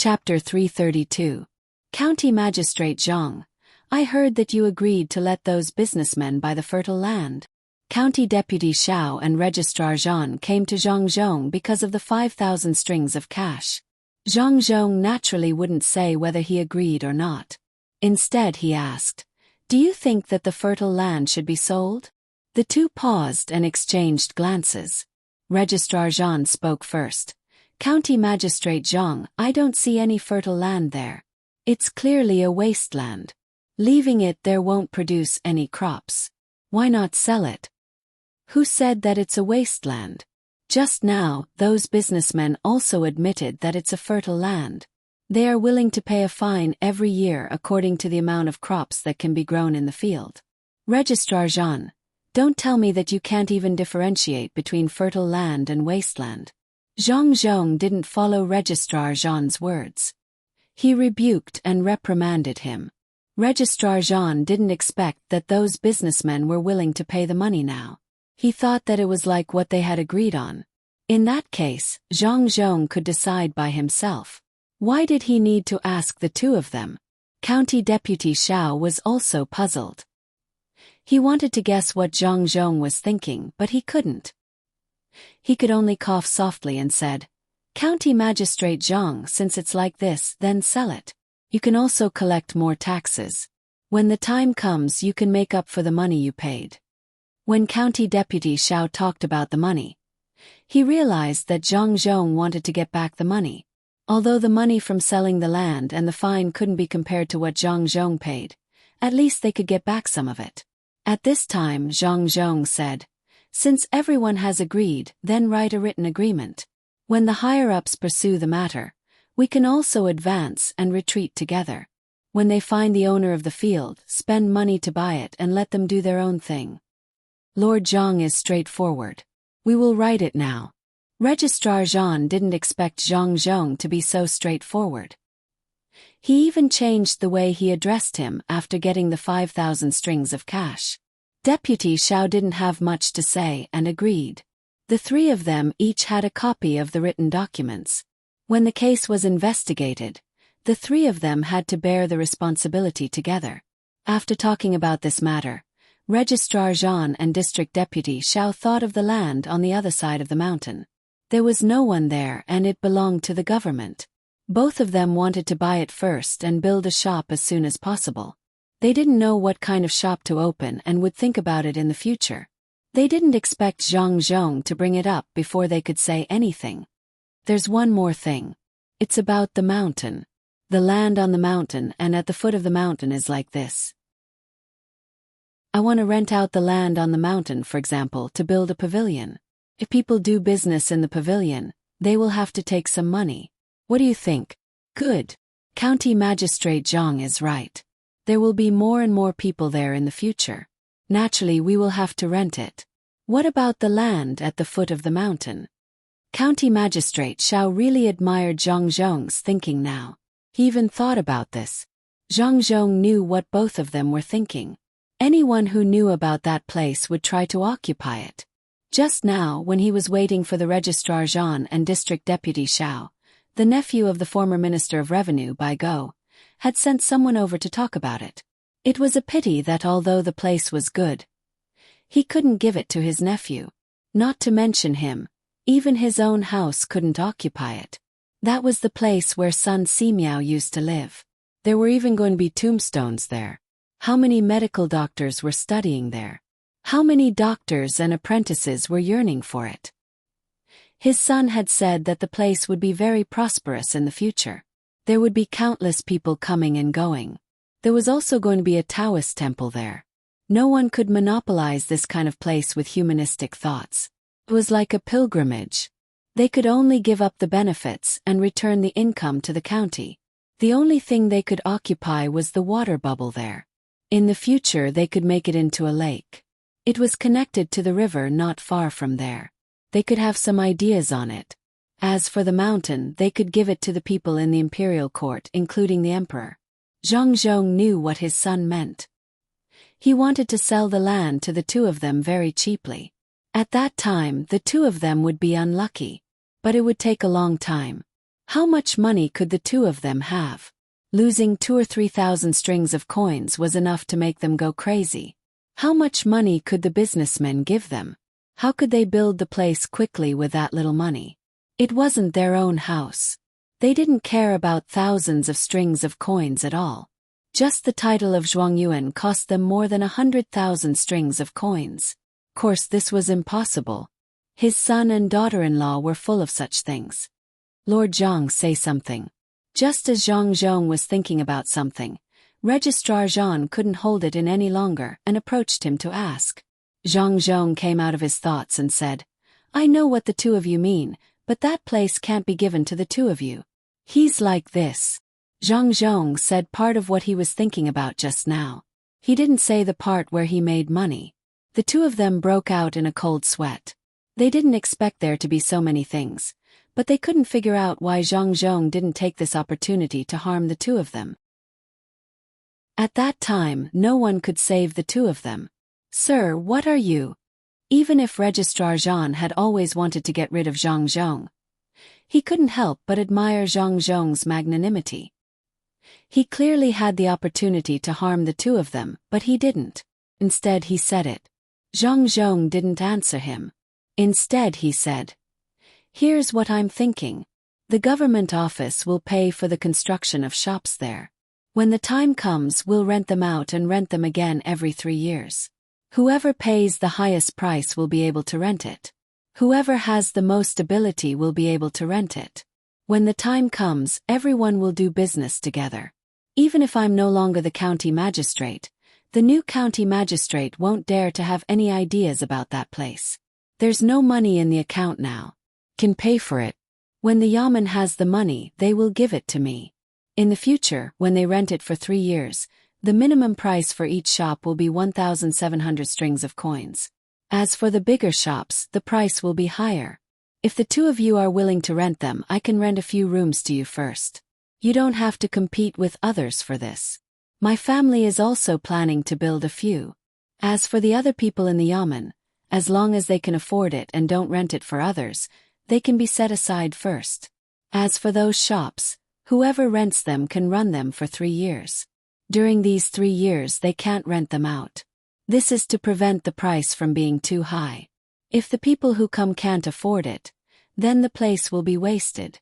Chapter 332. County Magistrate Zhang, I heard that you agreed to let those businessmen buy the fertile land. County Deputy Xiao and Registrar Zhang came to Zhang Zhong because of the 5,000 strings of cash. Zhang Zhong naturally wouldn't say whether he agreed or not. Instead he asked, "Do you think that the fertile land should be sold?" The two paused and exchanged glances. Registrar Zhang spoke first. "County Magistrate Zhang, I don't see any fertile land there. It's clearly a wasteland. Leaving it there won't produce any crops. Why not sell it?" "Who said that it's a wasteland?" Just now, those businessmen also admitted that it's a fertile land. They are willing to pay a fine every year according to the amount of crops that can be grown in the field. Registrar Zhang, don't tell me that you can't even differentiate between fertile land and wasteland. Zhang Zhong didn't follow Registrar Zhang's words. He rebuked and reprimanded him. Registrar Zhang didn't expect that those businessmen were willing to pay the money now. He thought that it was like what they had agreed on. In that case, Zhang Zhong could decide by himself. Why did he need to ask the two of them? County Deputy Xiao was also puzzled. He wanted to guess what Zhang Zhong was thinking, but he couldn't. He could only cough softly and said, "County Magistrate Zhang, since it's like this, then sell it. You can also collect more taxes. When the time comes you can make up for the money you paid." When County Deputy Xiao talked about the money, he realized that Zhang Zhong wanted to get back the money. Although the money from selling the land and the fine couldn't be compared to what Zhang Zhong paid, at least they could get back some of it. At this time Zhang Zhong said, "Since everyone has agreed, then write a written agreement. When the higher-ups pursue the matter, we can also advance and retreat together. When they find the owner of the field, spend money to buy it and let them do their own thing." Lord Zhang is straightforward. We will write it now. Registrar Zhang didn't expect Zhang Zhong to be so straightforward. He even changed the way he addressed him after getting the 5,000 strings of cash. Deputy Xiao didn't have much to say and agreed. The three of them each had a copy of the written documents. When the case was investigated, the three of them had to bear the responsibility together. After talking about this matter, Registrar Zhang and District Deputy Xiao thought of the land on the other side of the mountain. There was no one there and it belonged to the government. Both of them wanted to buy it first and build a shop as soon as possible. They didn't know what kind of shop to open and would think about it in the future. They didn't expect Zhang Zhong to bring it up before they could say anything. There's one more thing. It's about the mountain. The land on the mountain and at the foot of the mountain is like this. I want to rent out the land on the mountain, for example, to build a pavilion. If people do business in the pavilion, they will have to take some money. What do you think? Good. County Magistrate Zhang is right. There will be more and more people there in the future. Naturally, we will have to rent it. What about the land at the foot of the mountain? County Magistrate Xiao really admired Zhang Zhong's thinking now. He even thought about this. Zhang Zhong knew what both of them were thinking. Anyone who knew about that place would try to occupy it. Just now, when he was waiting for the Registrar Zhang and District Deputy Xiao, the nephew of the former Minister of Revenue by Go, had sent someone over to talk about it. It was a pity that although the place was good, he couldn't give it to his nephew. Not to mention him, even his own house couldn't occupy it. That was the place where Sun Simiao used to live. There were even going to be tombstones there. How many medical doctors were studying there? How many doctors and apprentices were yearning for it? His son had said that the place would be very prosperous in the future. There would be countless people coming and going. There was also going to be a Taoist temple there. No one could monopolize this kind of place with humanistic thoughts. It was like a pilgrimage. They could only give up the benefits and return the income to the county. The only thing they could occupy was the water bubble there. In the future they could make it into a lake. It was connected to the river not far from there. They could have some ideas on it. As for the mountain, they could give it to the people in the imperial court, including the emperor. Zhang Zhong knew what his son meant. He wanted to sell the land to the two of them very cheaply. At that time, the two of them would be unlucky. But it would take a long time. How much money could the two of them have? Losing 2 or 3,000 strings of coins was enough to make them go crazy. How much money could the businessmen give them? How could they build the place quickly with that little money? It wasn't their own house. They didn't care about thousands of strings of coins at all. Just the title of Zhuangyuan cost them more than 100,000 strings of coins. Of course, this was impossible. His son and daughter-in-law were full of such things. Lord Zhang, say something. Just as Zhang Zhong was thinking about something, Registrar Zhan couldn't hold it in any longer and approached him to ask. Zhang Zhong came out of his thoughts and said, I know what the two of you mean, but that place can't be given to the two of you. He's like this. Zhang Zhong said part of what he was thinking about just now. He didn't say the part where he made money. The two of them broke out in a cold sweat. They didn't expect there to be so many things, but they couldn't figure out why Zhang Zhong didn't take this opportunity to harm the two of them. At that time, no one could save the two of them. Sir, what are you? Even if Registrar Zhan had always wanted to get rid of Zhang Zhong, he couldn't help but admire Zhang Zhong's magnanimity. He clearly had the opportunity to harm the two of them, but he didn't. Instead, he said it. Zhang Zhong didn't answer him. Instead, he said, Here's what I'm thinking. The government office will pay for the construction of shops there. When the time comes, we'll rent them out and rent them again every 3 years. Whoever pays the highest price will be able to rent it. Whoever has the most ability will be able to rent it. When the time comes, everyone will do business together. Even if I'm no longer the county magistrate, the new county magistrate won't dare to have any ideas about that place. There's no money in the account now. Can pay for it. When the yamen has the money, they will give it to me. In the future, when they rent it for 3 years, the minimum price for each shop will be 1,700 strings of coins. As for the bigger shops, the price will be higher. If the two of you are willing to rent them, I can rent a few rooms to you first. You don't have to compete with others for this. My family is also planning to build a few. As for the other people in the yamen, as long as they can afford it and don't rent it for others, they can be set aside first. As for those shops, whoever rents them can run them for 3 years. During these 3 years they can't rent them out. This is to prevent the price from being too high. If the people who come can't afford it, then the place will be wasted.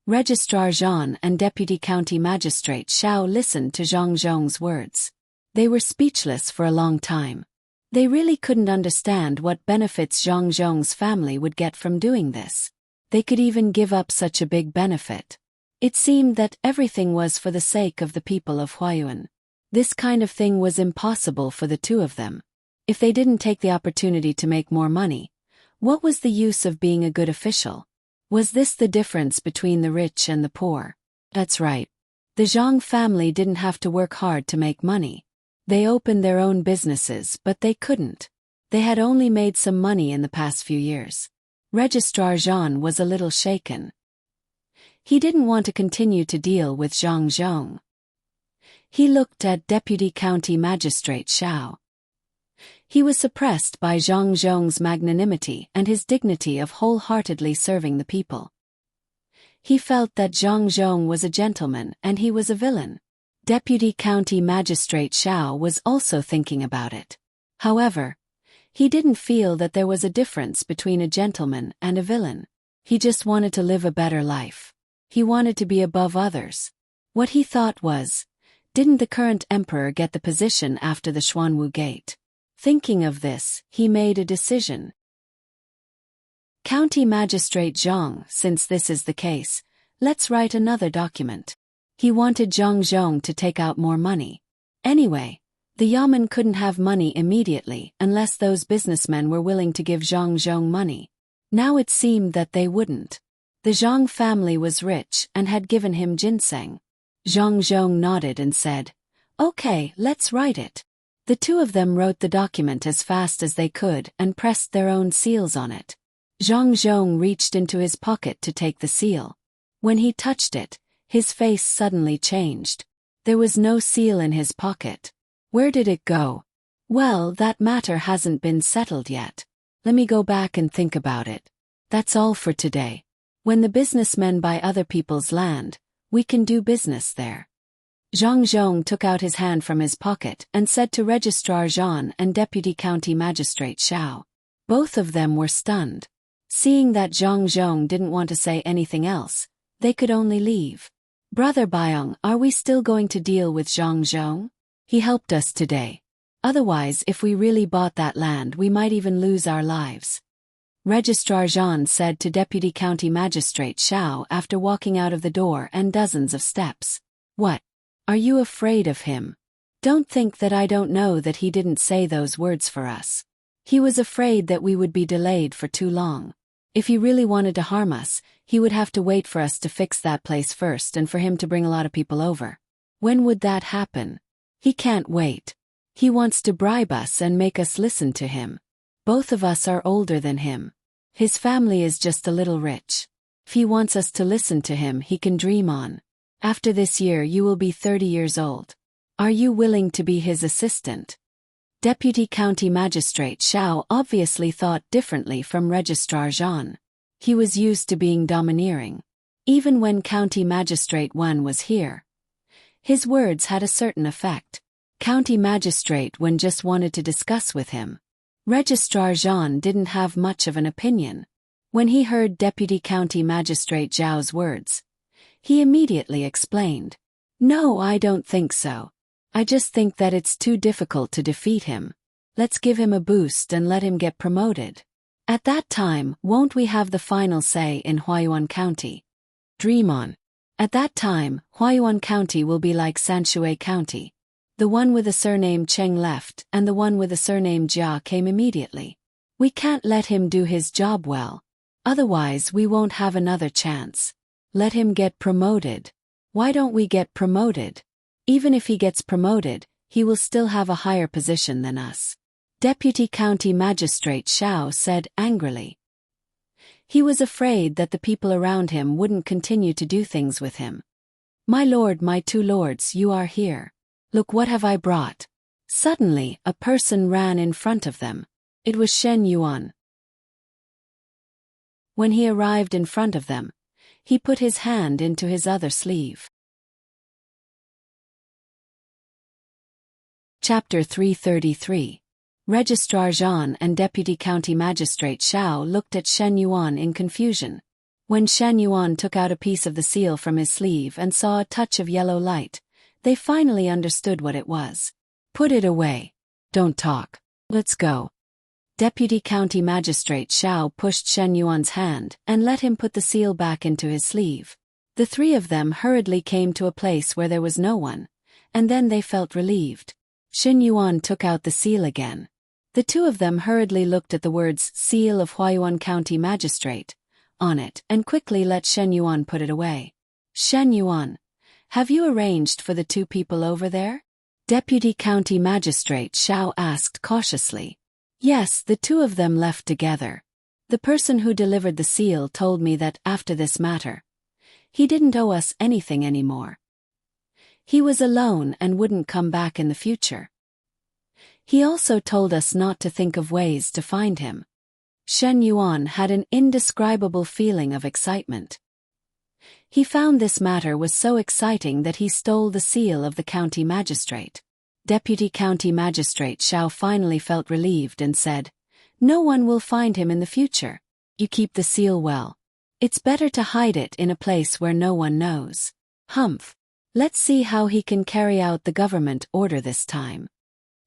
Registrar Zhan and Deputy County Magistrate Xiao listened to Zhang Zhong's words. They were speechless for a long time. They really couldn't understand what benefits Zhang Zhong's family would get from doing this. They could even give up such a big benefit. It seemed that everything was for the sake of the people of Huayuan. This kind of thing was impossible for the two of them. If they didn't take the opportunity to make more money, what was the use of being a good official? Was this the difference between the rich and the poor? That's right. The Zhang family didn't have to work hard to make money. They opened their own businesses, but they couldn't. They had only made some money in the past few years. Registrar Zhan was a little shaken. He didn't want to continue to deal with Zhang Zhong. He looked at Deputy County Magistrate Xiao. He was suppressed by Zhang Zhong's magnanimity and his dignity of wholeheartedly serving the people. He felt that Zhang Zhong was a gentleman and he was a villain. Deputy County Magistrate Xiao was also thinking about it. However, he didn't feel that there was a difference between a gentleman and a villain. He just wanted to live a better life. He wanted to be above others. What he thought was, didn't the current emperor get the position after the Xuanwu Gate? Thinking of this, he made a decision. County Magistrate Zhang, since this is the case, let's write another document. He wanted Zhang Zhong to take out more money. Anyway, the yamen couldn't have money immediately unless those businessmen were willing to give Zhang Zhong money. Now it seemed that they wouldn't. The Zhang family was rich and had given him ginseng. Zhang Zhong nodded and said, "Okay, let's write it." The two of them wrote the document as fast as they could and pressed their own seals on it. Zhang Zhong reached into his pocket to take the seal. When he touched it, his face suddenly changed. There was no seal in his pocket. Where did it go? Well, that matter hasn't been settled yet. Let me go back and think about it. That's all for today. When the businessmen buy other people's land, we can do business there. Zhang Zhong took out his hand from his pocket and said to Registrar Zhan and Deputy County Magistrate Xiao. Both of them were stunned. Seeing that Zhang Zhong didn't want to say anything else, they could only leave. Brother Byung, are we still going to deal with Zhang Zhong? He helped us today. Otherwise, if we really bought that land, we might even lose our lives. Registrar Zhan said to Deputy County Magistrate Xiao after walking out of the door and dozens of steps. What? Are you afraid of him? Don't think that I don't know that he didn't say those words for us. He was afraid that we would be delayed for too long. If he really wanted to harm us, he would have to wait for us to fix that place first and for him to bring a lot of people over. When would that happen? He can't wait. He wants to bribe us and make us listen to him. Both of us are older than him. His family is just a little rich. If he wants us to listen to him, he can dream on. After this year you will be 30 years old. Are you willing to be his assistant? Deputy County Magistrate Xiao obviously thought differently from Registrar Zhan. He was used to being domineering. Even when County Magistrate Wen was here, his words had a certain effect. County Magistrate Wen just wanted to discuss with him. Registrar Zhan didn't have much of an opinion. When he heard Deputy County Magistrate Zhao's words, he immediately explained. No, I don't think so. I just think that it's too difficult to defeat him. Let's give him a boost and let him get promoted. At that time, won't we have the final say in Huayuan County? Dream on. At that time, Huayuan County will be like Sanshui County. The one with the surname Cheng left and the one with the surname Jia came immediately. We can't let him do his job well. Otherwise we won't have another chance. Let him get promoted. Why don't we get promoted? Even if he gets promoted, he will still have a higher position than us. Deputy County Magistrate Xiao said angrily. He was afraid that the people around him wouldn't continue to do things with him. My lord, my two lords, you are here. Look what have I brought. Suddenly, a person ran in front of them. It was Shen Yuan. When he arrived in front of them, he put his hand into his other sleeve. Chapter 333. Registrar Zhan and Deputy County Magistrate Xiao looked at Shen Yuan in confusion. When Shen Yuan took out a piece of the seal from his sleeve and saw a touch of yellow light, they finally understood what it was. Put it away. Don't talk. Let's go. Deputy County Magistrate Xiao pushed Shen Yuan's hand and let him put the seal back into his sleeve. The three of them hurriedly came to a place where there was no one, and then they felt relieved. Shen Yuan took out the seal again. The two of them hurriedly looked at the words Seal of Huayuan County Magistrate on it and quickly let Shen Yuan put it away. Shen Yuan, have you arranged for the two people over there? Deputy County Magistrate Xiao asked cautiously. Yes, the two of them left together. The person who delivered the seal told me that after this matter, he didn't owe us anything anymore. He was alone and wouldn't come back in the future. He also told us not to think of ways to find him. Shen Yuan had an indescribable feeling of excitement. He found this matter was so exciting that he stole the seal of the county magistrate. Deputy County Magistrate Xiao finally felt relieved and said, No one will find him in the future. You keep the seal well. It's better to hide it in a place where no one knows. Humph. Let's see how he can carry out the government order this time.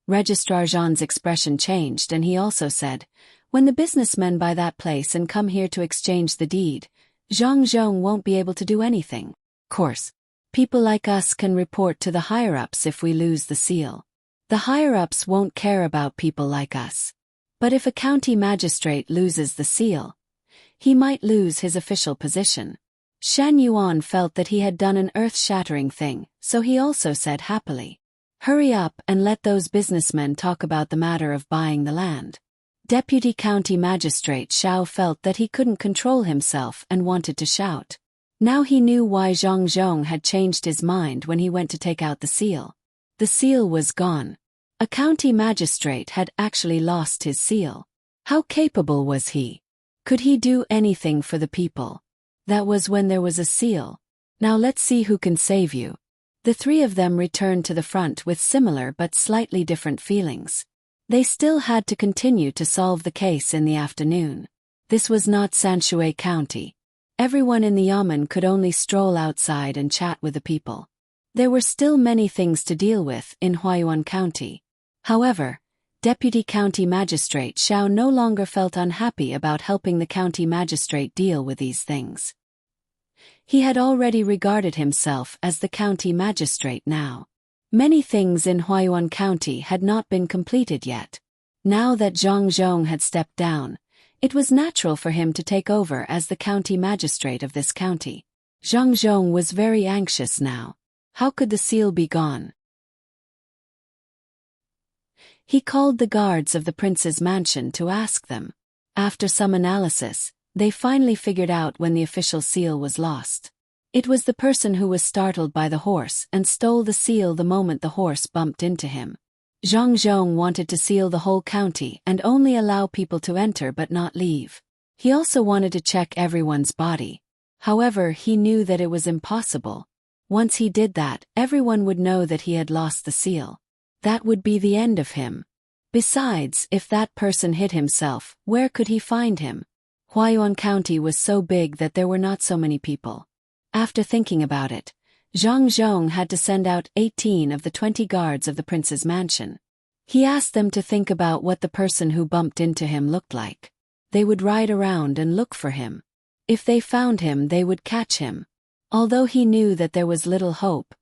Registrar Zhan's expression changed and he also said, When the businessmen buy that place and come here to exchange the deed, Zhang Zhong won't be able to do anything. Of course, people like us can report to the higher-ups if we lose the seal. The higher-ups won't care about people like us. But if a county magistrate loses the seal, he might lose his official position. Shen Yuan felt that he had done an earth-shattering thing, so he also said happily, Hurry up and let those businessmen talk about the matter of buying the land. Deputy County Magistrate Xiao felt that he couldn't control himself and wanted to shout. Now he knew why Zhang Zhong had changed his mind when he went to take out the seal. The seal was gone. A county magistrate had actually lost his seal. How capable was he? Could he do anything for the people? That was when there was a seal. Now let's see who can save you. The three of them returned to the front with similar but slightly different feelings. They still had to continue to solve the case in the afternoon. This was not Sanshui County. Everyone in the yamen could only stroll outside and chat with the people. There were still many things to deal with in Huayuan County. However, Deputy County Magistrate Xiao no longer felt unhappy about helping the county magistrate deal with these things. He had already regarded himself as the county magistrate now. Many things in Huayuan County had not been completed yet. Now that Zhang Zhong had stepped down, it was natural for him to take over as the county magistrate of this county. Zhang Zhong was very anxious now. How could the seal be gone? He called the guards of the prince's mansion to ask them. After some analysis, they finally figured out when the official seal was lost. It was the person who was startled by the horse and stole the seal the moment the horse bumped into him. Zhang Zhong wanted to seal the whole county and only allow people to enter but not leave. He also wanted to check everyone's body. However, he knew that it was impossible. Once he did that, everyone would know that he had lost the seal. That would be the end of him. Besides, if that person hid himself, where could he find him? Huayuan County was so big that there were not so many people. After thinking about it, Zhang Zhong had to send out 18 of the 20 guards of the prince's mansion. He asked them to think about what the person who bumped into him looked like. They would ride around and look for him. If they found him, they would catch him. Although he knew that there was little hope,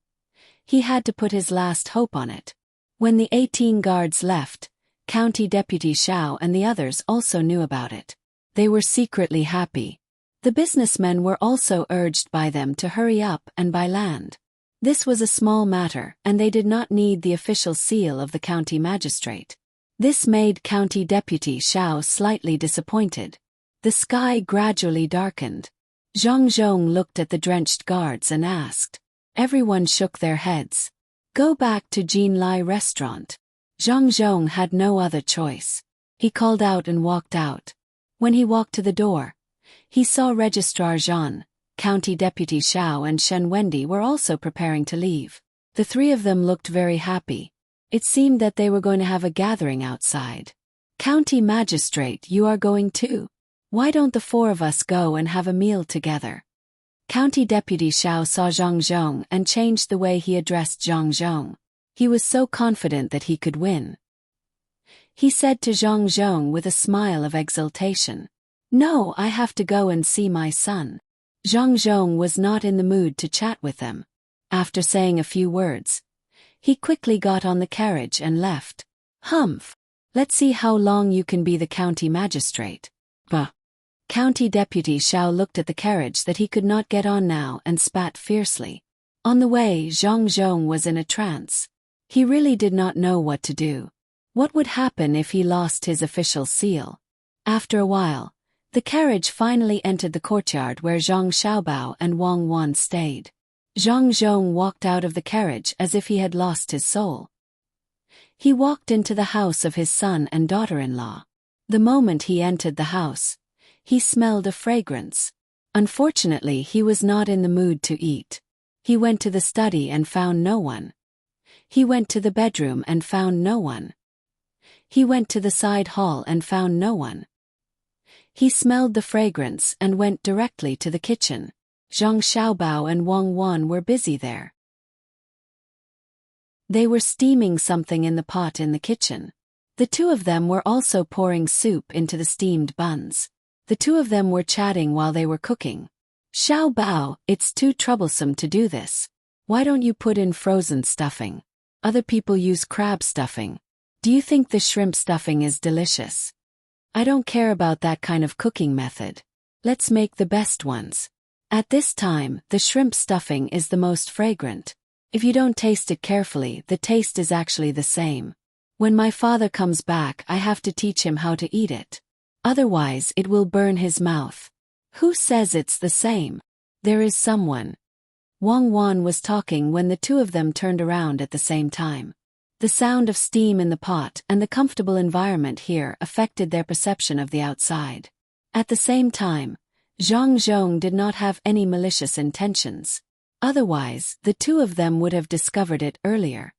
he had to put his last hope on it. When the 18 guards left, County Deputy Xiao and the others also knew about it. They were secretly happy. The businessmen were also urged by them to hurry up and buy land. This was a small matter, and they did not need the official seal of the county magistrate. This made County Deputy Xiao slightly disappointed. The sky gradually darkened. Zhang Zhong looked at the drenched guards and asked. Everyone shook their heads. Go back to Jinlai restaurant. Zhang Zhong had no other choice. He called out and walked out. When he walked to the door, he saw Registrar Zhan, County Deputy Xiao and Shen Wendi were also preparing to leave. The three of them looked very happy. It seemed that they were going to have a gathering outside. County Magistrate, you are going too? Why don't the four of us go and have a meal together? County Deputy Xiao saw Zhang Zhong and changed the way he addressed Zhang Zhong. He was so confident that he could win. He said to Zhang Zhong with a smile of exultation, "No, I have to go and see my son." Zhang Zhong was not in the mood to chat with them. After saying a few words, he quickly got on the carriage and left. Humph! Let's see how long you can be the county magistrate. Bah! County Deputy Xiao looked at the carriage that he could not get on now and spat fiercely. On the way, Zhang Zhong was in a trance. He really did not know what to do. What would happen if he lost his official seal? After a while, the carriage finally entered the courtyard where Zhang Xiaobao and Wang Wan stayed. Zhang Zhong walked out of the carriage as if he had lost his soul. He walked into the house of his son and daughter-in-law. The moment he entered the house, he smelled a fragrance. Unfortunately, he was not in the mood to eat. He went to the study and found no one. He went to the bedroom and found no one. He went to the side hall and found no one. He smelled the fragrance and went directly to the kitchen. Zhang Xiaobao and Wang Wan were busy there. They were steaming something in the pot in the kitchen. The two of them were also pouring soup into the steamed buns. The two of them were chatting while they were cooking. "Xiaobao, it's too troublesome to do this. Why don't you put in frozen stuffing? Other people use crab stuffing. Do you think the shrimp stuffing is delicious? I don't care about that kind of cooking method. Let's make the best ones." At this time, the shrimp stuffing is the most fragrant. If you don't taste it carefully, the taste is actually the same. When my father comes back, I have to teach him how to eat it. Otherwise, it will burn his mouth. Who says it's the same? There is someone. Wang Wan was talking when the two of them turned around at the same time. The sound of steam in the pot and the comfortable environment here affected their perception of the outside. At the same time, Zhang Zhong did not have any malicious intentions. Otherwise, the two of them would have discovered it earlier.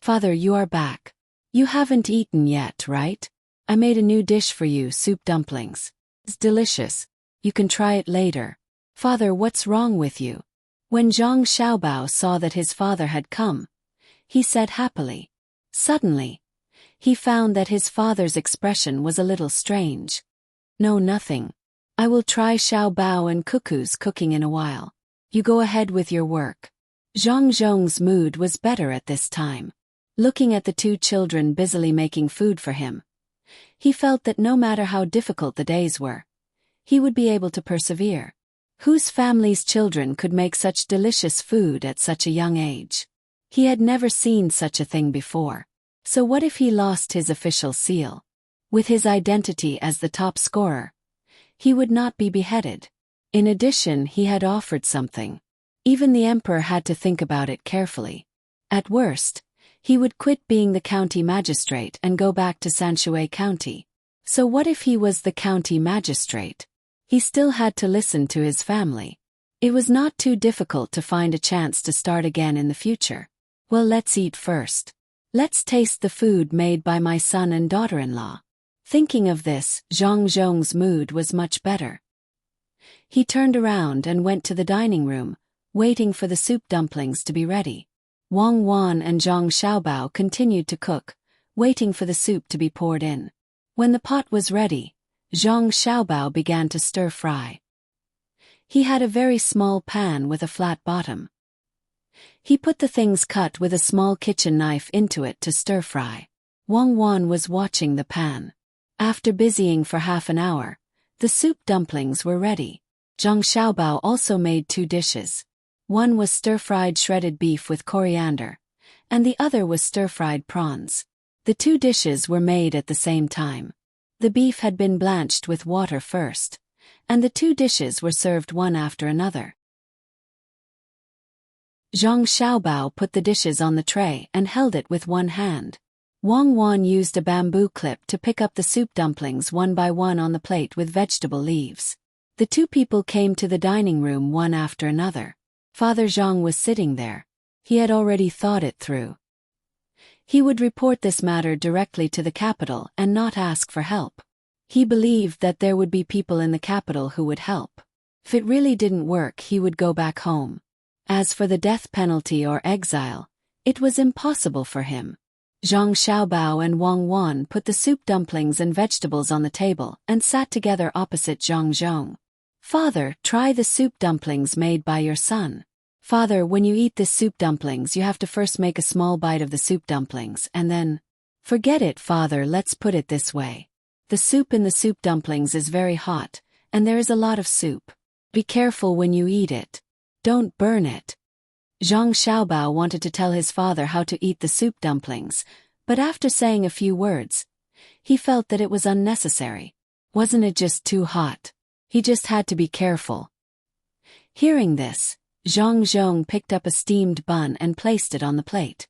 Father, you are back. You haven't eaten yet, right? I made a new dish for you, soup dumplings. It's delicious. You can try it later. Father, what's wrong with you? When Zhang Xiaobao saw that his father had come, he said happily. Suddenly, he found that his father's expression was a little strange. No, nothing. I will try Xiaobao and Cuckoo's cooking in a while. You go ahead with your work. Zhang Zhong's mood was better at this time. Looking at the two children busily making food for him, he felt that no matter how difficult the days were, he would be able to persevere. Whose family's children could make such delicious food at such a young age? He had never seen such a thing before. So what if he lost his official seal? With his identity as the top scorer, he would not be beheaded. In addition, he had offered something. Even the emperor had to think about it carefully. At worst, he would quit being the county magistrate and go back to Sanshui County. So what if he was the county magistrate? He still had to listen to his family. It was not too difficult to find a chance to start again in the future. Well, let's eat first. Let's taste the food made by my son and daughter-in-law. Thinking of this, Zhang Zhong's mood was much better. He turned around and went to the dining room, waiting for the soup dumplings to be ready. Wang Wan and Zhang Xiaobao continued to cook, waiting for the soup to be poured in. When the pot was ready, Zhang Xiaobao began to stir-fry. He had a very small pan with a flat bottom. He put the things cut with a small kitchen knife into it to stir-fry. Wang Wan was watching the pan. After busying for half an hour, the soup dumplings were ready. Zhang Xiaobao also made two dishes. One was stir-fried shredded beef with coriander, and the other was stir-fried prawns. The two dishes were made at the same time. The beef had been blanched with water first, and the two dishes were served one after another. Zhang Xiaobao put the dishes on the tray and held it with one hand. Wang Wan used a bamboo clip to pick up the soup dumplings one by one on the plate with vegetable leaves. The two people came to the dining room one after another. Father Zhang was sitting there. He had already thought it through. He would report this matter directly to the capital and not ask for help. He believed that there would be people in the capital who would help. If it really didn't work, he would go back home. As for the death penalty or exile, it was impossible for him. Zhang Xiaobao and Wang Wan put the soup dumplings and vegetables on the table and sat together opposite Zhang Zhong. Father, try the soup dumplings made by your son. Father, when you eat this soup dumplings, you have to first make a small bite of the soup dumplings and then... Forget it, father, let's put it this way. The soup in the soup dumplings is very hot, and there is a lot of soup. Be careful when you eat it. Don't burn it. Zhang Xiaobao wanted to tell his father how to eat the soup dumplings, but after saying a few words, he felt that it was unnecessary. Wasn't it just too hot? He just had to be careful. Hearing this, Zhang Zhong picked up a steamed bun and placed it on the plate.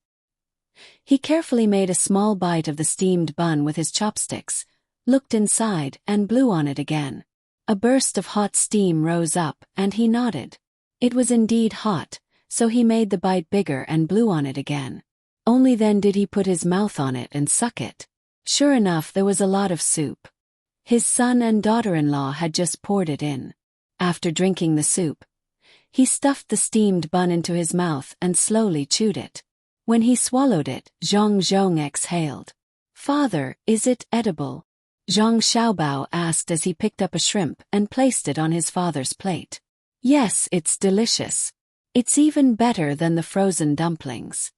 He carefully made a small bite of the steamed bun with his chopsticks, looked inside, and blew on it again. A burst of hot steam rose up, and he nodded. It was indeed hot, so he made the bite bigger and blew on it again. Only then did he put his mouth on it and suck it. Sure enough, there was a lot of soup. His son and daughter-in-law had just poured it in. After drinking the soup, he stuffed the steamed bun into his mouth and slowly chewed it. When he swallowed it, Zhang Zhong exhaled. Father, is it edible? Zhang Xiaobao asked as he picked up a shrimp and placed it on his father's plate. Yes, it's delicious. It's even better than the frozen dumplings.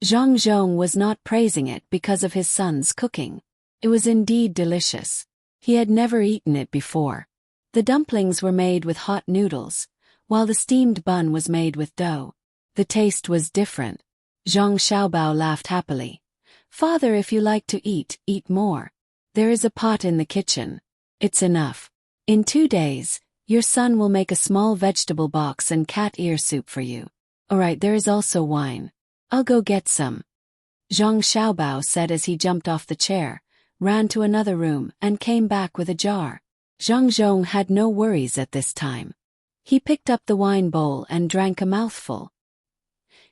Zhang Zhong was not praising it because of his son's cooking. It was indeed delicious. He had never eaten it before. The dumplings were made with hot noodles, while the steamed bun was made with dough. The taste was different. Zhang Xiaobao laughed happily. Father, if you like to eat, eat more. There is a pot in the kitchen. It's enough. In 2 days, your son will make a small vegetable box and cat ear soup for you. Alright, there is also wine. I'll go get some. Zhang Xiaobao said as he jumped off the chair, ran to another room, and came back with a jar. Zhang Zhong had no worries at this time. He picked up the wine bowl and drank a mouthful.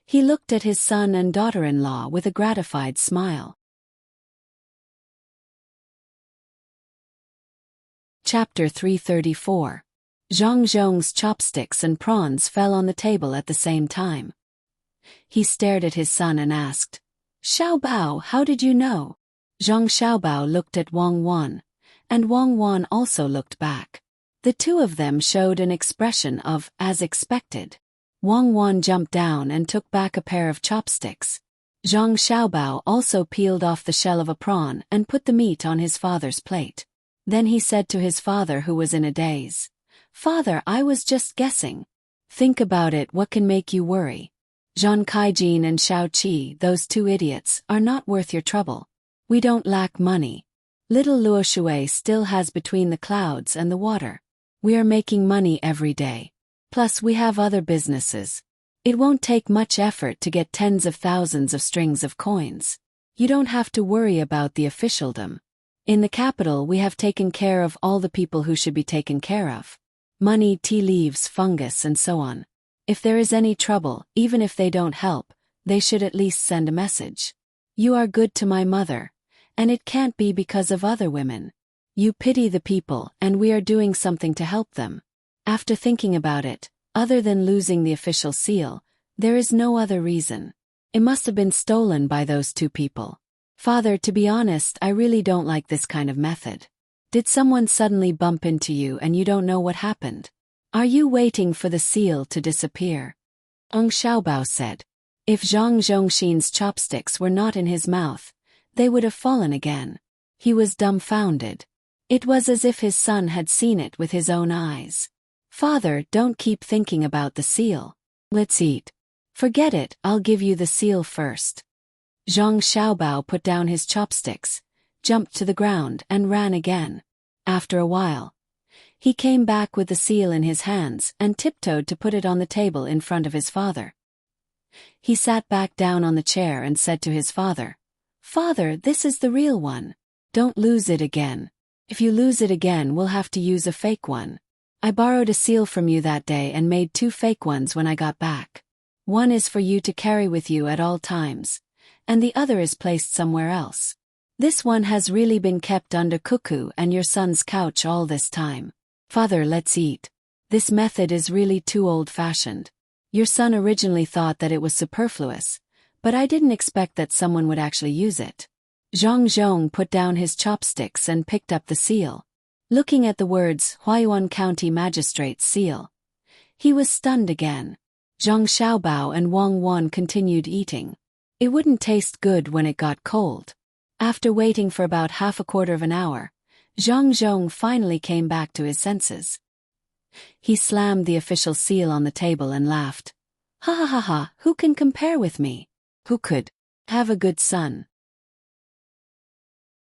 He looked at his son and daughter-in-law with a gratified smile. Chapter 334. Zhang Zhong's chopsticks and prawns fell on the table at the same time. He stared at his son and asked, "Xiaobao, how did you know?" Zhang Xiaobao looked at Wang Wan, and Wang Wan also looked back. The two of them showed an expression of, as expected. Wang Wan jumped down and took back a pair of chopsticks. Zhang Xiaobao also peeled off the shell of a prawn and put the meat on his father's plate. Then he said to his father, who was in a daze, "Father, I was just guessing. Think about it, what can make you worry? Zhang Kaijin and Shao Qi, those two idiots, are not worth your trouble. We don't lack money. Little Luo Shui still has between the clouds and the water. We are making money every day. Plus we have other businesses. It won't take much effort to get tens of thousands of strings of coins. You don't have to worry about the officialdom. In the capital we have taken care of all the people who should be taken care of. Money, tea leaves, fungus and so on. If there is any trouble, even if they don't help, they should at least send a message. You are good to my mother, and it can't be because of other women. You pity the people and we are doing something to help them. After thinking about it, other than losing the official seal, there is no other reason. It must have been stolen by those two people. Father, to be honest, I really don't like this kind of method. Did someone suddenly bump into you and you don't know what happened? Are you waiting for the seal to disappear?" Zhang Xiaobao said. If Zhang Zhongxin's chopsticks were not in his mouth, they would have fallen again. He was dumbfounded. It was as if his son had seen it with his own eyes. "Father, don't keep thinking about the seal. Let's eat." "Forget it, I'll give you the seal first." Zhang Xiaobao put down his chopsticks, jumped to the ground and ran again. After a while, he came back with the seal in his hands and tiptoed to put it on the table in front of his father. He sat back down on the chair and said to his father, "Father, this is the real one. Don't lose it again. If you lose it again, we'll have to use a fake one. I borrowed a seal from you that day and made 2 fake ones when I got back. One is for you to carry with you at all times, and the other is placed somewhere else. This one has really been kept under Cuckoo and your son's couch all this time. Father, let's eat. This method is really too old-fashioned. Your son originally thought that it was superfluous, but I didn't expect that someone would actually use it." Zhang Zhong put down his chopsticks and picked up the seal. Looking at the words, Huayuan County Magistrate's seal, he was stunned again. Zhang Xiaobao and Wang Wan continued eating. It wouldn't taste good when it got cold. After waiting for about half a quarter of an hour, Zhang Zhong finally came back to his senses. He slammed the official seal on the table and laughed. "Ha ha ha ha, who can compare with me? Who could have a good son?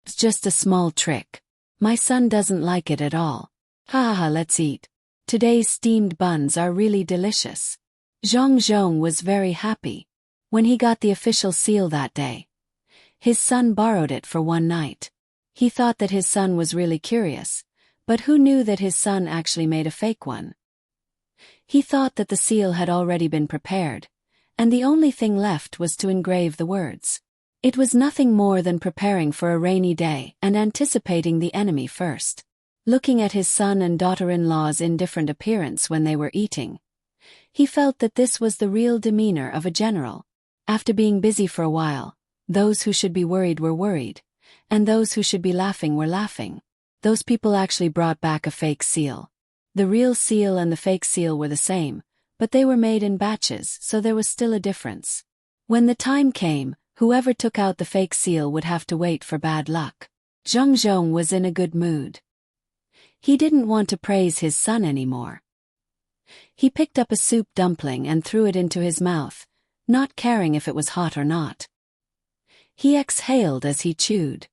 It's just a small trick. My son doesn't like it at all. Ha ha ha, let's eat. Today's steamed buns are really delicious." Zhang Zhong was very happy. When he got the official seal that day, his son borrowed it for one night. He thought that his son was really curious, but who knew that his son actually made a fake one? He thought that the seal had already been prepared, and the only thing left was to engrave the words. It was nothing more than preparing for a rainy day and anticipating the enemy first. Looking at his son and daughter-in-law's indifferent appearance when they were eating, he felt that this was the real demeanor of a general. After being busy for a while, those who should be worried were worried, and those who should be laughing were laughing. Those people actually brought back a fake seal. The real seal and the fake seal were the same, but they were made in batches, so there was still a difference. When the time came, whoever took out the fake seal would have to wait for bad luck. Zhang Zhong was in a good mood. He didn't want to praise his son anymore. He picked up a soup dumpling and threw it into his mouth, not caring if it was hot or not. He exhaled as he chewed.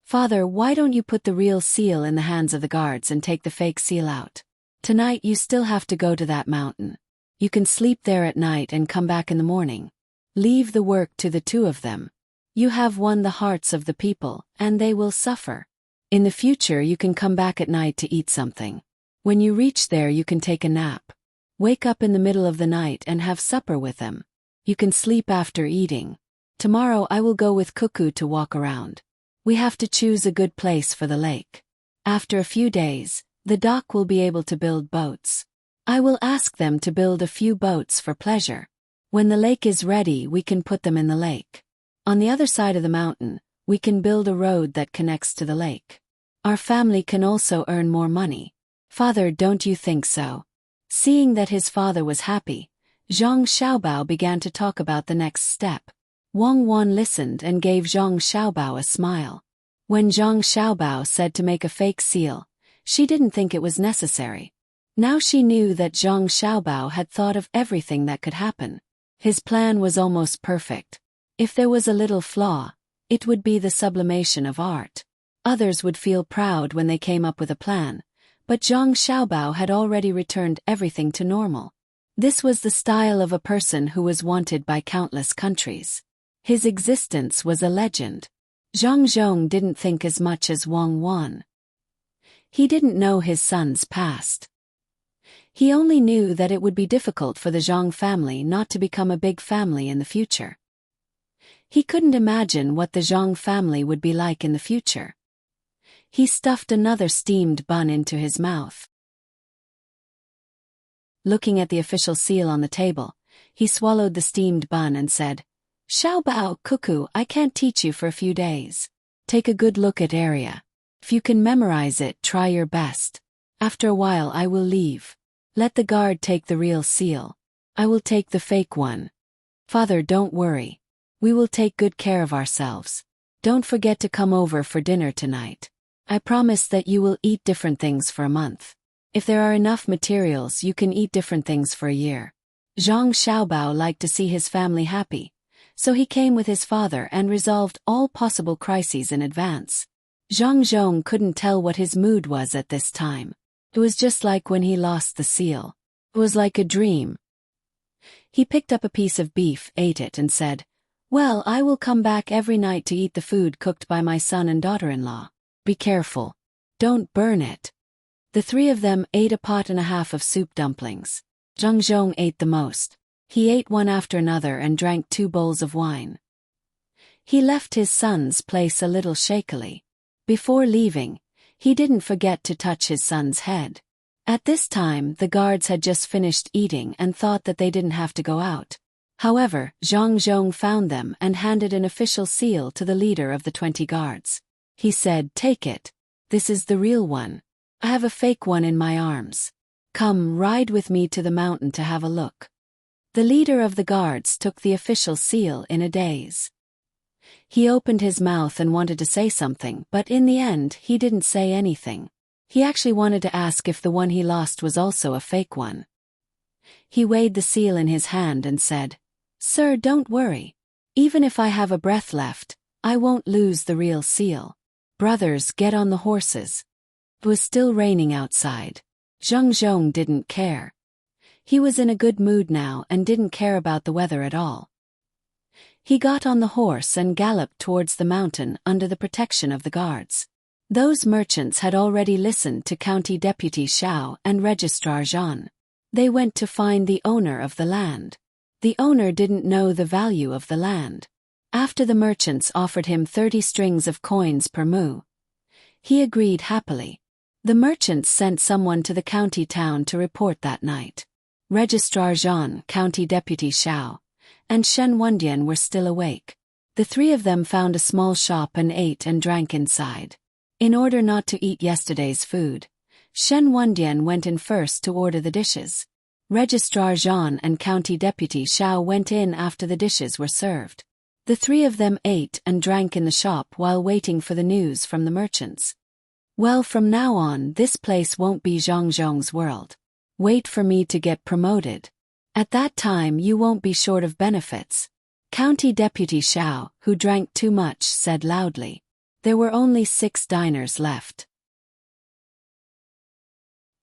"Father, why don't you put the real seal in the hands of the guards and take the fake seal out? Tonight you still have to go to that mountain. You can sleep there at night and come back in the morning. Leave the work to the two of them. You have won the hearts of the people, and they will suffer." In the future you can come back at night to eat something. When you reach there you can take a nap. Wake up in the middle of the night and have supper with them. You can sleep after eating. Tomorrow I will go with Cuckoo to walk around. We have to choose a good place for the lake. After a few days, the dock will be able to build boats. I will ask them to build a few boats for pleasure. When the lake is ready we can put them in the lake. On the other side of the mountain, we can build a road that connects to the lake. Our family can also earn more money. Father, don't you think so? Seeing that his father was happy, Zhang Xiaobao began to talk about the next step. Wang Wan listened and gave Zhang Xiaobao a smile. When Zhang Xiaobao said to make a fake seal, she didn't think it was necessary. Now she knew that Zhang Xiaobao had thought of everything that could happen. His plan was almost perfect. If there was a little flaw, it would be the sublimation of art. Others would feel proud when they came up with a plan, but Zhang Xiaobao had already returned everything to normal. This was the style of a person who was wanted by countless countries. His existence was a legend. Zhang Zhong didn't think as much as Wang Wan. He didn't know his son's past. He only knew that it would be difficult for the Zhang family not to become a big family in the future. He couldn't imagine what the Zhang family would be like in the future. He stuffed another steamed bun into his mouth. Looking at the official seal on the table, he swallowed the steamed bun and said, "Xiaobao, Cuckoo, I can't teach you for a few days. Take a good look at area. If you can memorize it, try your best. After a while I will leave. Let the guard take the real seal. I will take the fake one. Father, don't worry. We will take good care of ourselves. Don't forget to come over for dinner tonight. I promise that you will eat different things for a month. If there are enough materials you can eat different things for a year." Zhang Xiaobao liked to see his family happy, so he came with his father and resolved all possible crises in advance. Zhang Zhong couldn't tell what his mood was at this time. It was just like when he lost the seal. It was like a dream. He picked up a piece of beef, ate it and said, "Well, I will come back every night to eat the food cooked by my son and daughter-in-law. Be careful. Don't burn it." The three of them ate a pot and a half of soup dumplings. Zhang Zhong ate the most. He ate one after another and drank 2 bowls of wine. He left his son's place a little shakily. Before leaving, he didn't forget to touch his son's head. At this time the guards had just finished eating and thought that they didn't have to go out. However, Zhang Zhong found them and handed an official seal to the leader of the 20 guards. He said, "Take it. This is the real one. I have a fake one in my arms. Come, ride with me to the mountain to have a look." The leader of the guards took the official seal in a daze. He opened his mouth and wanted to say something, but in the end he didn't say anything. He actually wanted to ask if the one he lost was also a fake one. He weighed the seal in his hand and said, "Sir, don't worry. Even if I have a breath left, I won't lose the real seal. Brothers, get on the horses." It was still raining outside. Zhang Zhong didn't care. He was in a good mood now and didn't care about the weather at all. He got on the horse and galloped towards the mountain under the protection of the guards. Those merchants had already listened to County Deputy Xiao and Registrar Zhan. They went to find the owner of the land. The owner didn't know the value of the land. After the merchants offered him 30 strings of coins per mu, he agreed happily. The merchants sent someone to the county town to report that night. Registrar Zhan, County Deputy Xiao, and Shen Wendian were still awake. The three of them found a small shop and ate and drank inside. In order not to eat yesterday's food, Shen Wendian went in first to order the dishes. Registrar Zhan and County Deputy Xiao went in after the dishes were served. The three of them ate and drank in the shop while waiting for the news from the merchants. "Well, from now on this place won't be Zhang Zhong's world. Wait for me to get promoted. At that time you won't be short of benefits." County Deputy Xiao, who drank too much, said loudly. There were only 6 diners left.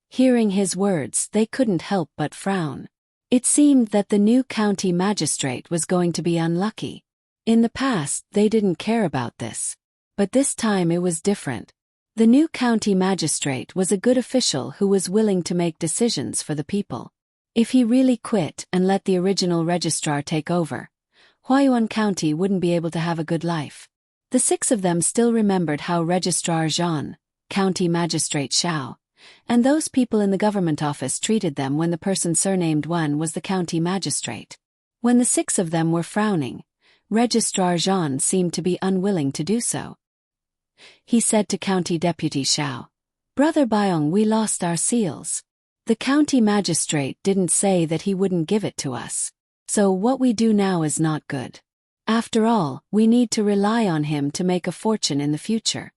Hearing his words, they couldn't help but frown. It seemed that the new county magistrate was going to be unlucky. In the past, they didn't care about this. But this time it was different. The new county magistrate was a good official who was willing to make decisions for the people. If he really quit and let the original registrar take over, Huayuan County wouldn't be able to have a good life. The six of them still remembered how Registrar Zhan, County Magistrate Xiao, and those people in the government office treated them when the person surnamed Wan was the county magistrate. When the six of them were frowning, Registrar Zhan seemed to be unwilling to do so. He said to County Deputy Xiao, "Brother Byong, we lost our seals. The county magistrate didn't say that he wouldn't give it to us. So what we do now is not good. After all, we need to rely on him to make a fortune in the future."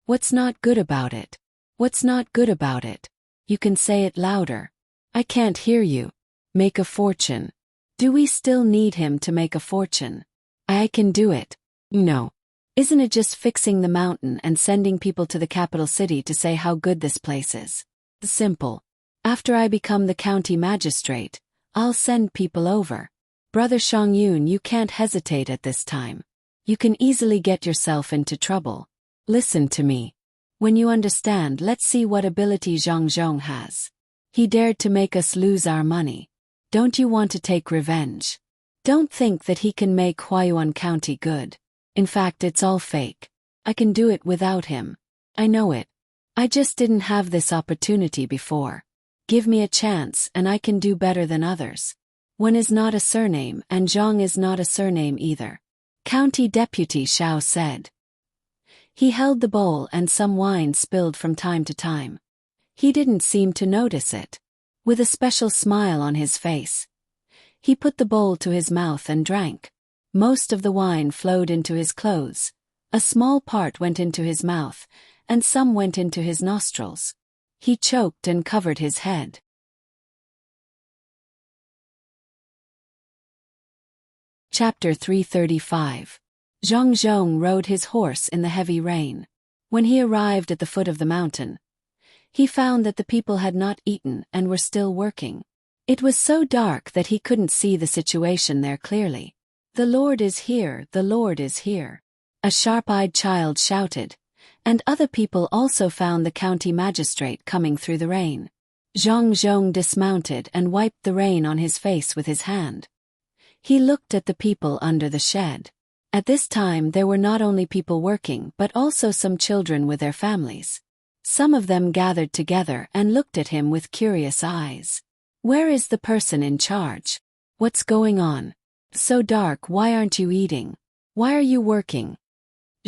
"What's not good about it? What's not good about it? You can say it louder. I can't hear you." "Make a fortune. Do we still need him to make a fortune? I can do it." "No. Isn't it just fixing the mountain and sending people to the capital city to say how good this place is? Simple. After I become the county magistrate, I'll send people over. Brother Shangyun, you can't hesitate at this time. You can easily get yourself into trouble. Listen to me. When you understand, let's see what ability Zhang Zhong has. He dared to make us lose our money. Don't you want to take revenge? Don't think that he can make Huayuan County good. In fact, it's all fake. I can do it without him. I know it. I just didn't have this opportunity before. Give me a chance and I can do better than others." Wen is not a surname and Zhang is not a surname either, County Deputy Xiao said. He held the bowl and some wine spilled from time to time. He didn't seem to notice it. With a special smile on his face, he put the bowl to his mouth and drank. Most of the wine flowed into his clothes, a small part went into his mouth, and some went into his nostrils. He choked and covered his head. Chapter 335. Zhang Zhong rode his horse in the heavy rain. When he arrived at the foot of the mountain, he found that the people had not eaten and were still working. It was so dark that he couldn't see the situation there clearly. "The Lord is here, the Lord is here," a sharp-eyed child shouted, and other people also found the county magistrate coming through the rain. Zhang Zhong dismounted and wiped the rain on his face with his hand. He looked at the people under the shed. At this time there were not only people working but also some children with their families. Some of them gathered together and looked at him with curious eyes. "Where is the person in charge? What's going on? So dark, why aren't you eating? Why are you working?"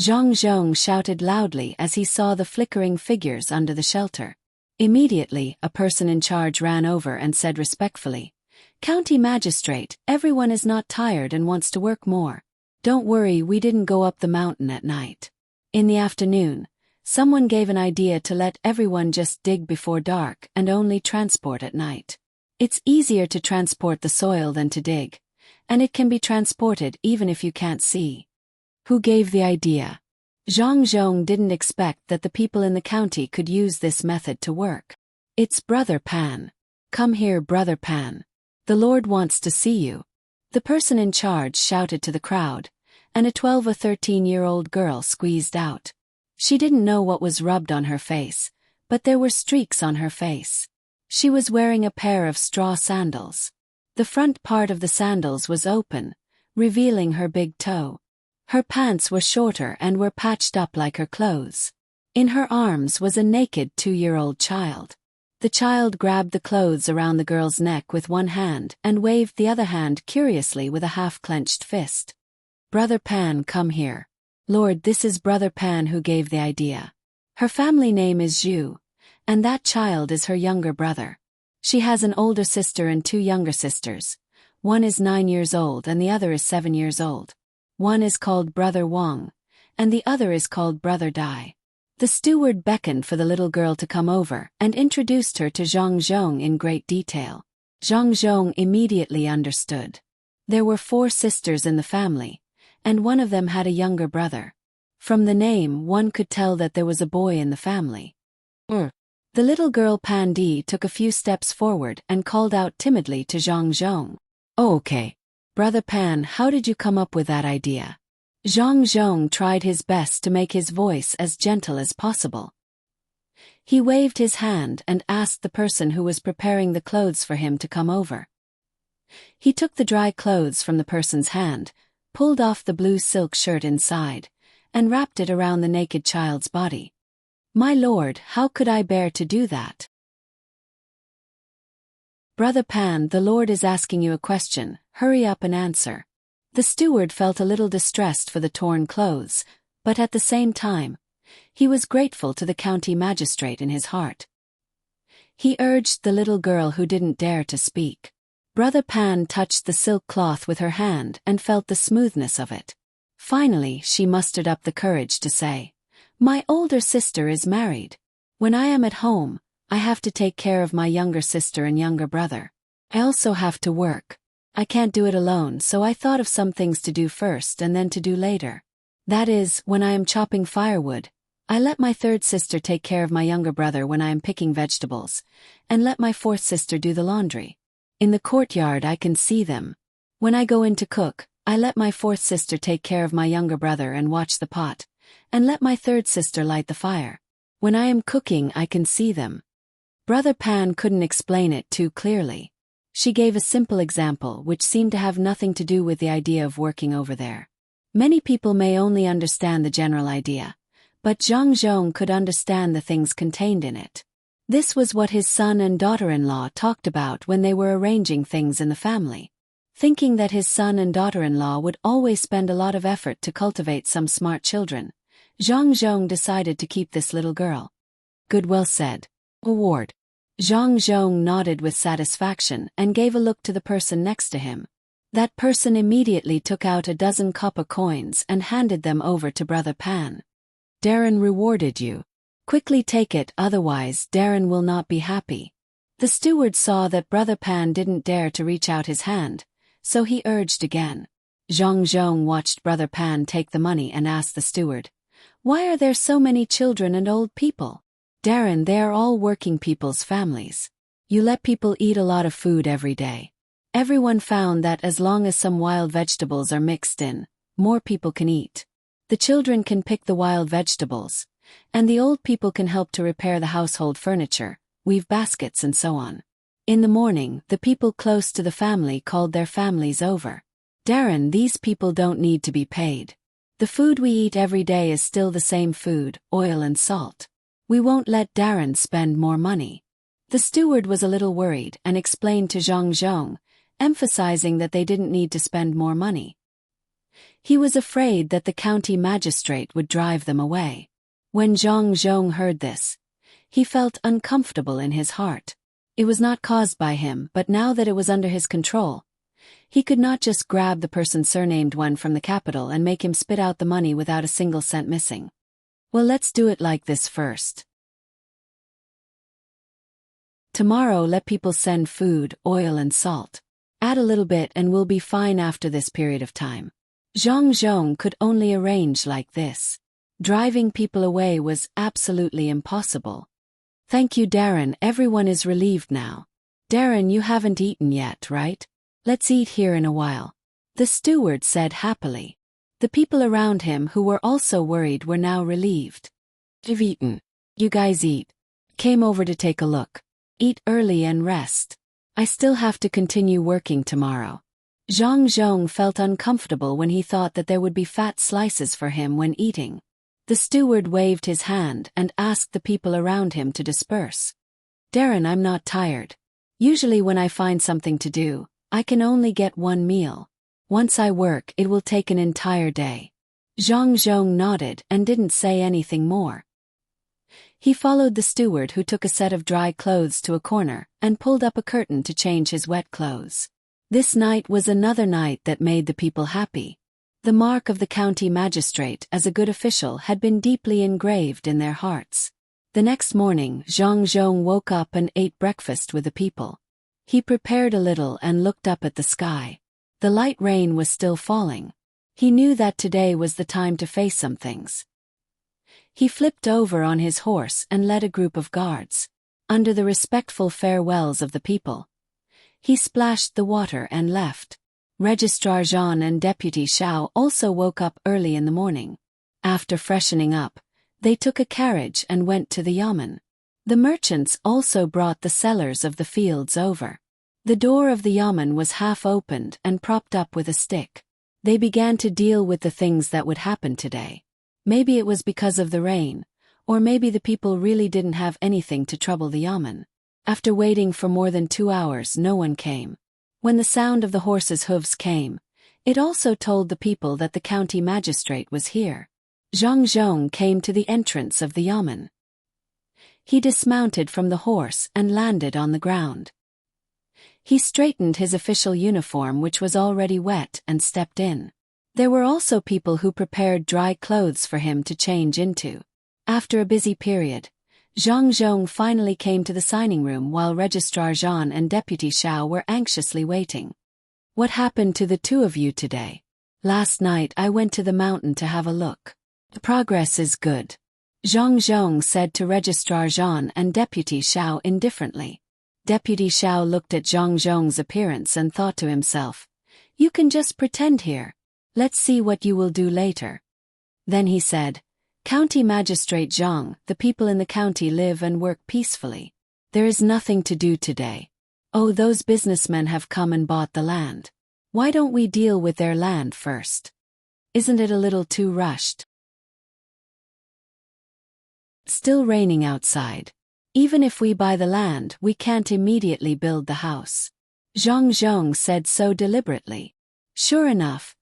Zhang Zhong shouted loudly as he saw the flickering figures under the shelter. Immediately, a person in charge ran over and said respectfully, "County Magistrate, everyone is not tired and wants to work more. Don't worry, we didn't go up the mountain at night. In the afternoon, someone gave an idea to let everyone just dig before dark and only transport at night. It's easier to transport the soil than to dig, and it can be transported even if you can't see." "Who gave the idea?" Zhang Zhong didn't expect that the people in the county could use this method to work. "It's Brother Pan. Come here, Brother Pan. The Lord wants to see you." The person in charge shouted to the crowd, and a 12 or 13-year-old girl squeezed out. She didn't know what was rubbed on her face, but there were streaks on her face. She was wearing a pair of straw sandals. The front part of the sandals was open, revealing her big toe. Her pants were shorter and were patched up like her clothes. In her arms was a naked 2-year-old child. The child grabbed the clothes around the girl's neck with one hand and waved the other hand curiously with a half-clenched fist. "Brother Pan, come here. Lord, this is Brother Pan who gave the idea. Her family name is Zhu, and that child is her younger brother. She has an older sister and 2 younger sisters. One is 9 years old and the other is 7 years old. One is called Brother Wang, and the other is called Brother Dai." The steward beckoned for the little girl to come over and introduced her to Zhang Zhong in great detail. Zhang Zhong immediately understood. There were 4 sisters in the family, and one of them had a younger brother. From the name, one could tell that there was a boy in the family. The little girl Pan Di took a few steps forward and called out timidly to Zhang Zhong. "Oh, okay. Brother Pan, how did you come up with that idea?" Zhang Zhong tried his best to make his voice as gentle as possible. He waved his hand and asked the person who was preparing the clothes for him to come over. He took the dry clothes from the person's hand, pulled off the blue silk shirt inside, and wrapped it around the naked child's body. "My lord, how could I bear to do that?" "Brother Pan, the Lord is asking you a question, hurry up and answer." The steward felt a little distressed for the torn clothes, but at the same time, he was grateful to the county magistrate in his heart. He urged the little girl who didn't dare to speak. Brother Pan touched the silk cloth with her hand and felt the smoothness of it. Finally, she mustered up the courage to say, "My older sister is married. When I am at home, I have to take care of my younger sister and younger brother. I also have to work. I can't do it alone, so I thought of some things to do first and then to do later. That is, when I am chopping firewood, I let my third sister take care of my younger brother when I am picking vegetables, and let my fourth sister do the laundry. In the courtyard I can see them. When I go in to cook, I let my fourth sister take care of my younger brother and watch the pot, and let my third sister light the fire. When I am cooking I can see them." Brother Pan couldn't explain it too clearly. She gave a simple example which seemed to have nothing to do with the idea of working over there. Many people may only understand the general idea, but Zhang Zhong could understand the things contained in it. This was what his son and daughter-in-law talked about when they were arranging things in the family. Thinking that his son and daughter-in-law would always spend a lot of effort to cultivate some smart children, Zhang Zhong decided to keep this little girl. "Good, well said. Award." Zhang Zhong nodded with satisfaction and gave a look to the person next to him. That person immediately took out a dozen copper coins and handed them over to Brother Pan. "Darren rewarded you. Quickly take it, otherwise Darren will not be happy." The steward saw that Brother Pan didn't dare to reach out his hand, so he urged again. Zhang Zhong watched Brother Pan take the money and asked the steward, "Why are there so many children and old people?" "Darren, they are all working people's families. You let people eat a lot of food every day. Everyone found that as long as some wild vegetables are mixed in, more people can eat. The children can pick the wild vegetables, and the old people can help to repair the household furniture, weave baskets and so on. In the morning, the people close to the family called their families over. Darren, these people don't need to be paid. The food we eat every day is still the same food, oil and salt. We won't let Darren spend more money." The steward was a little worried and explained to Zhang Zhong, emphasizing that they didn't need to spend more money. He was afraid that the county magistrate would drive them away. When Zhang Zhong heard this, he felt uncomfortable in his heart. It was not caused by him, but now that it was under his control, he could not just grab the person surnamed one from the capital and make him spit out the money without a single cent missing. "Well, let's do it like this first. Tomorrow let people send food, oil and salt. Add a little bit and we'll be fine after this period of time." Zhang Zhong could only arrange like this. Driving people away was absolutely impossible. "Thank you, Darren, everyone is relieved now. Darren, you haven't eaten yet, right? Let's eat here in a while," the steward said happily. The people around him who were also worried were now relieved. "I've eaten. You guys eat. Came over to take a look. Eat early and rest. I still have to continue working tomorrow." Zhang Zhong felt uncomfortable when he thought that there would be fat slices for him when eating. The steward waved his hand and asked the people around him to disperse. "Darren, I'm not tired. Usually when I find something to do, I can only get one meal. Once I work, it will take an entire day." Zhang Zhong nodded and didn't say anything more. He followed the steward, who took a set of dry clothes to a corner and pulled up a curtain to change his wet clothes. This night was another night that made the people happy. The mark of the county magistrate as a good official had been deeply engraved in their hearts. The next morning, Zhang Zhong woke up and ate breakfast with the people. He prepared a little and looked up at the sky. The light rain was still falling. He knew that today was the time to face some things. He flipped over on his horse and led a group of guards. Under the respectful farewells of the people, he splashed the water and left. Registrar Jean and Deputy Xiao also woke up early in the morning. After freshening up, they took a carriage and went to the yamen. The merchants also brought the sellers of the fields over. The door of the yamen was half opened and propped up with a stick. They began to deal with the things that would happen today. Maybe it was because of the rain, or maybe the people really didn't have anything to trouble the yamen. After waiting for more than 2 hours, no one came. When the sound of the horses' hooves came, it also told the people that the county magistrate was here. Zhang Zhong came to the entrance of the yamen. He dismounted from the horse and landed on the ground. He straightened his official uniform, which was already wet, and stepped in. There were also people who prepared dry clothes for him to change into. After a busy period, Zhang Zhong finally came to the signing room while Registrar Zhan and Deputy Xiao were anxiously waiting. What happened to the two of you today? Last night I went to the mountain to have a look. The progress is good. Zhang Zhong said to Registrar Zhan and Deputy Xiao indifferently. Deputy Xiao looked at Zhang Zhong's appearance and thought to himself, "You can just pretend here. Let's see what you will do later." Then he said, "County Magistrate Zhang, the people in the county live and work peacefully. There is nothing to do today. Oh, those businessmen have come and bought the land. Why don't we deal with their land first? Isn't it a little too rushed?" Still raining outside. Even if we buy the land, we can't immediately build the house. Zhang Zhong said so deliberately. Sure enough,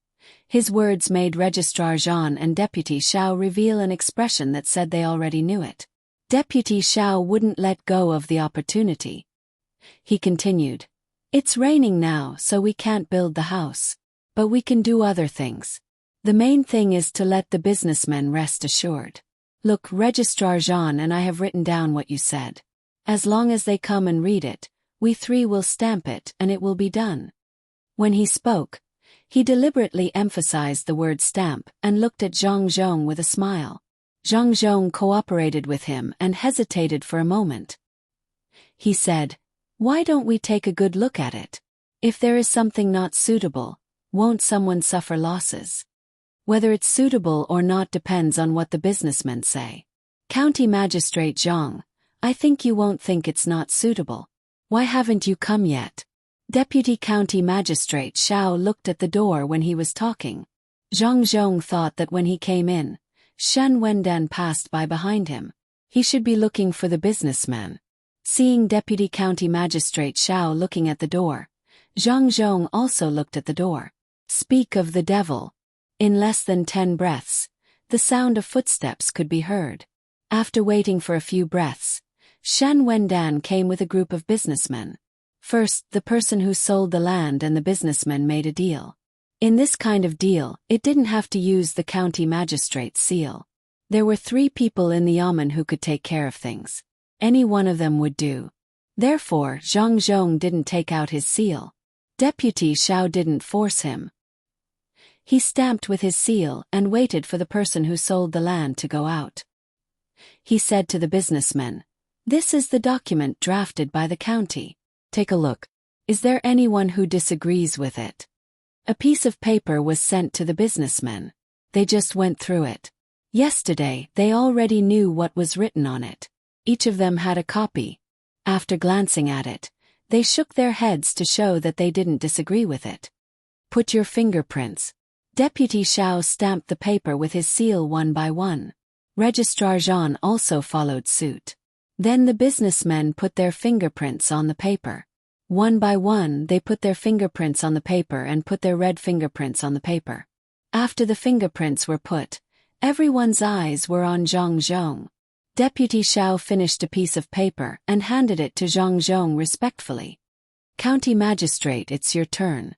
his words made Registrar Zhan and Deputy Xiao reveal an expression that said they already knew it. Deputy Xiao wouldn't let go of the opportunity. He continued, "It's raining now, so we can't build the house. But we can do other things. The main thing is to let the businessmen rest assured. Look, Registrar Zhan and I have written down what you said. As long as they come and read it, we three will stamp it and it will be done." When he spoke, he deliberately emphasized the word stamp and looked at Zhang Zhong with a smile. Zhang Zhong cooperated with him and hesitated for a moment. He said, "Why don't we take a good look at it? If there is something not suitable, won't someone suffer losses? Whether it's suitable or not depends on what the businessmen say. County Magistrate Zhang, I think you won't think it's not suitable. Why haven't you come yet?" Deputy County Magistrate Xiao looked at the door when he was talking. Zhang Zhong thought that when he came in, Shen Wendan passed by behind him. He should be looking for the businessman. Seeing Deputy County Magistrate Xiao looking at the door, Zhang Zhong also looked at the door. Speak of the devil. In less than 10 breaths, the sound of footsteps could be heard. After waiting for a few breaths, Shen Wendan came with a group of businessmen. First, the person who sold the land and the businessmen made a deal. In this kind of deal, it didn't have to use the county magistrate's seal. There were 3 people in the yamen who could take care of things. Any one of them would do. Therefore, Zhang Zhong didn't take out his seal. Deputy Xiao didn't force him. He stamped with his seal and waited for the person who sold the land to go out. He said to the businessmen, "This is the document drafted by the county. Take a look. Is there anyone who disagrees with it?" A piece of paper was sent to the businessmen. They just went through it. Yesterday, they already knew what was written on it. Each of them had a copy. After glancing at it, they shook their heads to show that they didn't disagree with it. "Put your fingerprints." Deputy Xiao stamped the paper with his seal one by one. Registrar Zhan also followed suit. Then the businessmen put their fingerprints on the paper. One by one they put their fingerprints on the paper and put their red fingerprints on the paper. After the fingerprints were put, everyone's eyes were on Zhang Zhong. Deputy Xiao finished a piece of paper and handed it to Zhang Zhong respectfully. "County Magistrate, it's your turn."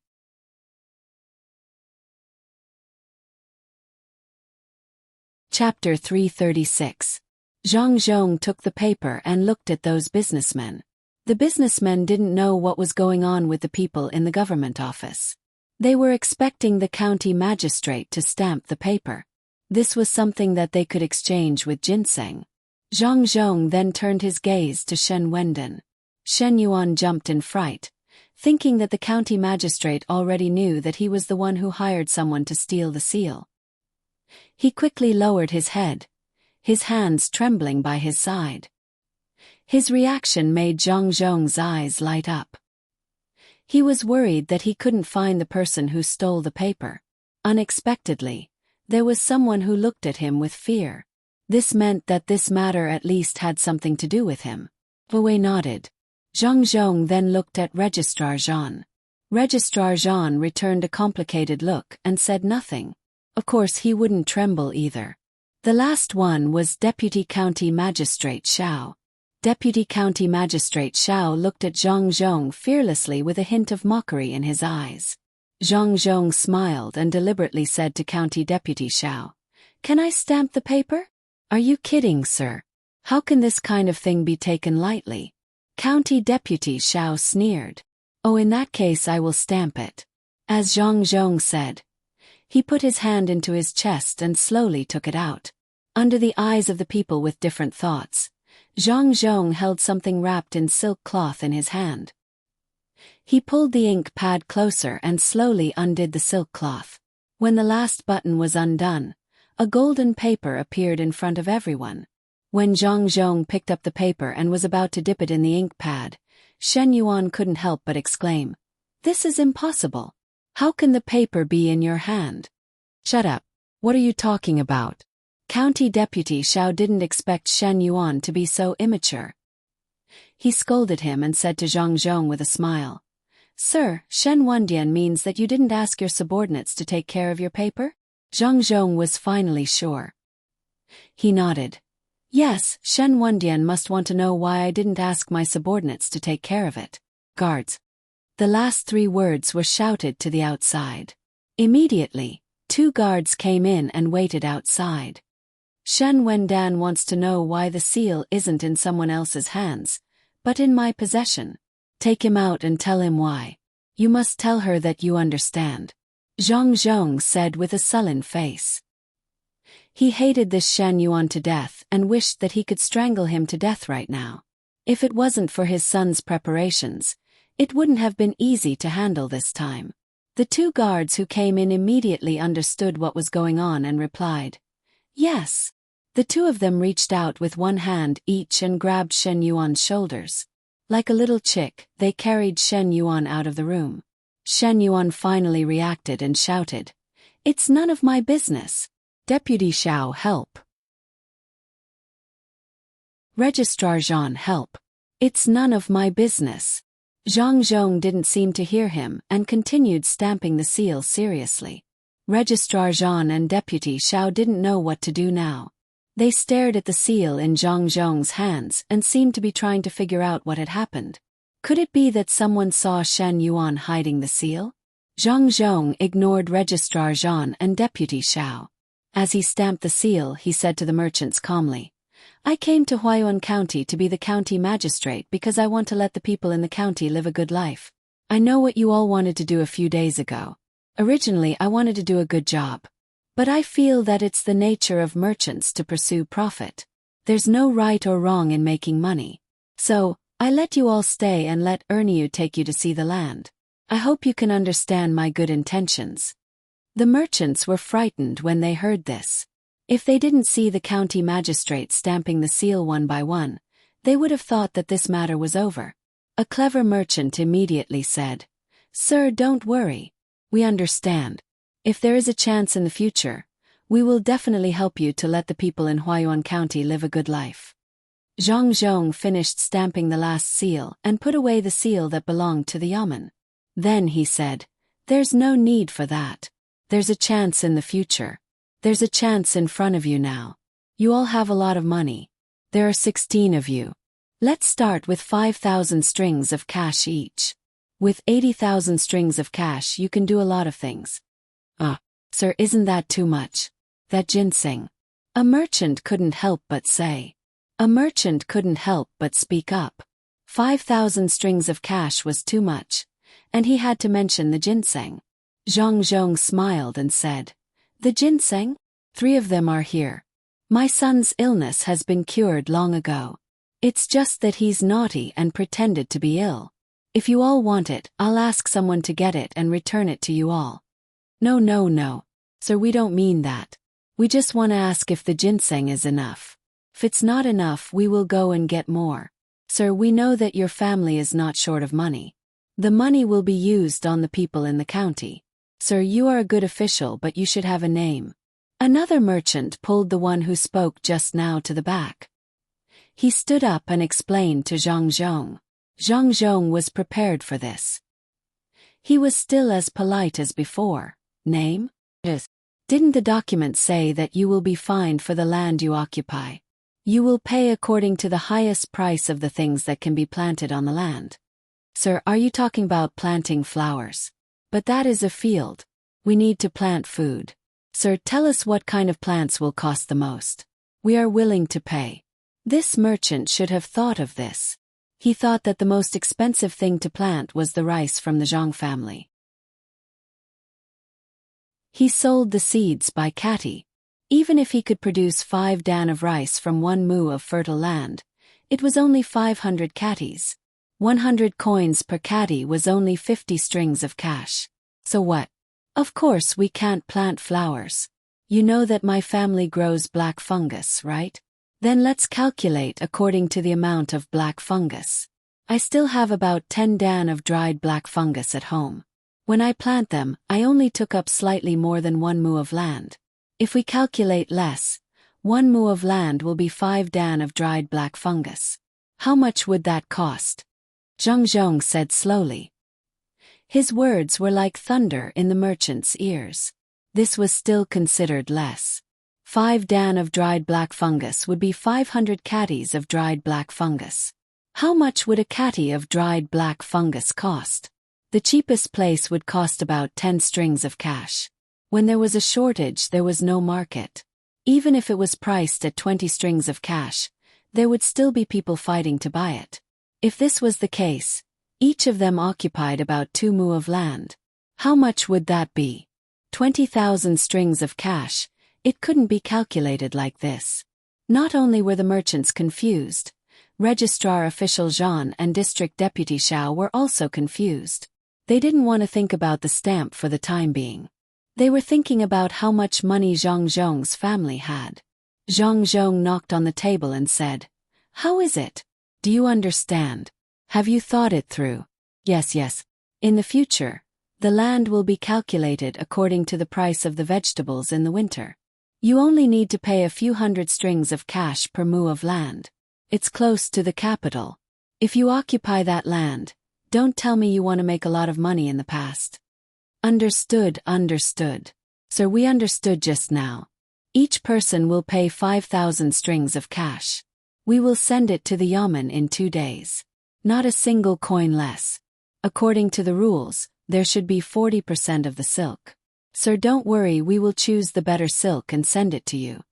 Chapter 336. Zhang Zhong took the paper and looked at those businessmen. The businessmen didn't know what was going on with the people in the government office. They were expecting the county magistrate to stamp the paper. This was something that they could exchange with ginseng. Zhang Zhong then turned his gaze to Shen Wendan. Shen Yuan jumped in fright, thinking that the county magistrate already knew that he was the one who hired someone to steal the seal. He quickly lowered his head, his hands trembling by his side. His reaction made Zhang Zhong's eyes light up. He was worried that he couldn't find the person who stole the paper. Unexpectedly, there was someone who looked at him with fear. This meant that this matter at least had something to do with him. Wei nodded. Zhang Zhong then looked at Registrar Jean. Registrar Jean returned a complicated look and said nothing. Of course he wouldn't tremble either. The last one was Deputy County Magistrate Xiao. Deputy County Magistrate Xiao looked at Zhang Zhong fearlessly with a hint of mockery in his eyes. Zhang Zhong smiled and deliberately said to County Deputy Xiao, "Can I stamp the paper?" "Are you kidding, sir? How can this kind of thing be taken lightly?" County Deputy Xiao sneered. "Oh, in that case I will stamp it." As Zhang Zhong said. He put his hand into his chest and slowly took it out. Under the eyes of the people with different thoughts, Zhang Zhong held something wrapped in silk cloth in his hand. He pulled the ink pad closer and slowly undid the silk cloth. When the last button was undone, a golden paper appeared in front of everyone. When Zhang Zhong picked up the paper and was about to dip it in the ink pad, Shen Yuan couldn't help but exclaim, "This is impossible. How can the paper be in your hand?" "Shut up. What are you talking about?" County Deputy Xiao didn't expect Shen Yuan to be so immature. He scolded him and said to Zhang Zhong with a smile, "Sir, Shen Wendian means that you didn't ask your subordinates to take care of your paper?" Zhang Zhong was finally sure. He nodded. "Yes, Shen Wendian must want to know why I didn't ask my subordinates to take care of it." "Guards." The last 3 words were shouted to the outside. Immediately, 2 guards came in and waited outside. "Shen Wendan wants to know why the seal isn't in someone else's hands, but in my possession. Take him out and tell him why. You must tell her that you understand," Zhang Zhong said with a sullen face. He hated this Shen Yuan to death and wished that he could strangle him to death right now. If it wasn't for his son's preparations, it wouldn't have been easy to handle this time. The 2 guards who came in immediately understood what was going on and replied, "Yes." The 2 of them reached out with one hand each and grabbed Shen Yuan's shoulders. Like a little chick, they carried Shen Yuan out of the room. Shen Yuan finally reacted and shouted, "It's none of my business. Deputy Xiao, help. Registrar Jean, help. It's none of my business." Zhang Zhong didn't seem to hear him and continued stamping the seal seriously. Registrar Jean and Deputy Xiao didn't know what to do now. They stared at the seal in Zhang Zhong's hands and seemed to be trying to figure out what had happened. Could it be that someone saw Shen Yuan hiding the seal? Zhang Zhong ignored Registrar Jean and Deputy Xiao. As he stamped the seal, he said to the merchants calmly, "I came to Huayuan County to be the county magistrate because I want to let the people in the county live a good life. I know what you all wanted to do a few days ago. Originally, I wanted to do a good job. But I feel that it's the nature of merchants to pursue profit. There's no right or wrong in making money. So, I let you all stay and let Erniu take you to see the land. I hope you can understand my good intentions." The merchants were frightened when they heard this. If they didn't see the county magistrate stamping the seal one by one, they would have thought that this matter was over. A clever merchant immediately said, "Sir, don't worry. We understand. If there is a chance in the future, we will definitely help you to let the people in Huayuan County live a good life." Zhang Zhong finished stamping the last seal and put away the seal that belonged to the yamen. Then he said, "There's no need for that. There's a chance in the future. There's a chance in front of you now. You all have a lot of money. There are 16 of you. Let's start with 5,000 strings of cash each. With 80,000 strings of cash you can do a lot of things." Sir, isn't that too much? That ginseng." A merchant couldn't help but say. A merchant couldn't help but speak up. 5,000 strings of cash was too much, and he had to mention the ginseng. Zhang Zhong smiled and said, "The ginseng? 3 of them are here. My son's illness has been cured long ago. It's just that he's naughty and pretended to be ill. If you all want it, I'll ask someone to get it and return it to you all." No. Sir, we don't mean that. We just want to ask if the ginseng is enough. If it's not enough, we will go and get more. Sir, we know that your family is not short of money. The money will be used on the people in the county. Sir, you are a good official, but you should have a name. Another merchant pulled the one who spoke just now to the back. He stood up and explained to Zhang Zhong. Zhang Zhong was prepared for this. He was still as polite as before. Name? Yes. Didn't the document say that you will be fined for the land you occupy? You will pay according to the highest price of the things that can be planted on the land. Sir, are you talking about planting flowers? But that is a field. We need to plant food. Sir, tell us what kind of plants will cost the most. We are willing to pay. This merchant should have thought of this. He thought that the most expensive thing to plant was the rice from the Zhang family. He sold the seeds by catty. Even if he could produce 5 dan of rice from 1 mu of fertile land, it was only 500 catties. 100 coins per catty was only 50 strings of cash. So what? Of course we can't plant flowers. You know that my family grows black fungus, right? Then let's calculate according to the amount of black fungus. I still have about 10 dan of dried black fungus at home. When I plant them, I only took up slightly more than 1 mu of land. If we calculate less, 1 mu of land will be 5 dan of dried black fungus. How much would that cost? Zhang Zhong said slowly. His words were like thunder in the merchant's ears. This was still considered less. 5 dan of dried black fungus would be 500 catties of dried black fungus. How much would a catty of dried black fungus cost? The cheapest place would cost about 10 strings of cash. When there was a shortage, there was no market. Even if it was priced at 20 strings of cash, there would still be people fighting to buy it. If this was the case, each of them occupied about 2 mu of land. How much would that be? 20,000 strings of cash. It couldn't be calculated like this. Not only were the merchants confused, Registrar Official Zhan and District Deputy Xiao were also confused. They didn't want to think about the stamp for the time being. They were thinking about how much money Zhang Zhong's family had. Zhang Zhong knocked on the table and said, "How is it? Do you understand? Have you thought it through?" Yes. In the future, the land will be calculated according to the price of the vegetables in the winter. You only need to pay a few hundred strings of cash per mu of land. It's close to the capital. If you occupy that land, don't tell me you want to make a lot of money in the past. Understood. Sir, we understood just now. Each person will pay 5,000 strings of cash. We will send it to the yamen in 2 days. Not a single coin less. According to the rules, there should be 40% of the silk. Sir, don't worry, we will choose the better silk and send it to you.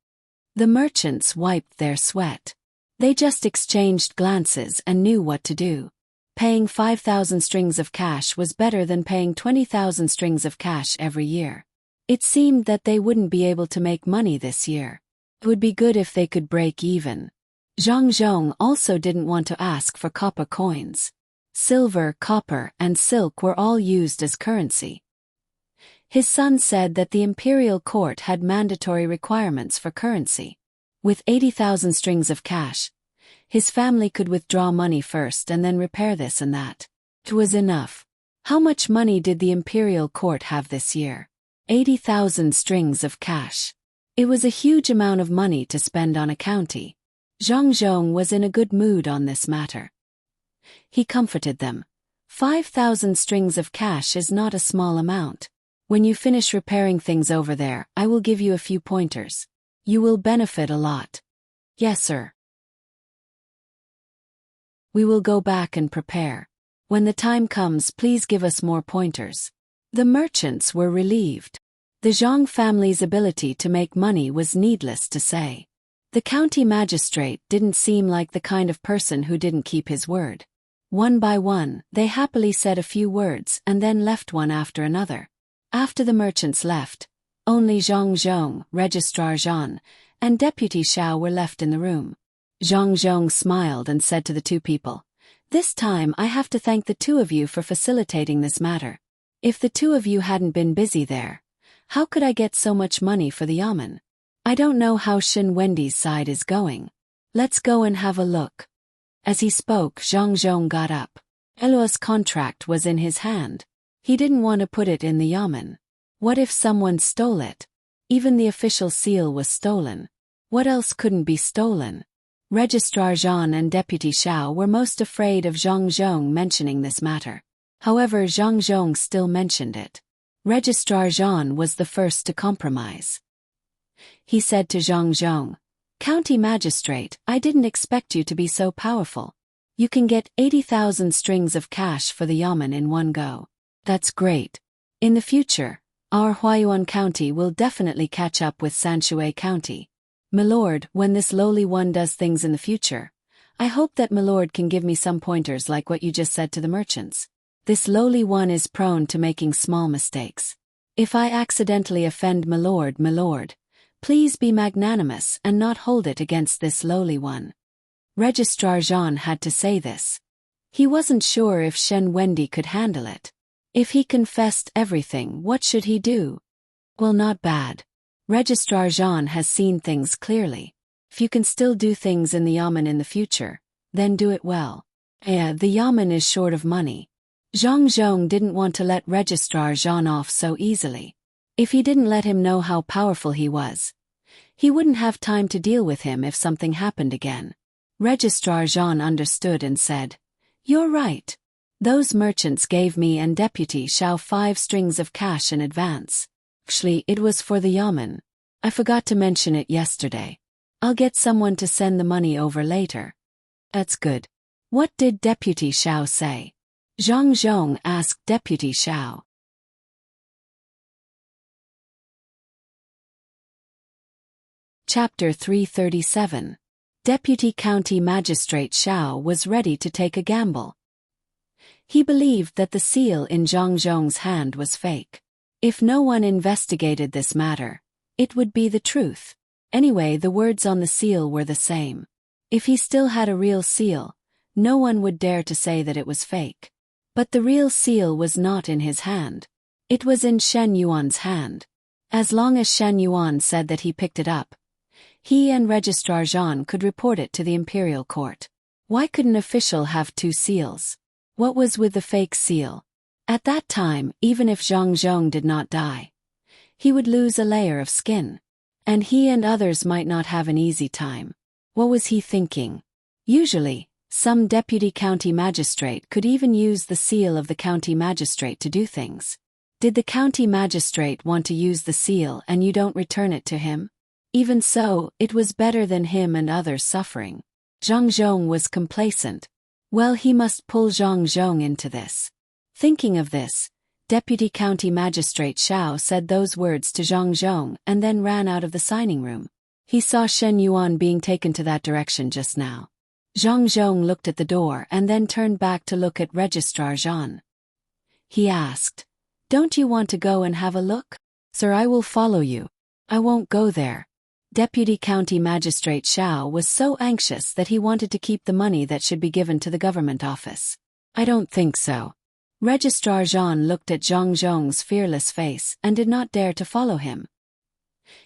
The merchants wiped their sweat. They just exchanged glances and knew what to do. Paying 5,000 strings of cash was better than paying 20,000 strings of cash every year. It seemed that they wouldn't be able to make money this year. It would be good if they could break even. Zhang Zhong also didn't want to ask for copper coins. Silver, copper, and silk were all used as currency. His son said that the imperial court had mandatory requirements for currency. With 80,000 strings of cash, his family could withdraw money first and then repair this and that. It was enough. How much money did the imperial court have this year? 80,000 strings of cash. It was a huge amount of money to spend on a county. Zhang Zhong was in a good mood on this matter. He comforted them. 5,000 strings of cash is not a small amount. When you finish repairing things over there, I will give you a few pointers. You will benefit a lot. Yes, sir. We will go back and prepare. When the time comes, please give us more pointers. The merchants were relieved. The Zhang family's ability to make money was needless to say. The county magistrate didn't seem like the kind of person who didn't keep his word. One by one, they happily said a few words and then left one after another. After the merchants left, only Zhang Zhong, Registrar Zhan, and Deputy Xiao were left in the room. Zhang Zhong smiled and said to the 2 people, "This time I have to thank the 2 of you for facilitating this matter. If the 2 of you hadn't been busy there, how could I get so much money for the yamen? I don't know how Shin Wendy's side is going. Let's go and have a look." As he spoke, Zhang Zhong got up. Eloa's contract was in his hand. He didn't want to put it in the yamen. What if someone stole it? Even the official seal was stolen. What else couldn't be stolen? Registrar Zhan and Deputy Xiao were most afraid of Zhang Zhong mentioning this matter. However, Zhang Zhong still mentioned it. Registrar Zhan was the first to compromise. He said to Zhang Zhong, "County Magistrate, I didn't expect you to be so powerful. You can get 80,000 strings of cash for the yamen in one go. That's great. In the future, our Huayuan County will definitely catch up with Sanshui County. Milord, when this lowly one does things in the future, I hope that Milord can give me some pointers like what you just said to the merchants. This lowly one is prone to making small mistakes. If I accidentally offend Milord, please be magnanimous and not hold it against this lowly one." Registrar Zhan had to say this. He wasn't sure if Shen Wendy could handle it. If he confessed everything, what should he do? Well, not bad. Registrar Zhan has seen things clearly. If you can still do things in the yamen in the future, then do it well. The yamen is short of money. Zhang Zhong didn't want to let Registrar Zhan off so easily. If he didn't let him know how powerful he was, he wouldn't have time to deal with him if something happened again. Registrar Zhan understood and said, "You're right. Those merchants gave me and Deputy Xiao 5 strings of cash in advance. Actually, it was for the yamen. I forgot to mention it yesterday. I'll get someone to send the money over later." "That's good. What did Deputy Xiao say?" Zhang Zhong asked Deputy Xiao. Chapter 337. Deputy County Magistrate Xiao was ready to take a gamble. He believed that the seal in Zhang Zhong's hand was fake. If no one investigated this matter, it would be the truth. Anyway, the words on the seal were the same. If he still had a real seal, no one would dare to say that it was fake. But the real seal was not in his hand. It was in Shen Yuan's hand. As long as Shen Yuan said that he picked it up, he and Registrar Zhan could report it to the imperial court. Why could an official have 2 seals? What was with the fake seal? At that time, even if Zhang Zhong did not die, he would lose a layer of skin. And he and others might not have an easy time. What was he thinking? Usually, some deputy county magistrate could even use the seal of the county magistrate to do things. Did the county magistrate want to use the seal and you don't return it to him? Even so, it was better than him and others suffering. Zhang Zhong was complacent. Well, he must pull Zhang Zhong into this. Thinking of this, Deputy County Magistrate Xiao said those words to Zhang Zhong and then ran out of the signing room. He saw Shen Yuan being taken to that direction just now. Zhang Zhong looked at the door and then turned back to look at Registrar Zhan. He asked, "Don't you want to go and have a look?" "Sir, I will follow you." "I won't go there." Deputy County Magistrate Xiao was so anxious that he wanted to keep the money that should be given to the government office. "I don't think so." Registrar Zhan looked at Zhang Zhong's fearless face and did not dare to follow him.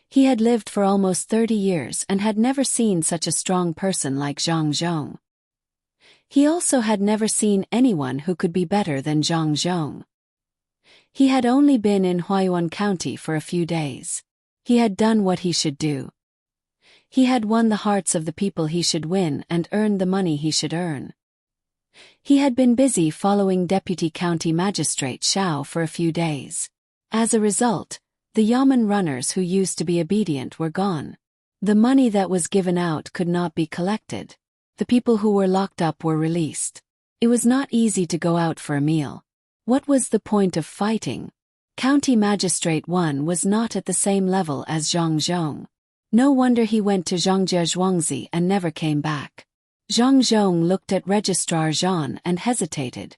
He had lived for almost 30 years and had never seen such a strong person like Zhang Zhong. He also had never seen anyone who could be better than Zhang Zhong. He had only been in Huayuan County for a few days. He had done what he should do. He had won the hearts of the people he should win and earned the money he should earn. He had been busy following Deputy County Magistrate Xiao for a few days. As a result, the yamen runners who used to be obedient were gone. The money that was given out could not be collected. The people who were locked up were released. It was not easy to go out for a meal. What was the point of fighting? County Magistrate 1 was not at the same level as Zhang Zhong. No wonder he went to Zhangjie Zhuangzi and never came back. Zhang Zhong looked at Registrar Zhan and hesitated.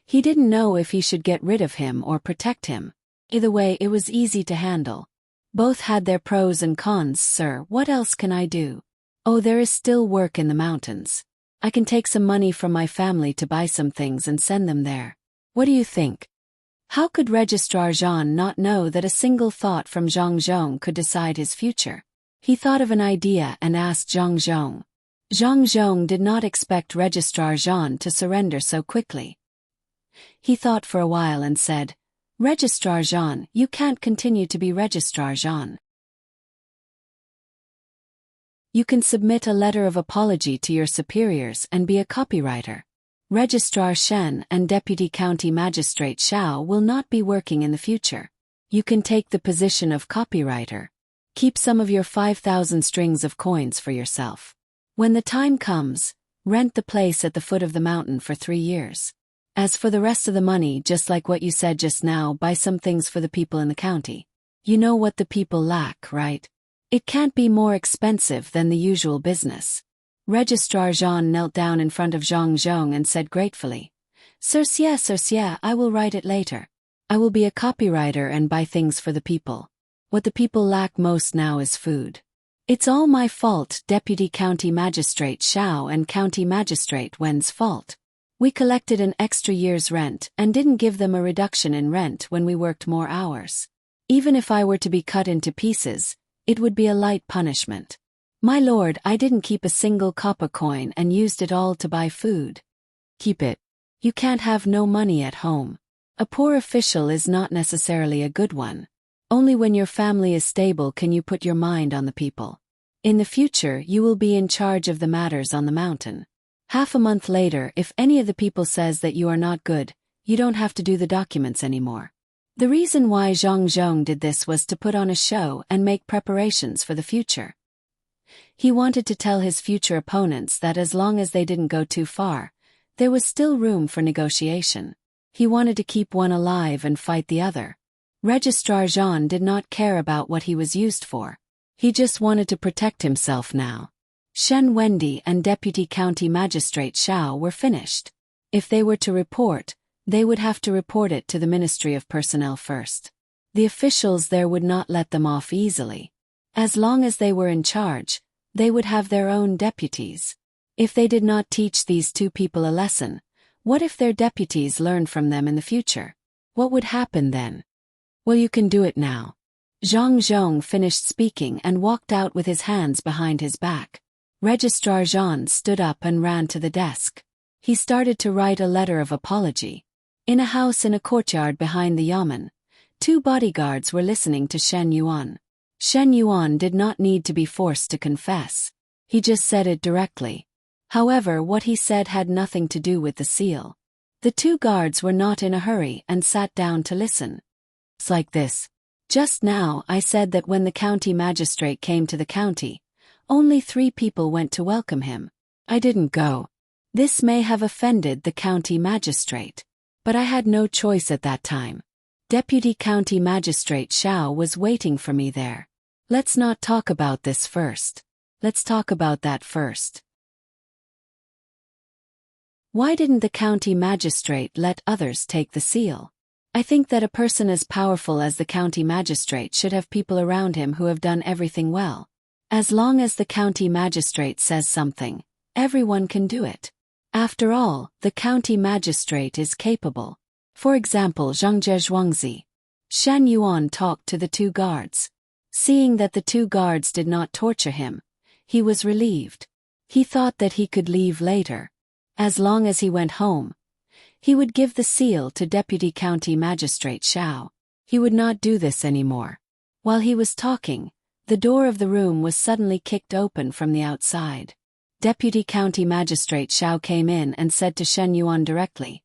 He didn't know if he should get rid of him or protect him. Either way, it was easy to handle. Both had their pros and cons. "Sir, what else can I do?" "Oh, there is still work in the mountains. I can take some money from my family to buy some things and send them there. What do you think?" How could Registrar Zhan not know that a single thought from Zhang Zhong could decide his future? He thought of an idea and asked Zhang Zhong. Zhang Zhong did not expect Registrar Jean to surrender so quickly. He thought for a while and said, "Registrar Jean, you can't continue to be Registrar Jean. You can submit a letter of apology to your superiors and be a copywriter. Registrar Shen and Deputy County Magistrate Xiao will not be working in the future. You can take the position of copywriter. Keep some of your 5,000 strings of coins for yourself. When the time comes, rent the place at the foot of the mountain for 3 years. As for the rest of the money, just like what you said just now, buy some things for the people in the county. You know what the people lack, right? It can't be more expensive than the usual business." Registrar Jean knelt down in front of Zhang Zhong and said gratefully, Sir, I will write it later. I will be a copywriter and buy things for the people. What the people lack most now is food. It's all my fault, Deputy County Magistrate Xiao and County Magistrate Wen's fault. We collected an extra year's rent and didn't give them a reduction in rent when we worked more hours. Even if I were to be cut into pieces, it would be a light punishment. My lord, I didn't keep a single copper coin and used it all to buy food. Keep it. You can't have no money at home. A poor official is not necessarily a good one. Only when your family is stable can you put your mind on the people. In the future you will be in charge of the matters on the mountain. Half a month later, if any of the people says that you are not good, you don't have to do the documents anymore. The reason why Zhang Zhong did this was to put on a show and make preparations for the future. He wanted to tell his future opponents that as long as they didn't go too far, there was still room for negotiation. He wanted to keep one alive and fight the other. Registrar Jean did not care about what he was used for. He just wanted to protect himself now. Shen Wendy and Deputy County Magistrate Xiao were finished. If they were to report, they would have to report it to the Ministry of Personnel first. The officials there would not let them off easily. As long as they were in charge, they would have their own deputies. If they did not teach these two people a lesson, what if their deputies learned from them in the future? What would happen then? Well, you can do it now. Zhang Zhong finished speaking and walked out with his hands behind his back. Registrar Jean stood up and ran to the desk. He started to write a letter of apology. In a house in a courtyard behind the yamen, 2 bodyguards were listening to Shen Yuan. Shen Yuan did not need to be forced to confess. He just said it directly. However, what he said had nothing to do with the seal. The 2 guards were not in a hurry and sat down to listen. It's like this. Just now I said that when the county magistrate came to the county, only 3 people went to welcome him. I didn't go. This may have offended the county magistrate. But I had no choice at that time. Deputy County Magistrate Xiao was waiting for me there. Let's not talk about this first. Let's talk about that first. Why didn't the county magistrate let others take the seal? I think that a person as powerful as the county magistrate should have people around him who have done everything well. As long as the county magistrate says something, everyone can do it. After all, the county magistrate is capable. For example, Zhangzhe Zhuangzi. Shen Yuan talked to the 2 guards. Seeing that the 2 guards did not torture him, he was relieved. He thought that he could leave later. As long as he went home, he would give the seal to Deputy County Magistrate Xiao. He would not do this anymore. While he was talking, the door of the room was suddenly kicked open from the outside. Deputy County Magistrate Xiao came in and said to Shen Yuan directly,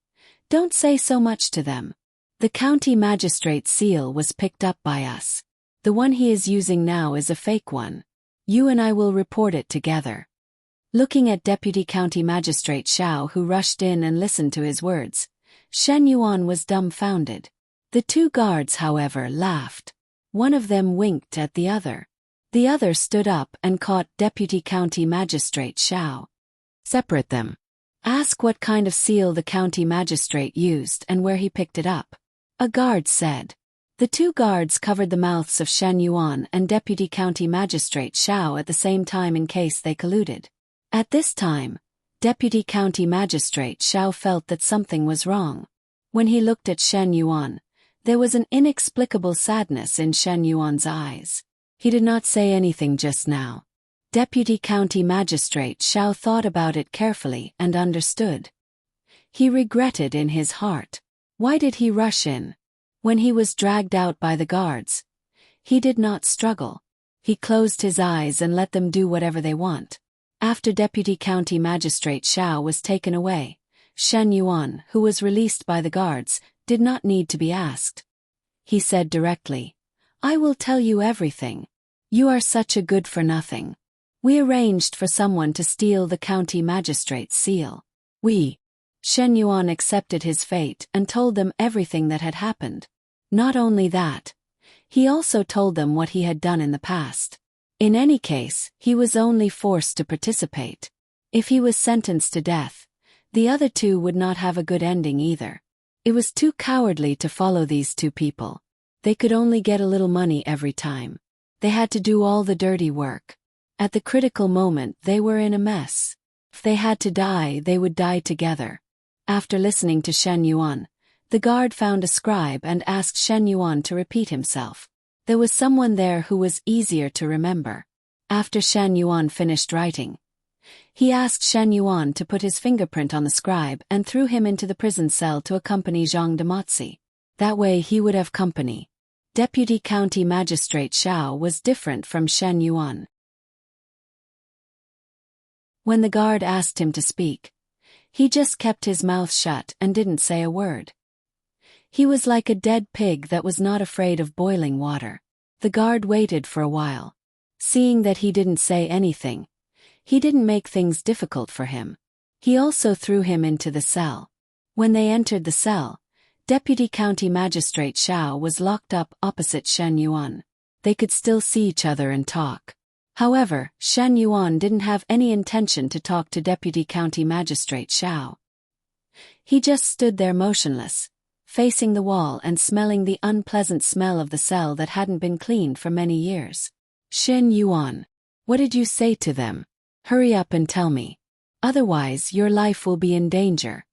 "Don't say so much to them. The county magistrate's seal was picked up by us. The one he is using now is a fake one. You and I will report it together." Looking at Deputy County Magistrate Xiao, who rushed in and listened to his words, Shen Yuan was dumbfounded. The 2 guards, however, laughed. One of them winked at the other. The other stood up and caught Deputy County Magistrate Xiao. "Separate them. Ask what kind of seal the county magistrate used and where he picked it up," a guard said. The 2 guards covered the mouths of Shen Yuan and Deputy County Magistrate Xiao at the same time in case they colluded. At this time, Deputy County Magistrate Xiao felt that something was wrong. When he looked at Shen Yuan, there was an inexplicable sadness in Shen Yuan's eyes. He did not say anything just now. Deputy County Magistrate Xiao thought about it carefully and understood. He regretted in his heart. Why did he rush in? When he was dragged out by the guards, he did not struggle. He closed his eyes and let them do whatever they want. After Deputy County Magistrate Xiao was taken away, Shen Yuan, who was released by the guards, did not need to be asked. He said directly, "I will tell you everything. You are such a good-for-nothing. We arranged for someone to steal the county magistrate's seal. Shen Yuan accepted his fate and told them everything that had happened. Not only that, he also told them what he had done in the past. In any case, he was only forced to participate. If he was sentenced to death, the other two would not have a good ending either. It was too cowardly to follow these two people. They could only get a little money every time. They had to do all the dirty work. At the critical moment, they were in a mess. If they had to die, they would die together." After listening to Shen Yuan, the guard found a scribe and asked Shen Yuan to repeat himself. There was someone there who was easier to remember. After Shen Yuan finished writing, he asked Shen Yuan to put his fingerprint on the scribe and threw him into the prison cell to accompany Zhang Demotzi. That way he would have company. Deputy County Magistrate Xiao was different from Shen Yuan. When the guard asked him to speak, he just kept his mouth shut and didn't say a word. He was like a dead pig that was not afraid of boiling water. The guard waited for a while. Seeing that he didn't say anything, he didn't make things difficult for him. He also threw him into the cell. When they entered the cell, Deputy County Magistrate Xiao was locked up opposite Shen Yuan. They could still see each other and talk. However, Shen Yuan didn't have any intention to talk to Deputy County Magistrate Xiao. He just stood there motionless, facing the wall and smelling the unpleasant smell of the cell that hadn't been cleaned for many years. "Shen Yuan, what did you say to them? Hurry up and tell me. Otherwise your life will be in danger."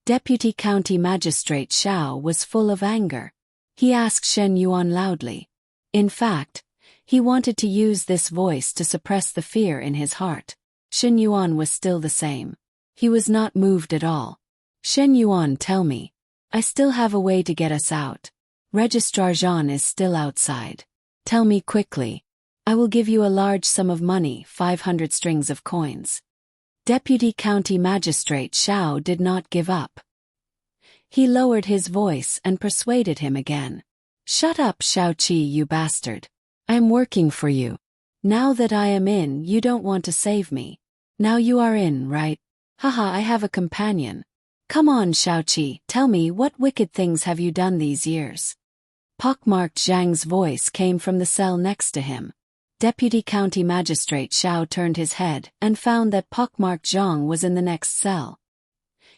Deputy County Magistrate Xiao was full of anger. He asked Shen Yuan loudly. In fact, he wanted to use this voice to suppress the fear in his heart. Shen Yuan was still the same. He was not moved at all. "Shen Yuan, tell me. I still have a way to get us out. Registrar Zhan is still outside. Tell me quickly. I will give you a large sum of money, 500 strings of coins." Deputy County Magistrate Xiao did not give up. He lowered his voice and persuaded him again. "Shut up, Xiaoqi, you bastard. I am working for you. Now that I am in, you don't want to save me. Now you are in, right? Haha, I have a companion. Come on, Xiaoqi, tell me, what wicked things have you done these years?" Pockmarked Zhang's voice came from the cell next to him. Deputy County Magistrate Xiao turned his head and found that Pockmarked Zhang was in the next cell.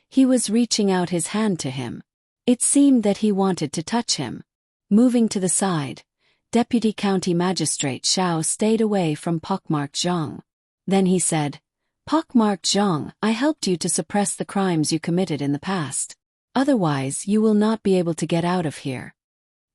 He was reaching out his hand to him. It seemed that he wanted to touch him. Moving to the side, Deputy County Magistrate Xiao stayed away from Pockmarked Zhang. Then he said, "Pockmarked Zhang, I helped you to suppress the crimes you committed in the past. Otherwise you will not be able to get out of here.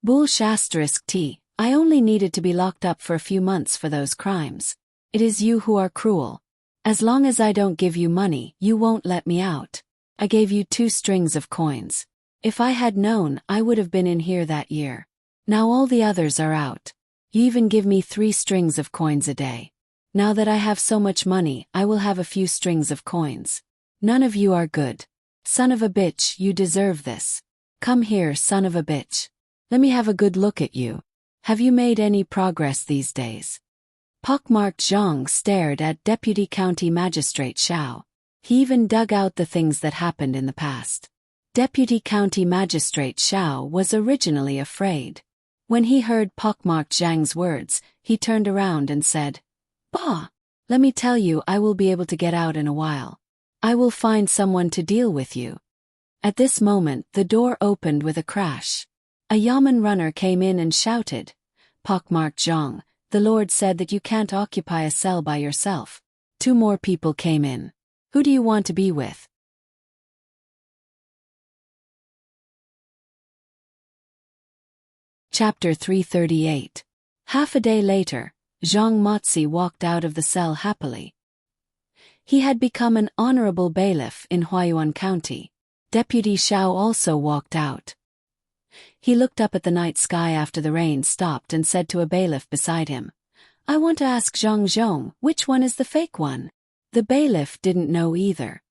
T. I only needed to be locked up for a few months for those crimes. It is you who are cruel. As long as I don't give you money, you won't let me out. I gave you 2 strings of coins. If I had known, I would have been in here that year. Now all the others are out. You even give me 3 strings of coins a day. Now that I have so much money, I will have a few strings of coins. None of you are good. Son of a bitch, you deserve this. Come here, son of a bitch. Let me have a good look at you. Have you made any progress these days?" Pockmarked Zhang stared at Deputy County Magistrate Xiao. He even dug out the things that happened in the past. Deputy County Magistrate Xiao was originally afraid. When he heard Pockmarked Zhang's words, he turned around and said, "Bah! Let me tell you, I will be able to get out in a while. I will find someone to deal with you." At this moment, the door opened with a crash. A Yamen runner came in and shouted, "Pockmarked Zhang, the Lord said that you can't occupy a cell by yourself." 2 more people came in. "Who do you want to be with?" Chapter 338. Half a day later, Zhang Motzi walked out of the cell happily. He had become an honorable bailiff in Huayuan County. Deputy Xiao also walked out. He looked up at the night sky after the rain stopped and said to a bailiff beside him, "I want to ask Zhang Zhong, which one is the fake one?" The bailiff didn't know either.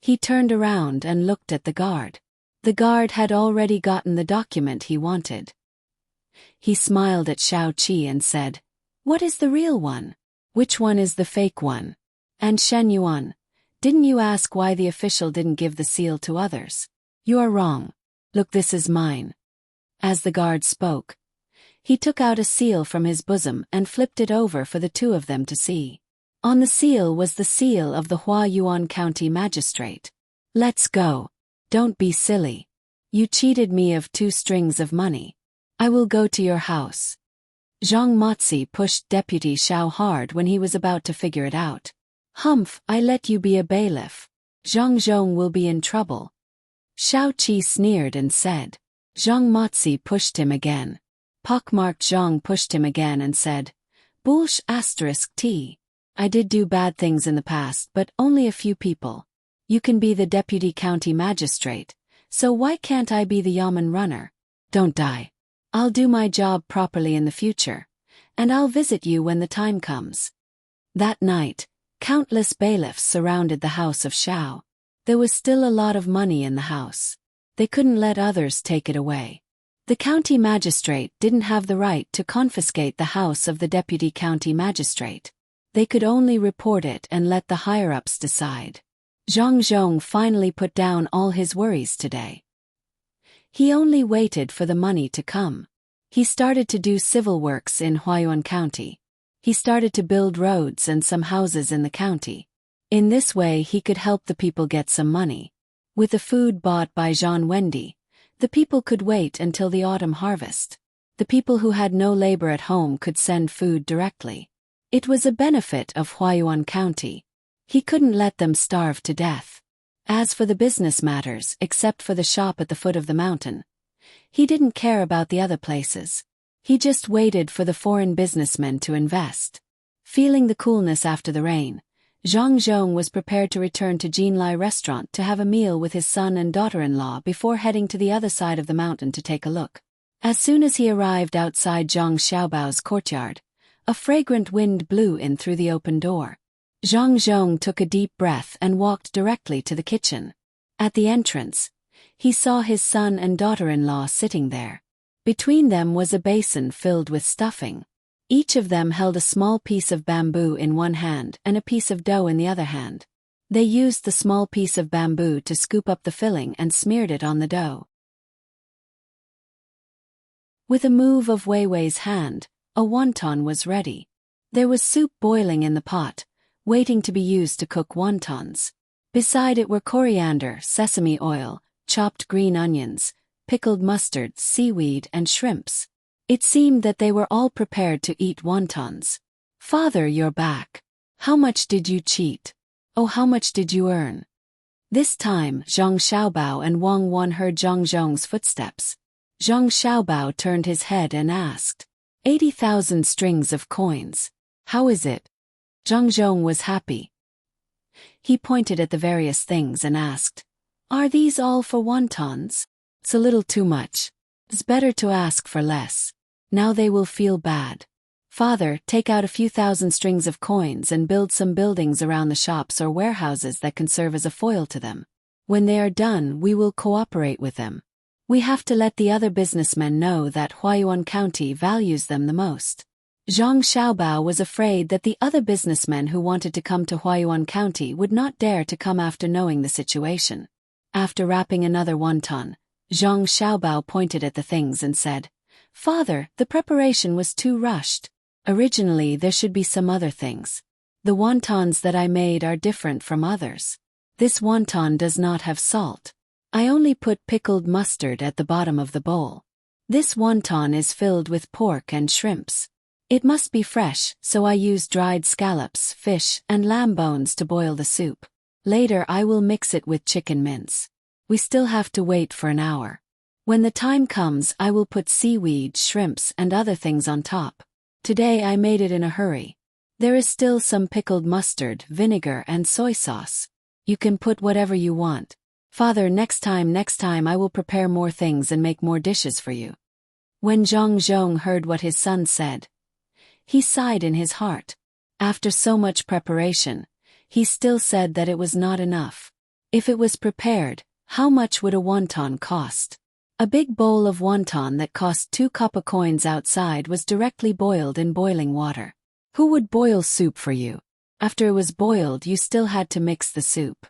He turned around and looked at the guard. The guard had already gotten the document he wanted. He smiled at Xiao Qi and said, "What is the real one? Which one is the fake one? And Shen Yuan, didn't you ask why the official didn't give the seal to others? You are wrong. Look, this is mine." As the guard spoke, he took out a seal from his bosom and flipped it over for the two of them to see. On the seal was the seal of the Huayuan County Magistrate. "Let's go. Don't be silly. You cheated me of 2 strings of money. I will go to your house." Zhang Motzi pushed Deputy Xiao hard when he was about to figure it out. "Humph, I let you be a bailiff. Zhang Zhong will be in trouble." Xiao Qi sneered and said. Zhang Motzi pushed him again. Pockmarked Zhang pushed him again and said, "Bullsh *t. I did do bad things in the past, but only a few people. You can be the deputy county magistrate, so why can't I be the yamen runner? Don't die. I'll do my job properly in the future, and I'll visit you when the time comes." That night, countless bailiffs surrounded the house of Xiao. There was still a lot of money in the house. They couldn't let others take it away. The county magistrate didn't have the right to confiscate the house of the deputy county magistrate. They could only report it and let the higher-ups decide. Zhang Zhong finally put down all his worries today. He only waited for the money to come. He started to do civil works in Huayuan County. He started to build roads and some houses in the county. In this way he could help the people get some money. With the food bought by Jean Wendy, the people could wait until the autumn harvest. The people who had no labor at home could send food directly. It was a benefit of Huayuan County. He couldn't let them starve to death. As for the business matters, except for the shop at the foot of the mountain, he didn't care about the other places. He just waited for the foreign businessmen to invest. Feeling the coolness after the rain, Zhang Zhong was prepared to return to Jinlai restaurant to have a meal with his son and daughter-in-law before heading to the other side of the mountain to take a look. As soon as he arrived outside Zhang Xiaobao's courtyard, a fragrant wind blew in through the open door. Zhang Zhong took a deep breath and walked directly to the kitchen. At the entrance, he saw his son and daughter-in-law sitting there. Between them was a basin filled with stuffing. Each of them held a small piece of bamboo in one hand and a piece of dough in the other hand. They used the small piece of bamboo to scoop up the filling and smeared it on the dough. With a move of Wei Wei's hand, a wonton was ready. There was soup boiling in the pot, waiting to be used to cook wontons. Beside it were coriander, sesame oil, chopped green onions, pickled mustard, seaweed, and shrimps. It seemed that they were all prepared to eat wontons. "Father, you're back. How much did you cheat? Oh, how much did you earn?" This time, Zhang Xiaobao and Wang Wan heard Zhang Zhong's footsteps. Zhang Xiaobao turned his head and asked, 80,000 strings of coins. How is it? Zhang Zhong was happy. He pointed at the various things and asked, "Are these all for wontons? It's a little too much. It's better to ask for less. Now they will feel bad. Father, take out a few thousand strings of coins and build some buildings around the shops or warehouses that can serve as a foil to them. When they are done, we will cooperate with them. We have to let the other businessmen know that Huayuan County values them the most." Zhang Xiaobao was afraid that the other businessmen who wanted to come to Huayuan County would not dare to come after knowing the situation. After wrapping another wonton, Zhang Xiaobao pointed at the things and said, "Father, the preparation was too rushed. Originally there should be some other things. The wontons that I made are different from others. This wonton does not have salt. I only put pickled mustard at the bottom of the bowl. This wonton is filled with pork and shrimps. It must be fresh, so I use dried scallops, fish, and lamb bones to boil the soup. Later I will mix it with chicken mince. We still have to wait for an hour. When the time comes I will put seaweed, shrimps, and other things on top. Today I made it in a hurry. There is still some pickled mustard, vinegar and soy sauce. You can put whatever you want. Father, next time I will prepare more things and make more dishes for you. When Zhang Zhong heard what his son said, he sighed in his heart. After so much preparation, he still said that it was not enough. If it was prepared, how much would a wonton cost? A big bowl of wonton that cost 2 copper coins outside was directly boiled in boiling water. Who would boil soup for you? After it was boiled, you still had to mix the soup.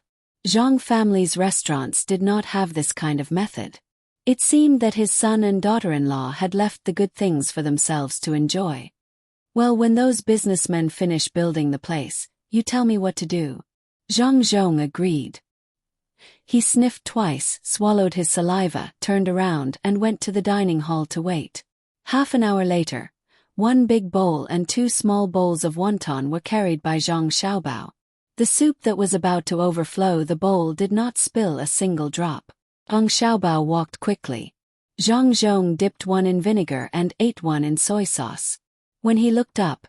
Zhang family's restaurants did not have this kind of method. It seemed that his son and daughter-in-law had left the good things for themselves to enjoy. Well, when those businessmen finish building the place, you tell me what to do. Zhang Zhong agreed. He sniffed twice, swallowed his saliva, turned around and went to the dining hall to wait. Half an hour later, 1 big bowl and 2 small bowls of wonton were carried by Zhang Xiaobao. The soup that was about to overflow the bowl did not spill a single drop. Zhang Xiaobao walked quickly. Zhang Zhong dipped one in vinegar and ate one in soy sauce. When he looked up,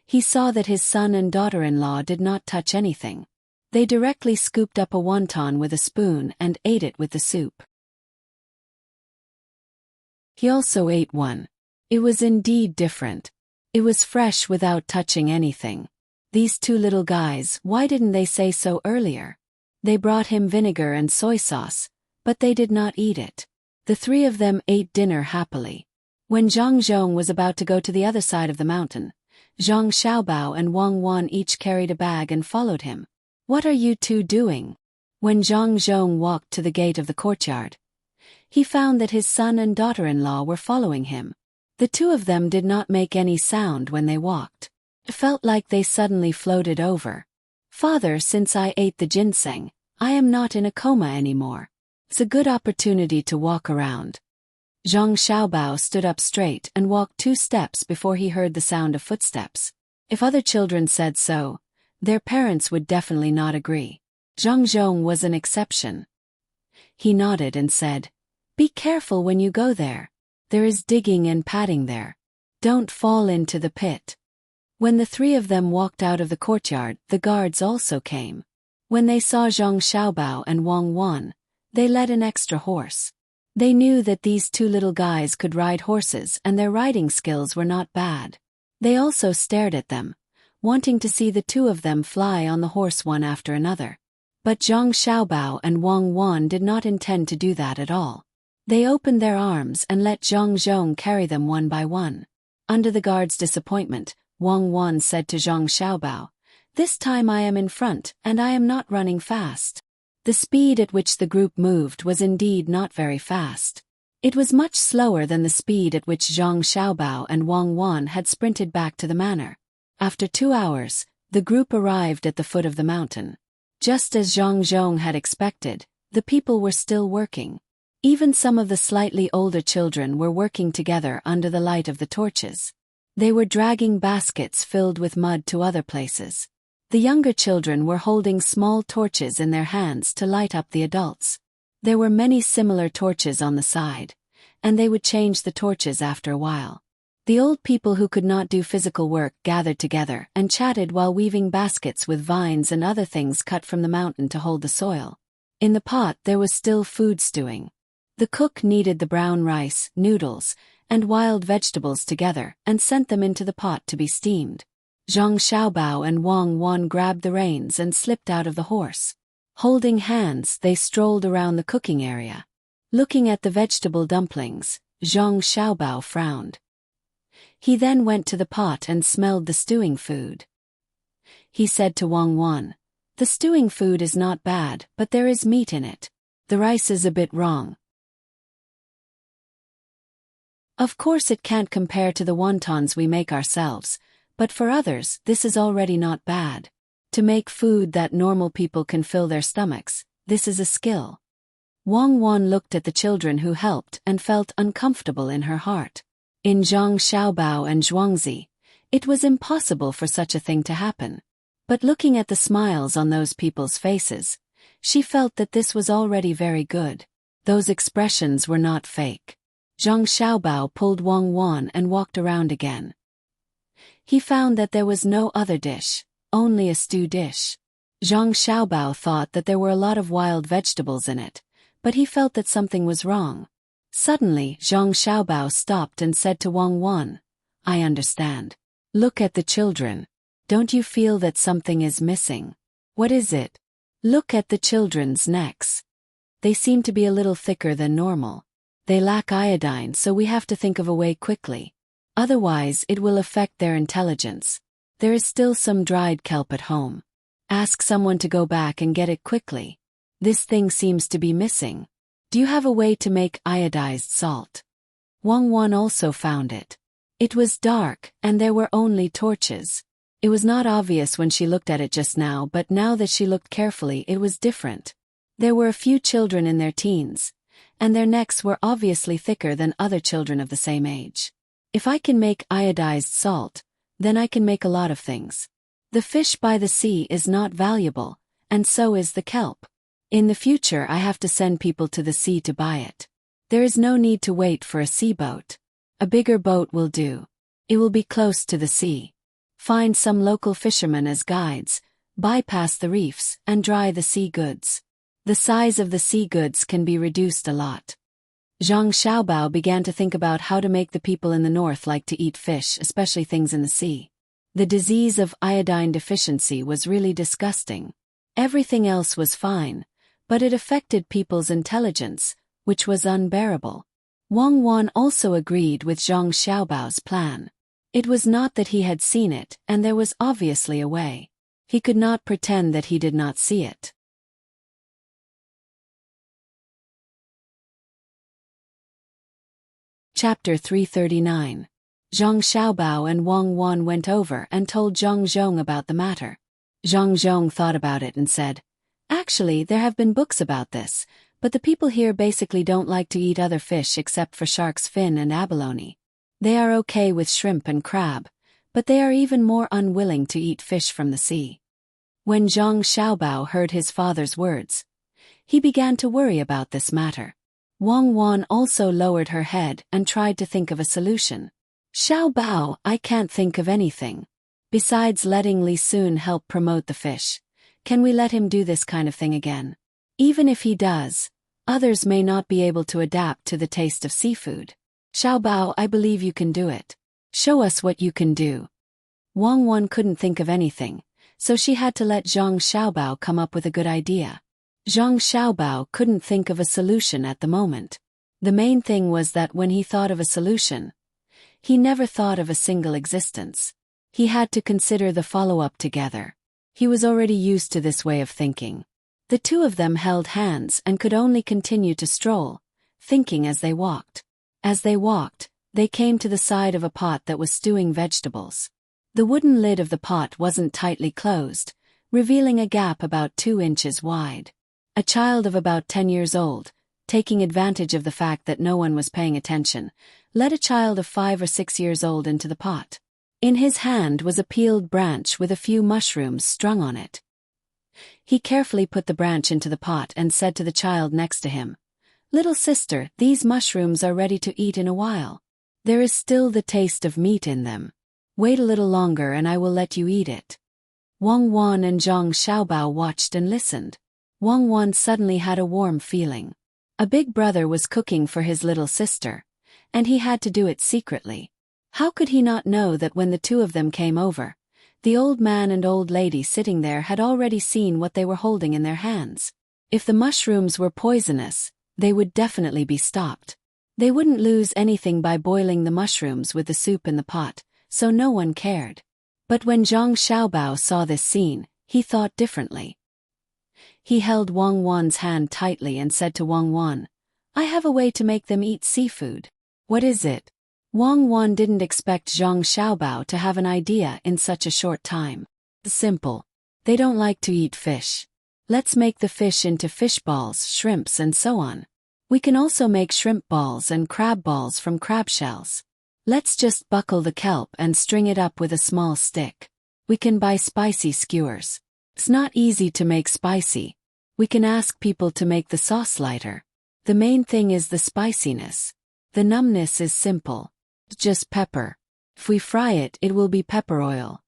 he saw that his son and daughter-in-law did not touch anything. They directly scooped up a wonton with a spoon and ate it with the soup. He also ate one. It was indeed different. It was fresh without touching anything. These 2 little guys, why didn't they say so earlier? They brought him vinegar and soy sauce, but they did not eat it. The 3 of them ate dinner happily. When Zhang Zhong was about to go to the other side of the mountain, Zhang Xiaobao and Wang Wan each carried a bag and followed him. What are you 2 doing? When Zhang Zhong walked to the gate of the courtyard, he found that his son and daughter-in-law were following him. The 2 of them did not make any sound when they walked. It felt like they suddenly floated over. Father, since I ate the ginseng, I am not in a coma anymore. It's a good opportunity to walk around. Zhang Xiaobao stood up straight and walked 2 steps before he heard the sound of footsteps. If other children said so, their parents would definitely not agree. Zhang Zhong was an exception. He nodded and said, "Be careful when you go there. There is digging and padding there. Don't fall into the pit." When the 3 of them walked out of the courtyard, the guards also came. When they saw Zhang Xiaobao and Wang Wan, they led an extra horse. They knew that these 2 little guys could ride horses and their riding skills were not bad. They also stared at them, wanting to see the 2 of them fly on the horse one after another. But Zhang Xiaobao and Wang Wan did not intend to do that at all. They opened their arms and let Zhang Zhong carry them one by one. Under the guard's disappointment, Wang Wan said to Zhang Xiaobao, "This time I am in front and I am not running fast." The speed at which the group moved was indeed not very fast. It was much slower than the speed at which Zhang Xiaobao and Wang Wan had sprinted back to the manor. After 2 hours, the group arrived at the foot of the mountain. Just as Zhang Zhong had expected, the people were still working. Even some of the slightly older children were working together under the light of the torches. They were dragging baskets filled with mud to other places. The younger children were holding small torches in their hands to light up the adults. There were many similar torches on the side, and they would change the torches after a while. The old people who could not do physical work gathered together and chatted while weaving baskets with vines and other things cut from the mountain to hold the soil. In the pot there was still food stewing. The cook kneaded the brown rice, noodles, and wild vegetables together and sent them into the pot to be steamed. Zhang Xiaobao and Wang Wan grabbed the reins and slipped out of the horse. Holding hands, they strolled around the cooking area. Looking at the vegetable dumplings, Zhang Xiaobao frowned. He then went to the pot and smelled the stewing food. He said to Wang Wan, "The stewing food is not bad, but there is meat in it. The rice is a bit wrong." Of course it can't compare to the wontons we make ourselves, but for others this is already not bad. To make food that normal people can fill their stomachs, this is a skill. Wang Wan looked at the children who helped and felt uncomfortable in her heart. In Zhang Xiaobao and Zhuangzi, it was impossible for such a thing to happen. But looking at the smiles on those people's faces, she felt that this was already very good. Those expressions were not fake. Zhang Xiaobao pulled Wang Wan and walked around again. He found that there was no other dish, only a stew dish. Zhang Xiaobao thought that there were a lot of wild vegetables in it, but he felt that something was wrong. Suddenly, Zhang Xiaobao stopped and said to Wang Wan, "I understand. Look at the children. Don't you feel that something is missing? What is it? Look at the children's necks. They seem to be a little thicker than normal. They lack iodine, so we have to think of a way quickly. Otherwise, it will affect their intelligence. There is still some dried kelp at home. Ask someone to go back and get it quickly. This thing seems to be missing. Do you have a way to make iodized salt?" Wang Wan also found it. It was dark, and there were only torches. It was not obvious when she looked at it just now, but now that she looked carefully, it was different. There were a few children in their teens, and their necks were obviously thicker than other children of the same age. If I can make iodized salt, then I can make a lot of things. The fish by the sea is not valuable, and so is the kelp. In the future I have to send people to the sea to buy it. There is no need to wait for a seaboat. A bigger boat will do. It will be close to the sea. Find some local fishermen as guides, bypass the reefs, and dry the sea goods. The size of the sea goods can be reduced a lot. Zhang Xiaobao began to think about how to make the people in the north like to eat fish, especially things in the sea. The disease of iodine deficiency was really disgusting. Everything else was fine, but it affected people's intelligence, which was unbearable. Wang Wan also agreed with Zhang Xiaobao's plan. It was not that he had seen it, and there was obviously a way. He could not pretend that he did not see it. Chapter 339. Zhang Xiaobao and Wang Wan went over and told Zhang Zhong about the matter. Zhang Zhong thought about it and said, "Actually, there have been books about this, but the people here basically don't like to eat other fish except for shark's fin and abalone. They are okay with shrimp and crab, but they are even more unwilling to eat fish from the sea." When Zhang Xiaobao heard his father's words, he began to worry about this matter. Wang Wan also lowered her head and tried to think of a solution. "Xiaobao, I can't think of anything. Besides letting Li Sun help promote the fish, can we let him do this kind of thing again? Even if he does, others may not be able to adapt to the taste of seafood. Xiaobao, I believe you can do it. Show us what you can do." Wang Wan couldn't think of anything, so she had to let Zhang Xiaobao come up with a good idea. Zhang Xiaobao couldn't think of a solution at the moment. The main thing was that when he thought of a solution, he never thought of a single existence. He had to consider the follow-up together. He was already used to this way of thinking. The two of them held hands and could only continue to stroll, thinking as they walked. As they walked, they came to the side of a pot that was stewing vegetables. The wooden lid of the pot wasn't tightly closed, revealing a gap about 2 inches wide. A child of about 10 years old, taking advantage of the fact that no one was paying attention, led a child of 5 or 6 years old into the pot. In his hand was a peeled branch with a few mushrooms strung on it. He carefully put the branch into the pot and said to the child next to him, "Little sister, these mushrooms are ready to eat in a while. There is still the taste of meat in them. Wait a little longer and I will let you eat it." Wang Wan and Zhang Xiaobao watched and listened. Wang Wan suddenly had a warm feeling. A big brother was cooking for his little sister, and he had to do it secretly. How could he not know that when the two of them came over, the old man and old lady sitting there had already seen what they were holding in their hands? If the mushrooms were poisonous, they would definitely be stopped. They wouldn't lose anything by boiling the mushrooms with the soup in the pot, so no one cared. But when Zhang Xiaobao saw this scene, he thought differently. He held Wang Wan's hand tightly and said to Wang Wan, "I have a way to make them eat seafood." "What is it?" Wang Wan didn't expect Zhang Xiaobao to have an idea in such a short time. "Simple. They don't like to eat fish. Let's make the fish into fish balls, shrimps and so on. We can also make shrimp balls and crab balls from crab shells. Let's just buckle the kelp and string it up with a small stick. We can buy spicy skewers. It's not easy to make spicy. We can ask people to make the sauce lighter. The main thing is the spiciness. The numbness is simple. Just pepper. If we fry it, it will be pepper oil.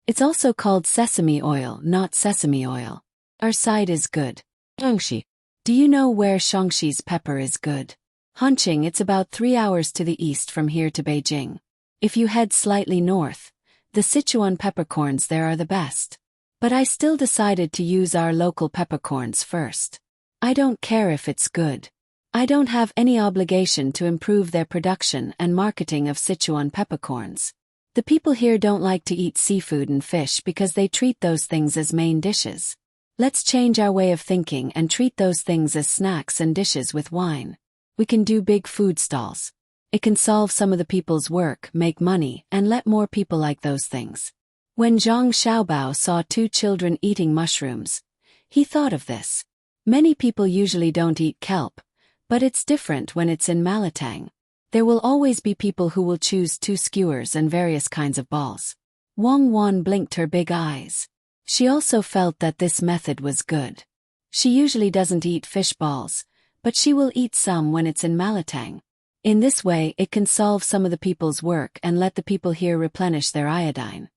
It's also called sesame oil, not sesame oil. Our side is good. Shaanxi. Do you know where Shaanxi's pepper is good? Hanqing. It's about 3 hours to the east from here to Beijing. If you head slightly north, the Sichuan peppercorns there are the best. But I still decided to use our local peppercorns first. I don't care if it's good. I don't have any obligation to improve their production and marketing of Sichuan peppercorns. The people here don't like to eat seafood and fish because they treat those things as main dishes. Let's change our way of thinking and treat those things as snacks and dishes with wine. We can do big food stalls. It can solve some of the people's work, make money, and let more people like those things. When Zhang Xiaobao saw 2 children eating mushrooms, he thought of this. Many people usually don't eat kelp, but it's different when it's in Malatang. There will always be people who will choose 2 skewers and various kinds of balls. Wang Wan blinked her big eyes. She also felt that this method was good. She usually doesn't eat fish balls, but she will eat some when it's in Malatang. In this way, it can solve some of the people's work and let the people here replenish their iodine.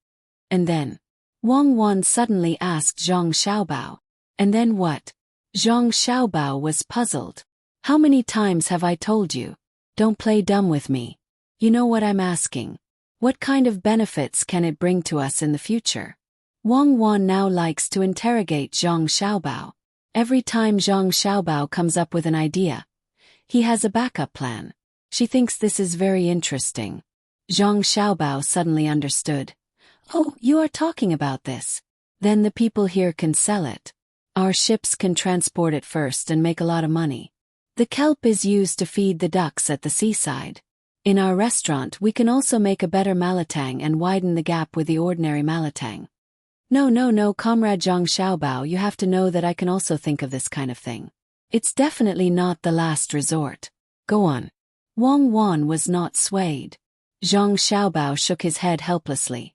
And then, Wang Wan suddenly asked Zhang Xiaobao. And then what? Zhang Xiaobao was puzzled. How many times have I told you? Don't play dumb with me. You know what I'm asking. What kind of benefits can it bring to us in the future? Wang Wan now likes to interrogate Zhang Xiaobao. Every time Zhang Xiaobao comes up with an idea, he has a backup plan. She thinks this is very interesting. Zhang Xiaobao suddenly understood. Oh, you are talking about this. Then the people here can sell it. Our ships can transport it first and make a lot of money. The kelp is used to feed the ducks at the seaside. In our restaurant we can also make a better Malatang and widen the gap with the ordinary Malatang. No, Comrade Zhang Xiaobao, you have to know that I can also think of this kind of thing. It's definitely not the last resort. Go on. Wang Wan was not swayed. Zhang Xiaobao shook his head helplessly.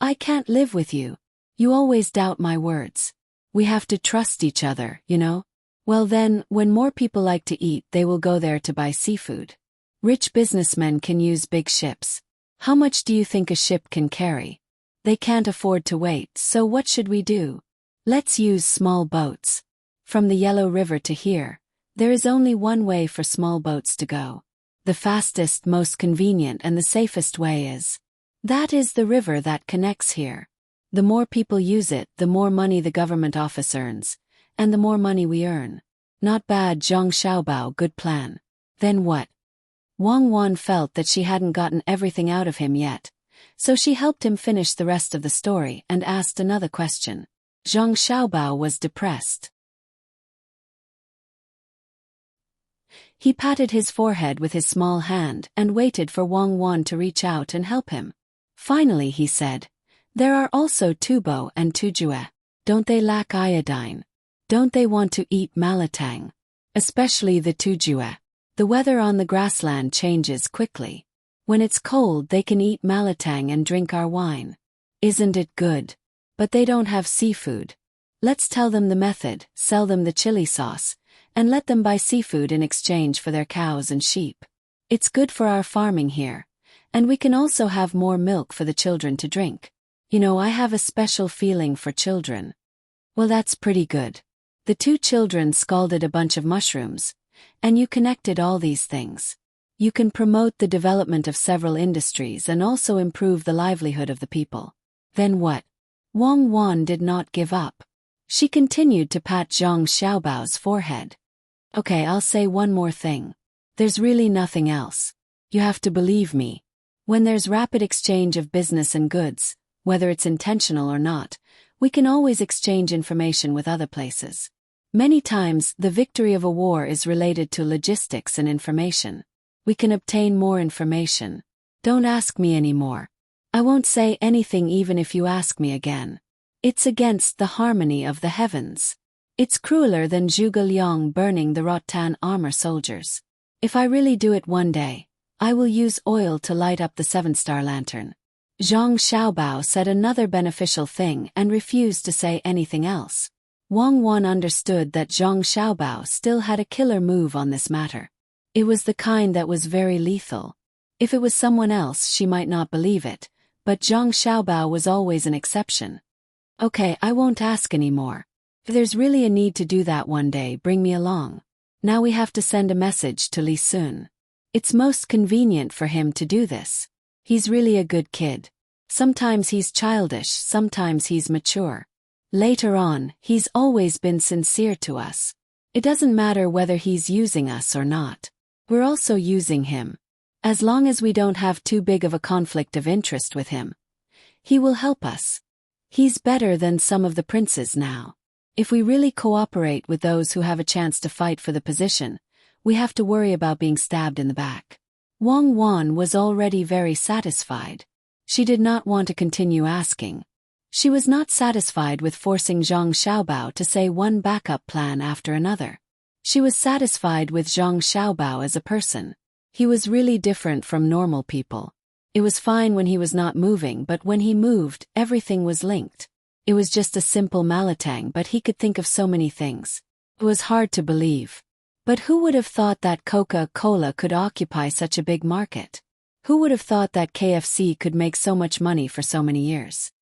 I can't live with you. You always doubt my words. We have to trust each other, you know? Well then, when more people like to eat, they will go there to buy seafood. Rich businessmen can use big ships. How much do you think a ship can carry? They can't afford to wait, so what should we do? Let's use small boats. From the Yellow River to here, there is only one way for small boats to go. The fastest, most convenient and the safest way is. That is the river that connects here. The more people use it, the more money the government office earns, and the more money we earn. Not bad, Zhang Xiaobao, good plan. Then what? Wang Wan felt that she hadn't gotten everything out of him yet, so she helped him finish the rest of the story and asked another question. Zhang Xiaobao was depressed. He patted his forehead with his small hand and waited for Wang Wan to reach out and help him. Finally he said, there are also tubo and tujue. Don't they lack iodine? Don't they want to eat Malatang? Especially the tujue. The weather on the grassland changes quickly. When it's cold they can eat Malatang and drink our wine. Isn't it good? But they don't have seafood. Let's tell them the method, sell them the chili sauce, and let them buy seafood in exchange for their cows and sheep. It's good for our farming here, and we can also have more milk for the children to drink. You know, I have a special feeling for children. Well, that's pretty good. The 2 children scalded a bunch of mushrooms, and you connected all these things. You can promote the development of several industries and also improve the livelihood of the people. Then what? Wang Wan did not give up. She continued to pat Zhang Xiaobao's forehead. Okay, I'll say one more thing. There's really nothing else. You have to believe me. When there's rapid exchange of business and goods, whether it's intentional or not, we can always exchange information with other places. Many times, the victory of a war is related to logistics and information. We can obtain more information. Don't ask me anymore. I won't say anything even if you ask me again. It's against the harmony of the heavens. It's crueler than Zhuge Liang burning the Rotan armor soldiers. If I really do it one day, I will use oil to light up the 7-star lantern. Zhang Xiaobao said another beneficial thing and refused to say anything else. Wang Wan understood that Zhang Xiaobao still had a killer move on this matter. It was the kind that was very lethal. If it was someone else she might not believe it, but Zhang Xiaobao was always an exception. Okay, I won't ask anymore. If there's really a need to do that one day, bring me along. Now we have to send a message to Li Sun. It's most convenient for him to do this. He's really a good kid. Sometimes he's childish, sometimes he's mature. Later on, he's always been sincere to us. It doesn't matter whether he's using us or not. We're also using him. As long as we don't have too big of a conflict of interest with him, he will help us. He's better than some of the princes now. If we really cooperate with those who have a chance to fight for the position, we have to worry about being stabbed in the back. Wang Wan was already very satisfied. She did not want to continue asking. She was not satisfied with forcing Zhang Xiaobao to say one backup plan after another. She was satisfied with Zhang Xiaobao as a person. He was really different from normal people. It was fine when he was not moving, but when he moved, everything was linked. It was just a simple Malatang, but he could think of so many things. It was hard to believe. But who would have thought that Coca-Cola could occupy such a big market? Who would have thought that KFC could make so much money for so many years?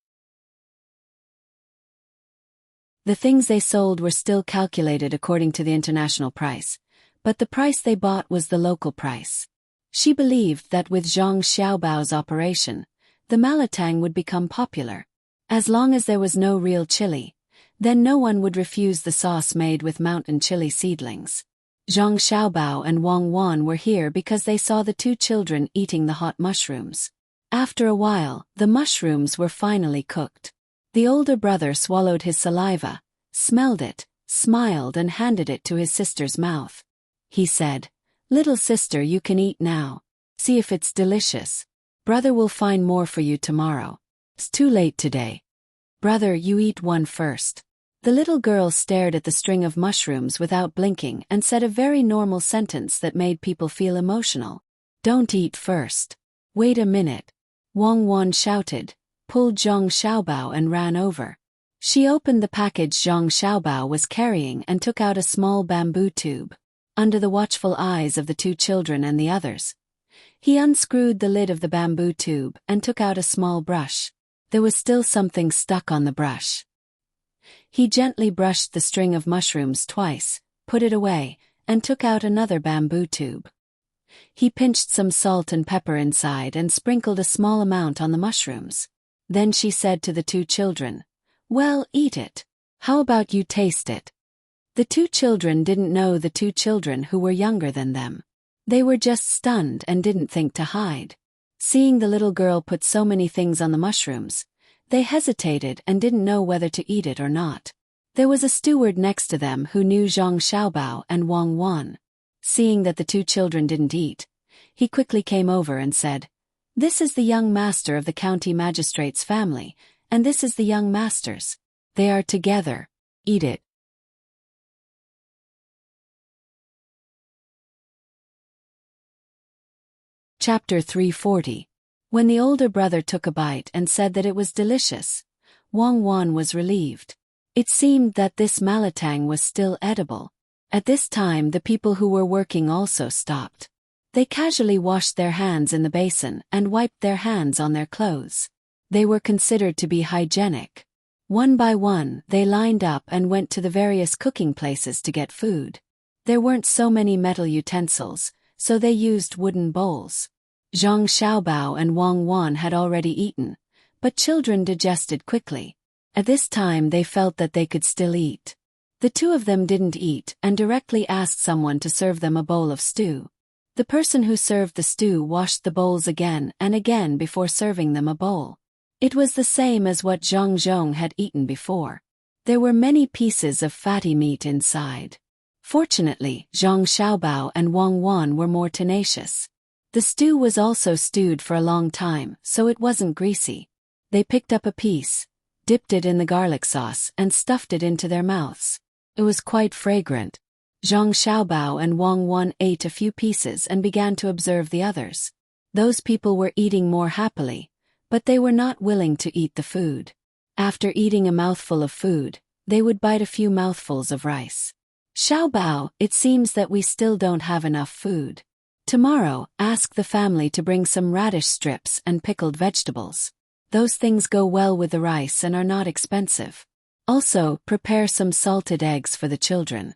The things they sold were still calculated according to the international price, but the price they bought was the local price. She believed that with Zhang Xiaobao's operation, the Malatang would become popular. As long as there was no real chili, then no one would refuse the sauce made with mountain chili seedlings. Zhang Xiaobao and Wang Wan were here because they saw the two children eating the hot mushrooms. After a while, the mushrooms were finally cooked. The older brother swallowed his saliva, smelled it, smiled and handed it to his sister's mouth. He said, "Little sister, you can eat now. See if it's delicious. Brother will find more for you tomorrow. It's too late today. Brother, you eat one first." The little girl stared at the string of mushrooms without blinking and said a very normal sentence that made people feel emotional. "Don't eat first. Wait a minute." Wang Wan shouted, pulled Zhang Xiaobao and ran over. She opened the package Zhang Xiaobao was carrying and took out a small bamboo tube. Under the watchful eyes of the two children and the others, he unscrewed the lid of the bamboo tube and took out a small brush. There was still something stuck on the brush. He gently brushed the string of mushrooms twice, put it away, and took out another bamboo tube. He pinched some salt and pepper inside and sprinkled a small amount on the mushrooms. Then she said to the two children, "Well, eat it. How about you taste it?" The two children didn't know the two children who were younger than them. They were just stunned and didn't think to hide. Seeing the little girl put so many things on the mushrooms, they hesitated and didn't know whether to eat it or not. There was a steward next to them who knew Zhang Xiaobao and Wang Wan. Seeing that the two children didn't eat, he quickly came over and said, "This is the young master of the county magistrate's family, and this is the young master's. They are together. Eat it." Chapter 340. When the older brother took a bite and said that it was delicious, Wang Wan was relieved. It seemed that this Malatang was still edible. At this time the people who were working also stopped. They casually washed their hands in the basin and wiped their hands on their clothes. They were considered to be hygienic. One by one, they lined up and went to the various cooking places to get food. There weren't so many metal utensils, so they used wooden bowls. Zhang Xiaobao and Wang Wan had already eaten, but children digested quickly. At this time they felt that they could still eat. The two of them didn't eat and directly asked someone to serve them a bowl of stew. The person who served the stew washed the bowls again and again before serving them a bowl. It was the same as what Zhang Zhong had eaten before. There were many pieces of fatty meat inside. Fortunately, Zhang Xiaobao and Wang Wan were more tenacious. The stew was also stewed for a long time, so it wasn't greasy. They picked up a piece, dipped it in the garlic sauce and stuffed it into their mouths. It was quite fragrant. Zhang Xiaobao and Wang Wan ate a few pieces and began to observe the others. Those people were eating more happily, but they were not willing to eat the food. After eating a mouthful of food, they would bite a few mouthfuls of rice. Xiaobao, it seems that we still don't have enough food. Tomorrow, ask the family to bring some radish strips and pickled vegetables. Those things go well with the rice and are not expensive. Also, prepare some salted eggs for the children.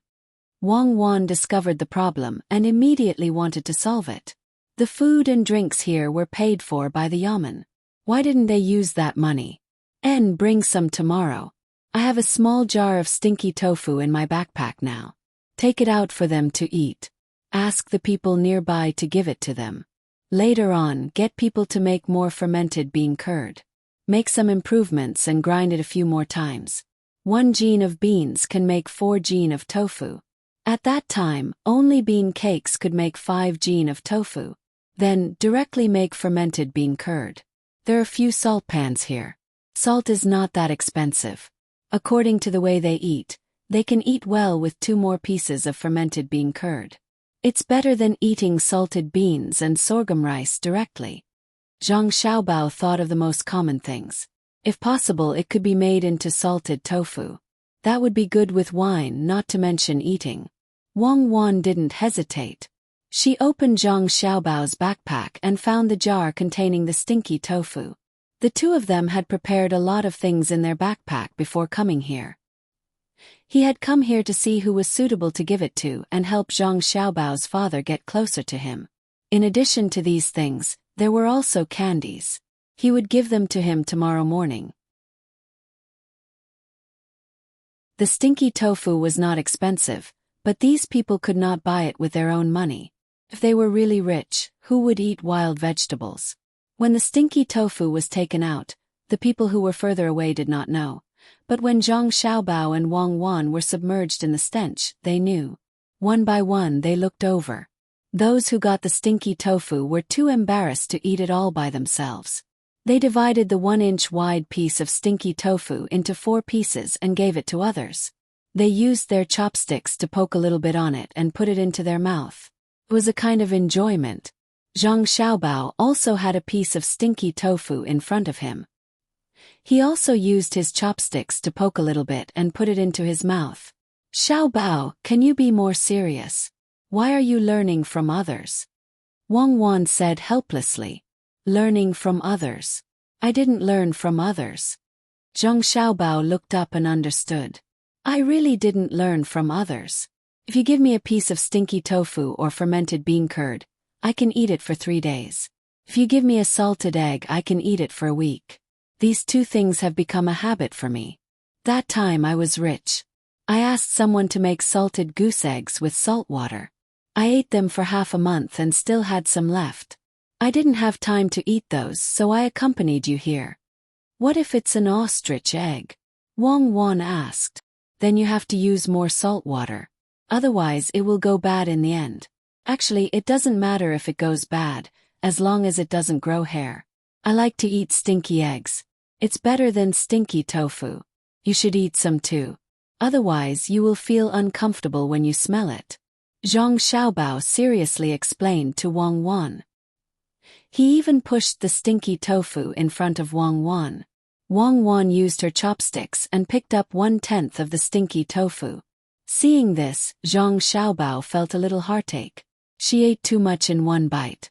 Wang Wan discovered the problem and immediately wanted to solve it. The food and drinks here were paid for by the yamen. Why didn't they use that money? Bring some tomorrow. I have a small jar of stinky tofu in my backpack now. Take it out for them to eat. Ask the people nearby to give it to them. Later on, get people to make more fermented bean curd. Make some improvements and grind it a few more times. 1 gene of beans can make 4 gene of tofu. At that time, only bean cakes could make 5 gene of tofu. Then, directly make fermented bean curd. There are few salt pans here. Salt is not that expensive. According to the way they can eat well with 2 more pieces of fermented bean curd. It's better than eating salted beans and sorghum rice directly. Zhang Xiaobao thought of the most common things. If possible, it could be made into salted tofu. That would be good with wine, not to mention eating. Wang Wan didn't hesitate. She opened Zhang Xiaobao's backpack and found the jar containing the stinky tofu. The two of them had prepared a lot of things in their backpack before coming here. He had come here to see who was suitable to give it to and help Zhang Xiaobao's father get closer to him. In addition to these things, there were also candies. He would give them to him tomorrow morning. The stinky tofu was not expensive, but these people could not buy it with their own money. If they were really rich, who would eat wild vegetables? When the stinky tofu was taken out, the people who were further away did not know. But when Zhang Xiaobao and Wang Wan were submerged in the stench, they knew. One by one they looked over. Those who got the stinky tofu were too embarrassed to eat it all by themselves. They divided the 1-inch wide piece of stinky tofu into 4 pieces and gave it to others. They used their chopsticks to poke a little bit on it and put it into their mouth. It was a kind of enjoyment. Zhang Xiaobao also had a piece of stinky tofu in front of him. He also used his chopsticks to poke a little bit and put it into his mouth. Xiaobao, can you be more serious? Why are you learning from others? Wang Wan said helplessly. Learning from others. I didn't learn from others. Zhang Xiaobao looked up and understood. I really didn't learn from others. If you give me a piece of stinky tofu or fermented bean curd, I can eat it for 3 days. If you give me a salted egg, I can eat it for a week. These 2 things have become a habit for me. That time I was rich. I asked someone to make salted goose eggs with salt water. I ate them for half a month and still had some left. I didn't have time to eat those, so I accompanied you here. What if it's an ostrich egg? Wang Wan asked. Then you have to use more salt water. Otherwise it will go bad in the end. Actually, it doesn't matter if it goes bad, as long as it doesn't grow hair. I like to eat stinky eggs. It's better than stinky tofu. You should eat some too. Otherwise you will feel uncomfortable when you smell it. Zhang Xiaobao seriously explained to Wang Wan. He even pushed the stinky tofu in front of Wang Wan. Wang Wan used her chopsticks and picked up 1/10 of the stinky tofu. Seeing this, Zhang Xiaobao felt a little heartache. She ate too much in one bite.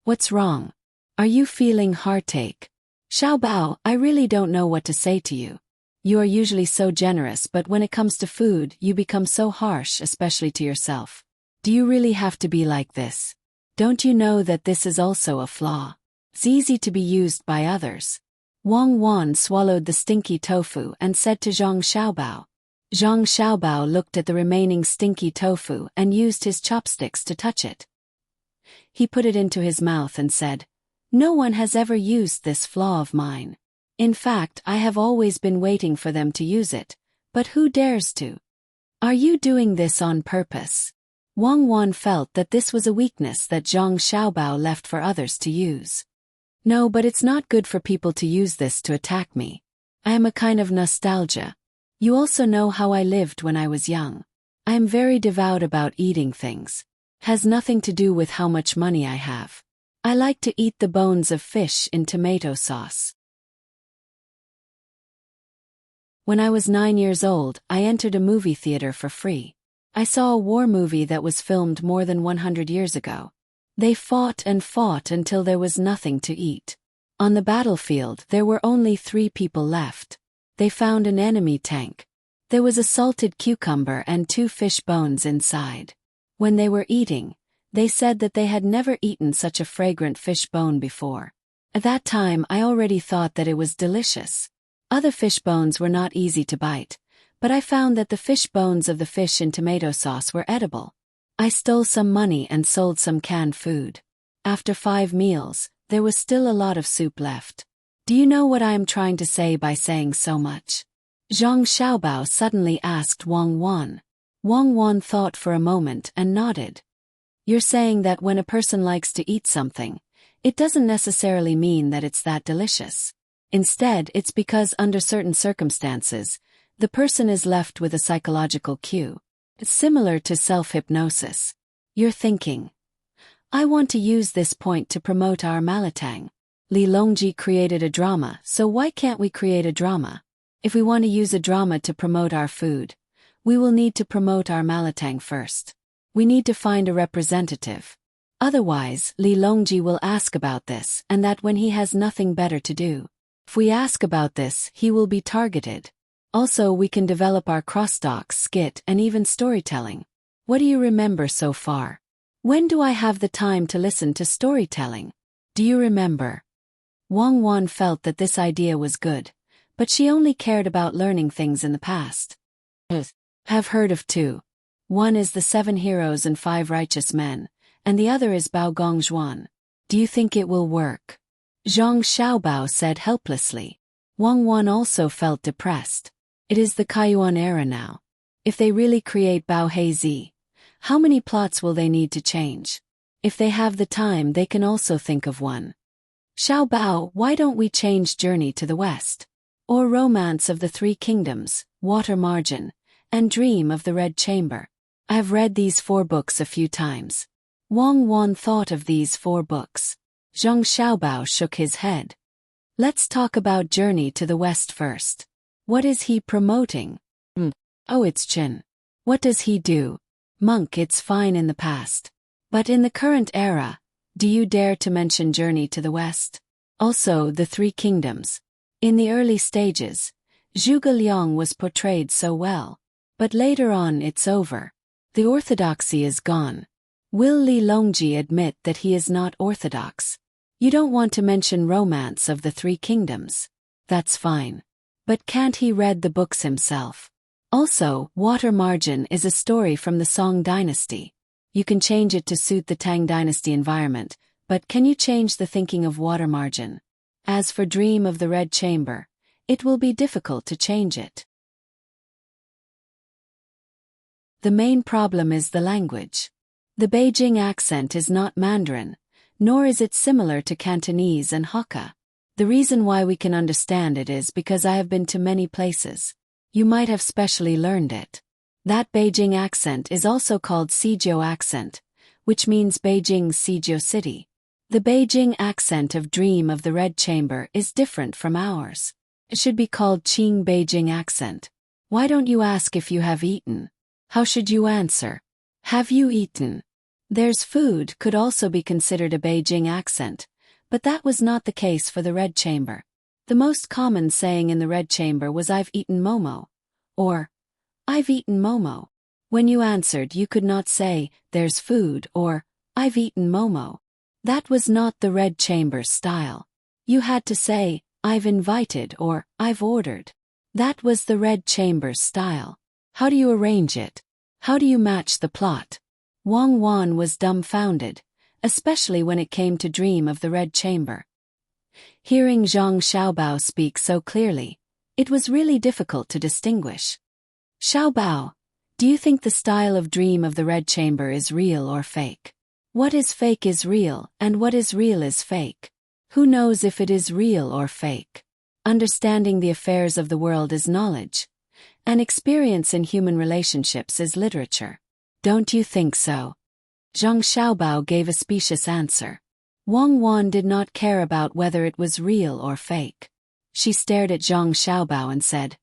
What's wrong? Are you feeling heartache? Xiaobao, I really don't know what to say to you. You are usually so generous, but when it comes to food, you become so harsh, especially to yourself. Do you really have to be like this? Don't you know that this is also a flaw? It's easy to be used by others. Wang Wan swallowed the stinky tofu and said to Zhang Xiaobao. Zhang Xiaobao looked at the remaining stinky tofu and used his chopsticks to touch it. He put it into his mouth and said, "No one has ever used this flaw of mine. In fact, I have always been waiting for them to use it, but who dares to? Are you doing this on purpose?" Wang Wan felt that this was a weakness that Zhang Xiaobao left for others to use. No, but it's not good for people to use this to attack me. I am a kind of nostalgia. You also know how I lived when I was young. I am very devout about eating things. Has nothing to do with how much money I have. I like to eat the bones of fish in tomato sauce. When I was 9 years old, I entered a movie theater for free. I saw a war movie that was filmed more than 100 years ago. They fought and fought until there was nothing to eat. On the battlefield, there were only 3 people left. They found an enemy tank. There was a salted cucumber and 2 fish bones inside. When they were eating, they said that they had never eaten such a fragrant fish bone before. At that time, I already thought that it was delicious. Other fish bones were not easy to bite, but I found that the fish bones of the fish in tomato sauce were edible. I stole some money and sold some canned food. After 5 meals, there was still a lot of soup left. Do you know what I am trying to say by saying so much? Zhang Xiaobao suddenly asked Wang Wan. Wang Wan thought for a moment and nodded. You're saying that when a person likes to eat something, it doesn't necessarily mean that it's that delicious. Instead, it's because under certain circumstances, the person is left with a psychological cue. It's similar to self-hypnosis. You're thinking, I want to use this point to promote our Malatang. Li Longji created a drama, so why can't we create a drama? If we want to use a drama to promote our food, we will need to promote our Malatang first. We need to find a representative. Otherwise, Li Longji will ask about this, and that when he has nothing better to do. If we ask about this, he will be targeted. Also, we can develop our crosstalk, skit, and even storytelling. What do you remember so far? When do I have the time to listen to storytelling? Do you remember? Wang Wan felt that this idea was good, but she only cared about learning things in the past. Have heard of 2. One is the 7 heroes and 5 righteous men, and the other is Bao Gongzhuan. Do you think it will work? Zhang Xiaobao said helplessly. Wang Wan also felt depressed. It is the Kaiyuan era now. If they really create Bao Heizi, how many plots will they need to change? If they have the time, they can also think of one. Xiaobao, why don't we change Journey to the West? Or Romance of the 3 Kingdoms, Water Margin, and Dream of the Red Chamber? I have read these 4 books a few times. Wang Wan thought of these 4 books. Zhang Xiaobao shook his head. Let's talk about Journey to the West first. What is he promoting? Oh, it's Qin. What does he do? Monk, it's fine in the past. But in the current era, do you dare to mention Journey to the West? Also, the 3 Kingdoms. In the early stages, Zhuge Liang was portrayed so well. But later on it's over. The orthodoxy is gone. Will Li Longji admit that he is not orthodox? You don't want to mention Romance of the 3 Kingdoms. That's fine. But can't he read the books himself? Also, Water Margin is a story from the Song dynasty. You can change it to suit the Tang dynasty environment, but can you change the thinking of Water Margin? As for Dream of the Red Chamber, it will be difficult to change it. The main problem is the language. The Beijing accent is not Mandarin, nor is it similar to Cantonese and Hakka. The reason why we can understand it is because I have been to many places. You might have specially learned it. That Beijing accent is also called Sijio accent, which means Beijing's Sijio city. The Beijing accent of Dream of the Red Chamber is different from ours. It should be called Qing Beijing accent. Why don't you ask if you have eaten? How should you answer? Have you eaten? There's food could also be considered a Beijing accent, but that was not the case for the Red Chamber. The most common saying in the Red Chamber was I've eaten momo, or I've eaten momo. When you answered, you could not say there's food or I've eaten momo. That was not the Red Chamber's style. You had to say I've invited or I've ordered. That was the Red Chamber's style. How do you arrange it? How do you match the plot? Wang Wan was dumbfounded, especially when it came to Dream of the Red Chamber. Hearing Zhang Xiaobao speak so clearly, it was really difficult to distinguish. Xiaobao, do you think the style of Dream of the Red Chamber is real or fake? What is fake is real, and what is real is fake. Who knows if it is real or fake? Understanding the affairs of the world is knowledge, and experience in human relationships is literature. Don't you think so? Zhang Xiaobao gave a specious answer. Wang Wan did not care about whether it was real or fake. She stared at Zhang Xiaobao and said,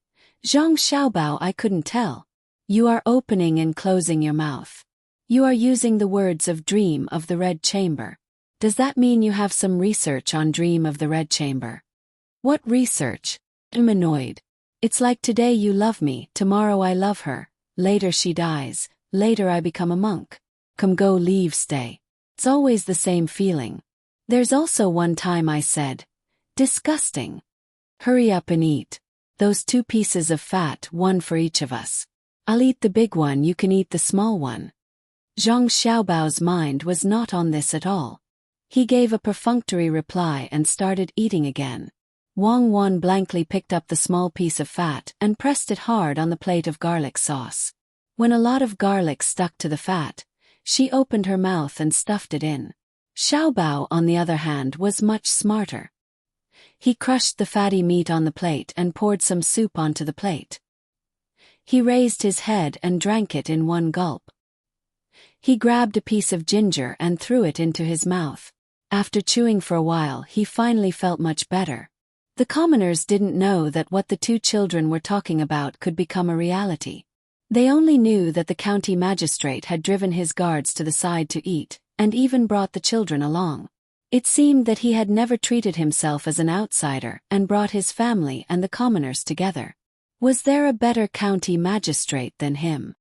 Zhang Xiaobao, I couldn't tell. You are opening and closing your mouth. You are using the words of Dream of the Red Chamber. Does that mean you have some research on Dream of the Red Chamber? What research? I'm annoyed. It's like today you love me, tomorrow I love her, later she dies, later I become a monk. Come go leave stay. It's always the same feeling. There's also one time I said, disgusting. Hurry up and eat. Those 2 pieces of fat, one for each of us. I'll eat the big one, you can eat the small one. Zhang Xiaobao's mind was not on this at all. He gave a perfunctory reply and started eating again. Wang Wan blankly picked up the small piece of fat and pressed it hard on the plate of garlic sauce. When a lot of garlic stuck to the fat, she opened her mouth and stuffed it in. Xiaobao, on the other hand, was much smarter. He crushed the fatty meat on the plate and poured some soup onto the plate. He raised his head and drank it in one gulp. He grabbed a piece of ginger and threw it into his mouth. After chewing for a while, he finally felt much better. The commoners didn't know that what the 2 children were talking about could become a reality. They only knew that the county magistrate had driven his guards to the side to eat, and even brought the children along. It seemed that he had never treated himself as an outsider and brought his family and the commoners together. Was there a better county magistrate than him?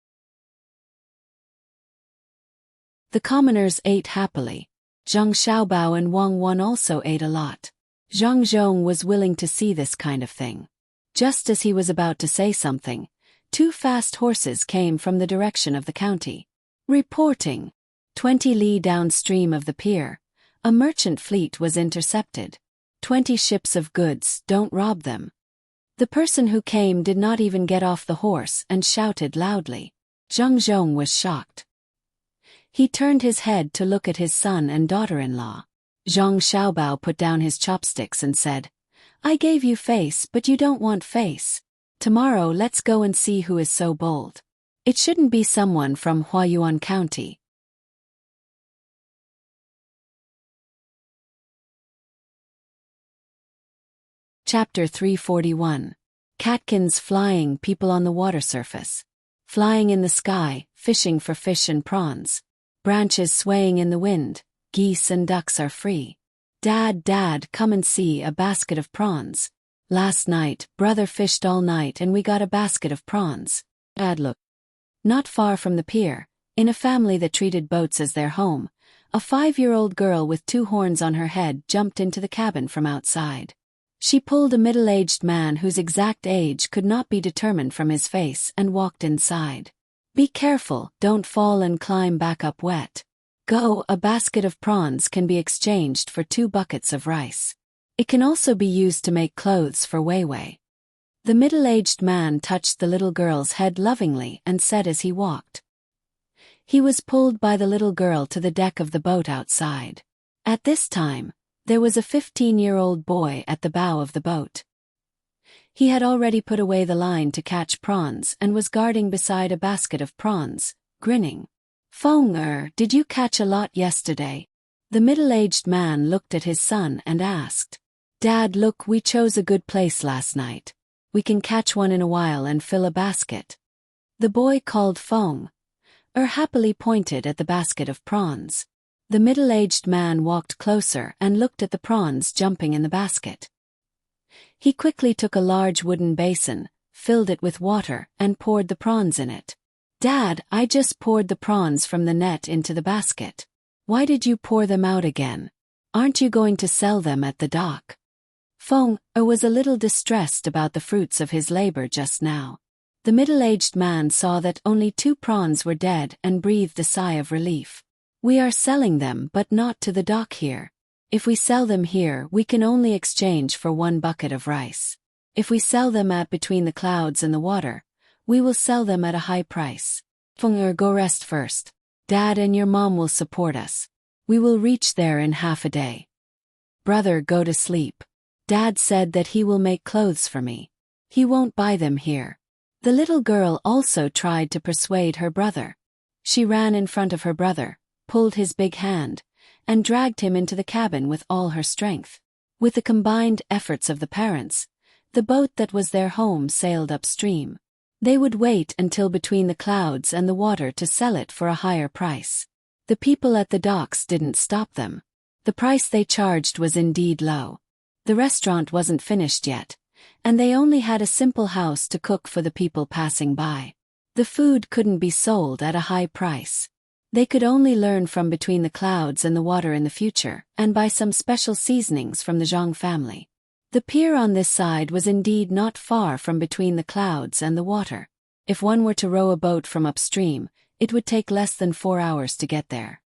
The commoners ate happily. Zhang Xiaobao and Wang Wan also ate a lot. Zhang Zhong was willing to see this kind of thing. Just as he was about to say something, 2 fast horses came from the direction of the county. Reporting. 20 li downstream of the pier, a merchant fleet was intercepted. 20 ships of goods, don't rob them. The person who came did not even get off the horse and shouted loudly. Zhang Zhong was shocked. He turned his head to look at his son and daughter-in-law. Zhang Xiaobao put down his chopsticks and said, I gave you face but you don't want face. Tomorrow let's go and see who is so bold. It shouldn't be someone from Huayuan County. Chapter 341. Catkins flying, people on the water surface. Flying in the sky, fishing for fish and prawns. Branches swaying in the wind, geese and ducks are free. Dad, come and see a basket of prawns. Last night, brother fished all night and we got a basket of prawns. Dad, look. Not far from the pier, in a family that treated boats as their home, a 5-year-old girl with 2 horns on her head jumped into the cabin from outside. She pulled a middle-aged man whose exact age could not be determined from his face and walked inside. Be careful, don't fall and climb back up wet. Go, a basket of prawns can be exchanged for 2 buckets of rice. It can also be used to make clothes for Weiwei. The middle-aged man touched the little girl's head lovingly and said as he walked. He was pulled by the little girl to the deck of the boat outside. At this time, there was a 15-year-old boy at the bow of the boat. He had already put away the line to catch prawns and was guarding beside a basket of prawns, grinning. Feng, did you catch a lot yesterday? The middle-aged man looked at his son and asked. Dad, look, we chose a good place last night. We can catch one in a while and fill a basket. The boy called Feng. Happily pointed at the basket of prawns. The middle-aged man walked closer and looked at the prawns jumping in the basket. He quickly took a large wooden basin, filled it with water, and poured the prawns in it. Dad, I just poured the prawns from the net into the basket. Why did you pour them out again? Aren't you going to sell them at the dock? Feng was a little distressed about the fruits of his labor just now. The middle-aged man saw that only 2 prawns were dead and breathed a sigh of relief. We are selling them but not to the dock here. If we sell them here, we can only exchange for 1 bucket of rice. If we sell them at between the clouds and the water, we will sell them at a high price. Feng, go rest first. Dad and your mom will support us. We will reach there in half a day. Brother, go to sleep. Dad said that he will make clothes for me. He won't buy them here. The little girl also tried to persuade her brother. She ran in front of her brother, pulled his big hand, and dragged him into the cabin with all her strength. With the combined efforts of the parents, the boat that was their home sailed upstream. They would wait until between the clouds and the water to sell it for a higher price. The people at the docks didn't stop them. The price they charged was indeed low. The restaurant wasn't finished yet, and they only had a simple house to cook for the people passing by. The food couldn't be sold at a high price. They could only learn from between the clouds and the water in the future, and buy some special seasonings from the Zhang family. The pier on this side was indeed not far from between the clouds and the water. If one were to row a boat from upstream, it would take less than 4 hours to get there.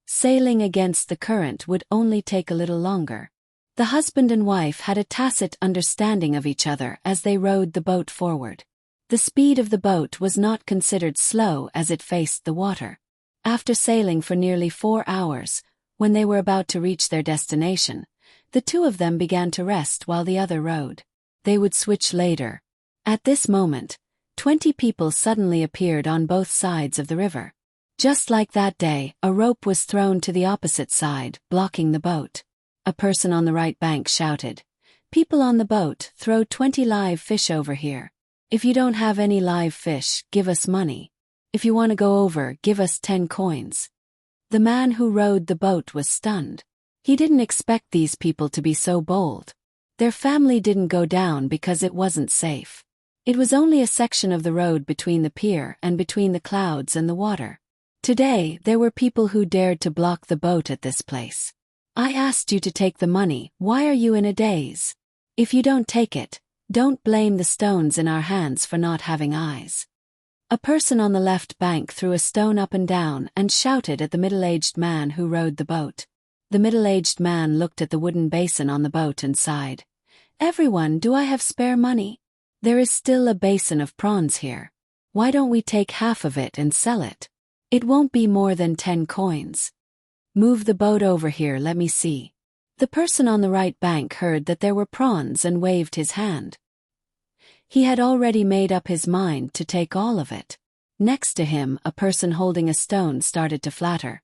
Sailing against the current would only take a little longer. The husband and wife had a tacit understanding of each other as they rowed the boat forward. The speed of the boat was not considered slow as it faced the water. After sailing for nearly 4 hours, when they were about to reach their destination, the two of them began to rest while the other rowed. They would switch later. At this moment, 20 people suddenly appeared on both sides of the river. Just like that day, a rope was thrown to the opposite side, blocking the boat. A person on the right bank shouted, "People on the boat, throw 20 live fish over here. If you don't have any live fish, give us money. If you want to go over, give us 10 coins. The man who rowed the boat was stunned. He didn't expect these people to be so bold. Their family didn't go down because it wasn't safe. It was only a section of the road between the pier and between the clouds and the water. Today, there were people who dared to block the boat at this place. I asked you to take the money, why are you in a daze? If you don't take it, don't blame the stones in our hands for not having eyes." A person on the left bank threw a stone up and down and shouted at the middle-aged man who rowed the boat. The middle-aged man looked at the wooden basin on the boat and sighed. "Everyone, do I have spare money? There is still a basin of prawns here. Why don't we take half of it and sell it? It won't be more than 10 coins. Move the boat over here, let me see." The person on the right bank heard that there were prawns and waved his hand. He had already made up his mind to take all of it. Next to him, a person holding a stone started to flatter.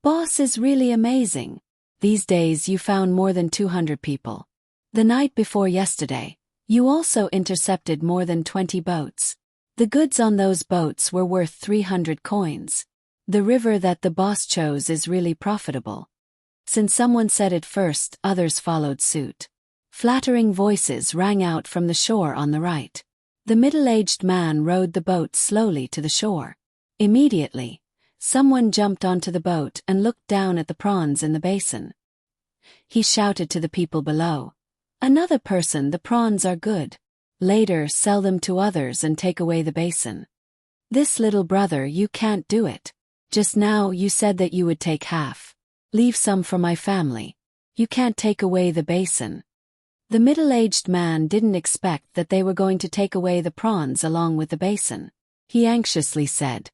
"Boss is really amazing. These days you found more than 200 people. The night before yesterday, you also intercepted more than 20 boats. The goods on those boats were worth 300 coins. The river that the boss chose is really profitable." Since someone said it first, others followed suit. Flattering voices rang out from the shore on the right. The middle-aged man rowed the boat slowly to the shore. Immediately, someone jumped onto the boat and looked down at the prawns in the basin. He shouted to the people below, "Another person, the prawns are good. Later, sell them to others and take away the basin." "This little brother, you can't do it. Just now you said that you would take half. Leave some for my family. You can't take away the basin." The middle-aged man didn't expect that they were going to take away the prawns along with the basin. He anxiously said,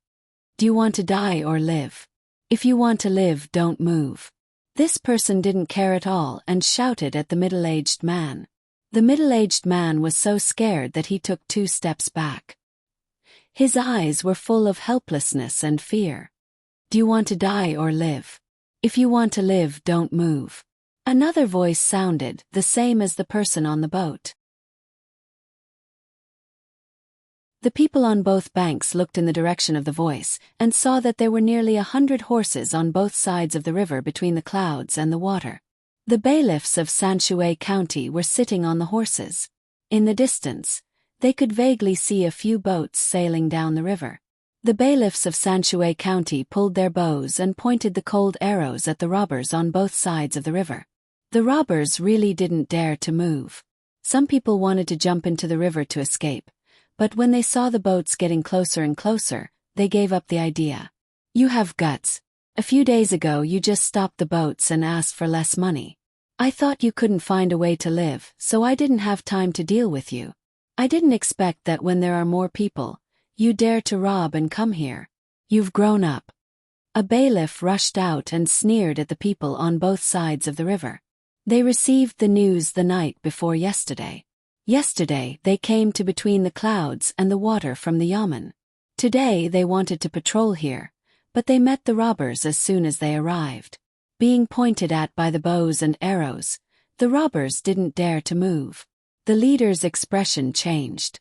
"Do you want to die or live? If you want to live, don't move." This person didn't care at all and shouted at the middle-aged man. The middle-aged man was so scared that he took 2 steps back. His eyes were full of helplessness and fear. "Do you want to die or live? If you want to live, don't move." Another voice sounded, the same as the person on the boat. The people on both banks looked in the direction of the voice and saw that there were nearly 100 horses on both sides of the river between the clouds and the water. The bailiffs of Sanshui County were sitting on the horses. In the distance, they could vaguely see a few boats sailing down the river. The bailiffs of Sanshui County pulled their bows and pointed the cold arrows at the robbers on both sides of the river. The robbers really didn't dare to move. Some people wanted to jump into the river to escape, but when they saw the boats getting closer and closer, they gave up the idea. "You have guts. A few days ago you just stopped the boats and asked for less money. I thought you couldn't find a way to live, so I didn't have time to deal with you. I didn't expect that when there are more people, you dare to rob and come here. You've grown up." A bailiff rushed out and sneered at the people on both sides of the river. They received the news the night before yesterday. Yesterday they came to between the clouds and the water from the yamen. Today they wanted to patrol here, but they met the robbers as soon as they arrived. Being pointed at by the bows and arrows, the robbers didn't dare to move. The leader's expression changed.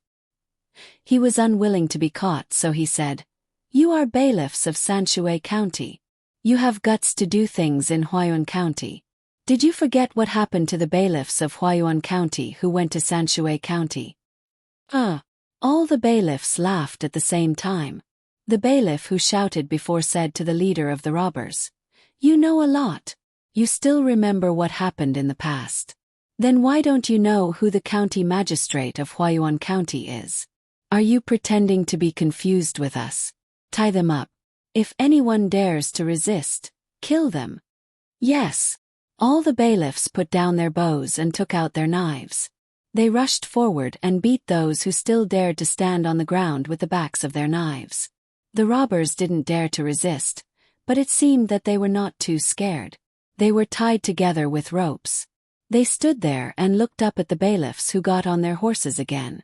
He was unwilling to be caught, so he said, "You are bailiffs of Sanshui County. You have guts to do things in Huayuan County. Did you forget what happened to the bailiffs of Huayuan County who went to Sanshui County?" All the bailiffs laughed at the same time. The bailiff who shouted before said to the leader of the robbers, "You know a lot. You still remember what happened in the past. Then why don't you know who the county magistrate of Huayuan County is? Are you pretending to be confused with us? Tie them up. If anyone dares to resist, kill them." Yes. All the bailiffs put down their bows and took out their knives. They rushed forward and beat those who still dared to stand on the ground with the backs of their knives. The robbers didn't dare to resist, but it seemed that they were not too scared. They were tied together with ropes. They stood there and looked up at the bailiffs who got on their horses again.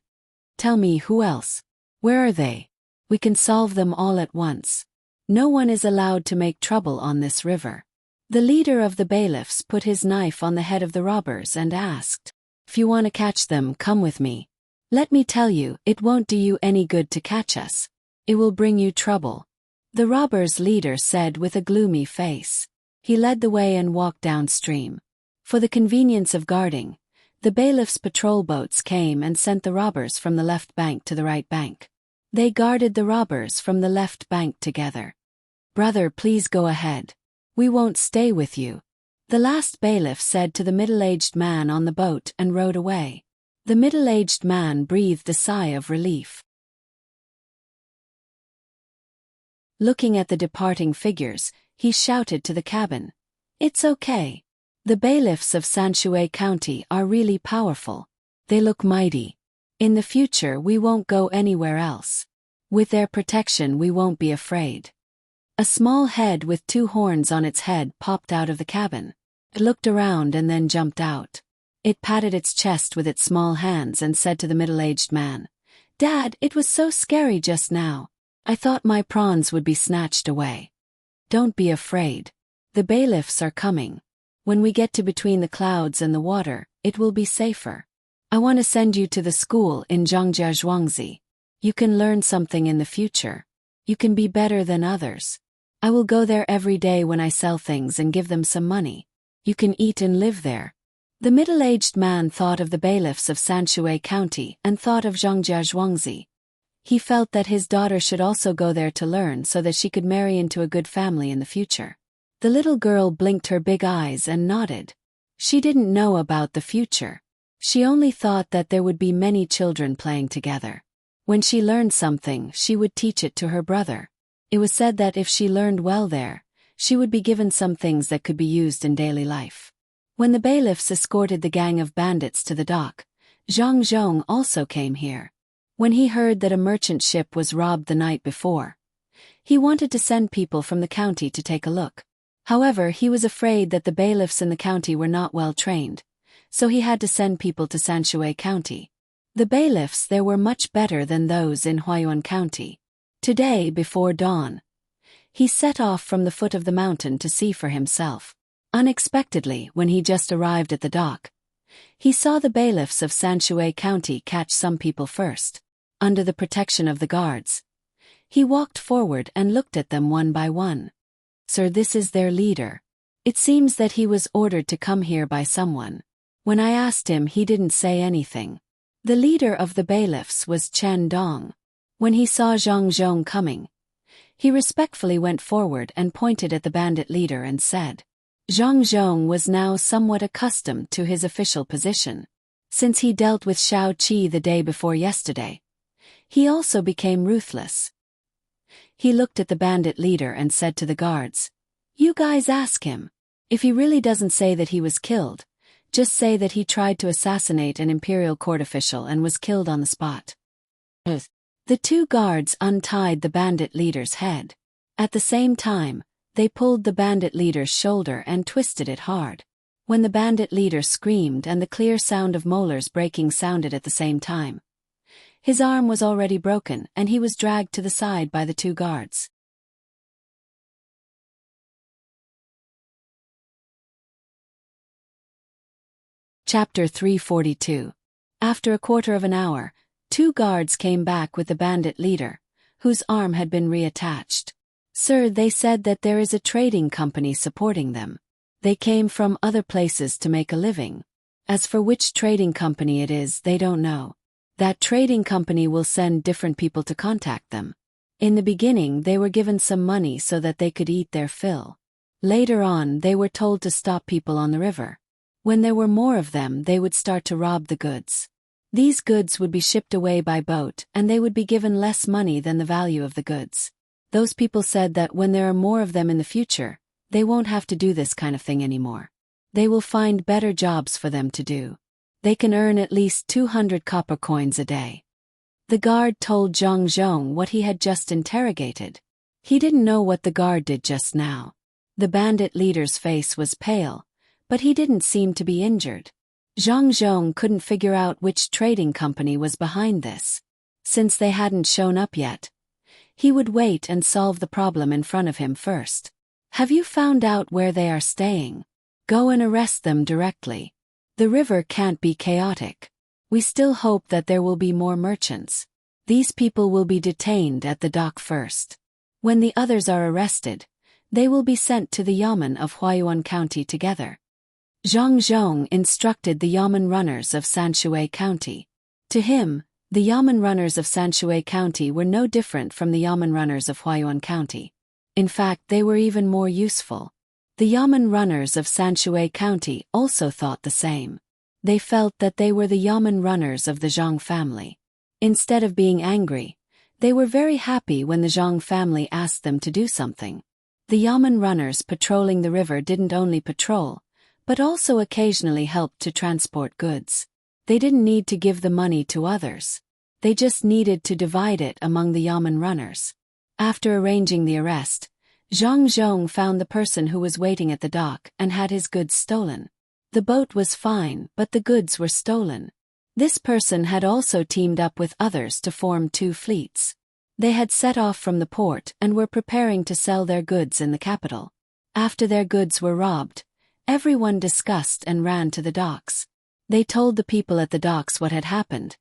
"Tell me who else? Where are they? We can solve them all at once. No one is allowed to make trouble on this river." The leader of the bailiffs put his knife on the head of the robbers and asked, "If you want to catch them, come with me. Let me tell you, it won't do you any good to catch us. It will bring you trouble." The robbers' leader said with a gloomy face. He led the way and walked downstream. For the convenience of guarding, the bailiffs' patrol boats came and sent the robbers from the left bank to the right bank. They guarded the robbers from the left bank together. "Brother, please go ahead. We won't stay with you," the last bailiff said to the middle-aged man on the boat and rowed away. The middle-aged man breathed a sigh of relief. Looking at the departing figures, he shouted to the cabin, "It's okay. The bailiffs of Sanshui County are really powerful. They look mighty. In the future we won't go anywhere else. With their protection we won't be afraid." A small head with two horns on its head popped out of the cabin. It looked around and then jumped out. It patted its chest with its small hands and said to the middle-aged man, "Dad, it was so scary just now. I thought my prawns would be snatched away." "Don't be afraid. The bailiffs are coming. When we get to between the clouds and the water, it will be safer. I want to send you to the school in Zhongjia Zhuangzi. You can learn something in the future. You can be better than others. I will go there every day when I sell things and give them some money. You can eat and live there." The middle-aged man thought of the bailiffs of Sanshui County and thought of Zhongjia Zhuangzi. He felt that his daughter should also go there to learn so that she could marry into a good family in the future. The little girl blinked her big eyes and nodded. She didn't know about the future. She only thought that there would be many children playing together. When she learned something, she would teach it to her brother. It was said that if she learned well there, she would be given some things that could be used in daily life. When the bailiffs escorted the gang of bandits to the dock, Zhang Zhong also came here. When he heard that a merchant ship was robbed the night before, he wanted to send people from the county to take a look. However, he was afraid that the bailiffs in the county were not well trained, so he had to send people to Sanshui County. The bailiffs there were much better than those in Huayuan County. Today, before dawn, he set off from the foot of the mountain to see for himself. Unexpectedly, when he just arrived at the dock, he saw the bailiffs of Sanshui County catch some people first. Under the protection of the guards, he walked forward and looked at them one by one. "Sir, this is their leader. It seems that he was ordered to come here by someone. When I asked him, he didn't say anything." The leader of the bailiffs was Chen Dong. When he saw Zhang Zhong coming, he respectfully went forward and pointed at the bandit leader and said, Zhang Zhong was now somewhat accustomed to his official position. Since he dealt with Xiao Qi the day before yesterday, he also became ruthless. He looked at the bandit leader and said to the guards, "You guys ask him. If he really doesn't say that he was killed, just say that he tried to assassinate an imperial court official and was killed on the spot." The two guards untied the bandit leader's head. At the same time, they pulled the bandit leader's shoulder and twisted it hard. When the bandit leader screamed and the clear sound of molars breaking sounded at the same time, his arm was already broken and he was dragged to the side by the two guards. Chapter 342. After a quarter of an hour, 2 guards came back with the bandit leader, whose arm had been reattached. Sir, they said that there is a trading company supporting them. They came from other places to make a living. As for which trading company it is, they don't know. That trading company will send different people to contact them. In the beginning, they were given some money so that they could eat their fill. Later on, they were told to stop people on the river. When there were more of them, they would start to rob the goods. These goods would be shipped away by boat, and they would be given less money than the value of the goods. Those people said that when there are more of them in the future, they won't have to do this kind of thing anymore. They will find better jobs for them to do. They can earn at least 200 copper coins a day. The guard told Zhang Zhong what he had just interrogated. He didn't know what the guard did just now. The bandit leader's face was pale, but he didn't seem to be injured. Zhang Zhong couldn't figure out which trading company was behind this. Since they hadn't shown up yet, he would wait and solve the problem in front of him first. Have you found out where they are staying? Go and arrest them directly. The river can't be chaotic. We still hope that there will be more merchants. These people will be detained at the dock first. When the others are arrested, they will be sent to the yamen of Huayuan County together. Zhang Zhong instructed the yamen runners of Sanshui County. To him, the yamen runners of Sanshui County were no different from the yamen runners of Huayuan County. In fact, they were even more useful. The yamen runners of Sanshui County also thought the same. They felt that they were the yamen runners of the Zhang family. Instead of being angry, they were very happy when the Zhang family asked them to do something. The yamen runners patrolling the river didn't only patrol, but also occasionally helped to transport goods. They didn't need to give the money to others. They just needed to divide it among the yamen runners. After arranging the arrest, Zhang Zhong found the person who was waiting at the dock and had his goods stolen. The boat was fine, but the goods were stolen. This person had also teamed up with others to form 2 fleets. They had set off from the port and were preparing to sell their goods in the capital. After their goods were robbed, everyone discussed and ran to the docks. They told the people at the docks what had happened,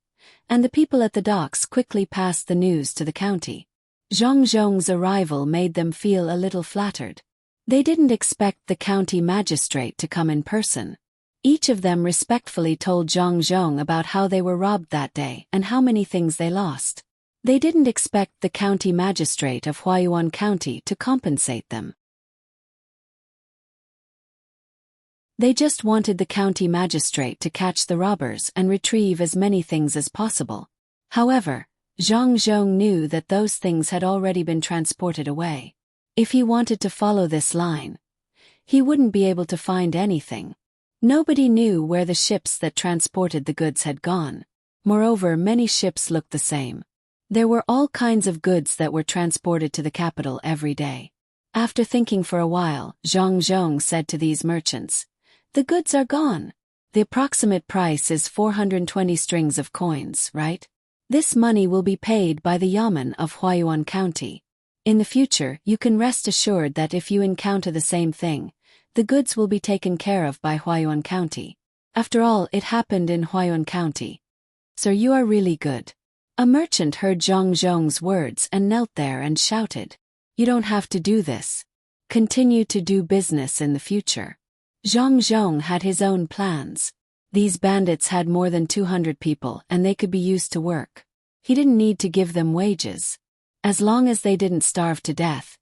and the people at the docks quickly passed the news to the county. Zhang Zhong's arrival made them feel a little flattered. They didn't expect the county magistrate to come in person. Each of them respectfully told Zhang Zhong about how they were robbed that day and how many things they lost. They didn't expect the county magistrate of Huayuan County to compensate them. They just wanted the county magistrate to catch the robbers and retrieve as many things as possible. However, Zhang Zhong knew that those things had already been transported away. If he wanted to follow this line, he wouldn't be able to find anything. Nobody knew where the ships that transported the goods had gone. Moreover, many ships looked the same. There were all kinds of goods that were transported to the capital every day. After thinking for a while, Zhang Zhong said to these merchants, "The goods are gone. The approximate price is 420 strings of coins, right? This money will be paid by the yamen of Huayuan County. In the future, you can rest assured that if you encounter the same thing, the goods will be taken care of by Huayuan County. After all, it happened in Huayuan County. Sir, you are really good." A merchant heard Zhang Zhong's words and knelt there and shouted, "You don't have to do this. Continue to do business in the future." Zhang Zhong had his own plans. These bandits had more than 200 people and they could be used to work. He didn't need to give them wages. As long as they didn't starve to death,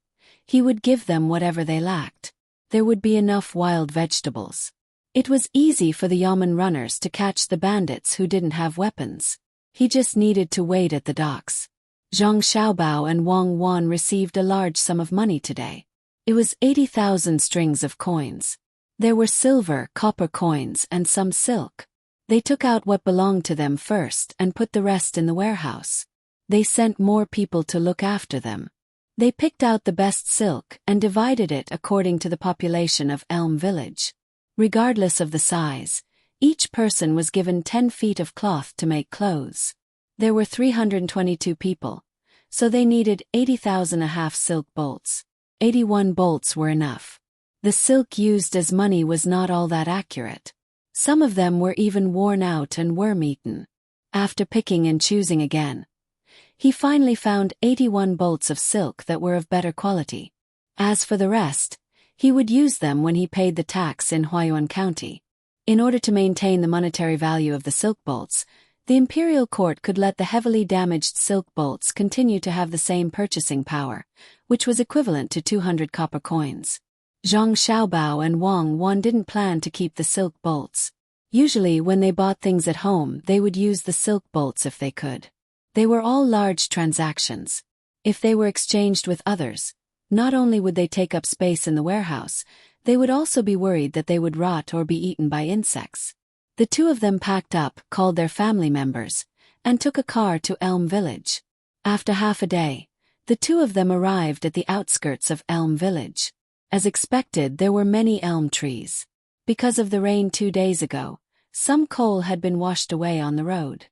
he would give them whatever they lacked. There would be enough wild vegetables. It was easy for the yamen runners to catch the bandits who didn't have weapons. He just needed to wait at the docks. Zhang Xiaobao and Wang Wan received a large sum of money today. It was 80,000 strings of coins. There were silver, copper coins and some silk. They took out what belonged to them first and put the rest in the warehouse. They sent more people to look after them. They picked out the best silk and divided it according to the population of Elm Village. Regardless of the size, each person was given 10 feet of cloth to make clothes. There were 322 people, so they needed 80,000 silk bolts. 81 bolts were enough. The silk used as money was not all that accurate. Some of them were even worn out and worm-eaten. After picking and choosing again, he finally found 81 bolts of silk that were of better quality. As for the rest, he would use them when he paid the tax in Huayuan County. In order to maintain the monetary value of the silk bolts, the imperial court could let the heavily damaged silk bolts continue to have the same purchasing power, which was equivalent to 200 copper coins. Zhang Xiaobao and Wang Wan didn't plan to keep the silk bolts. Usually when they bought things at home, they would use the silk bolts if they could. They were all large transactions. If they were exchanged with others, not only would they take up space in the warehouse, they would also be worried that they would rot or be eaten by insects. The two of them packed up, called their family members, and took a car to Elm Village. After half a day, the two of them arrived at the outskirts of Elm Village. As expected, there were many elm trees. Because of the rain 2 days ago, some coal had been washed away on the road.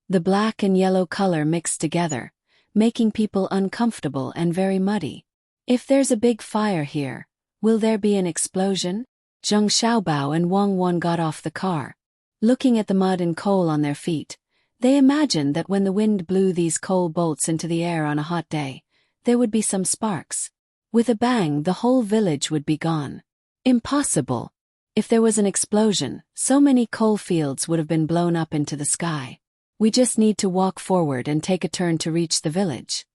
The black and yellow color mixed together, making people uncomfortable and very muddy. If there's a big fire here, will there be an explosion? Zhang Xiaobao and Wang Wan got off the car. Looking at the mud and coal on their feet, they imagined that when the wind blew these coal bolts into the air on a hot day, there would be some sparks. With a bang, the whole village would be gone. Impossible. If there was an explosion, so many coal fields would have been blown up into the sky. We just need to walk forward and take a turn to reach the village.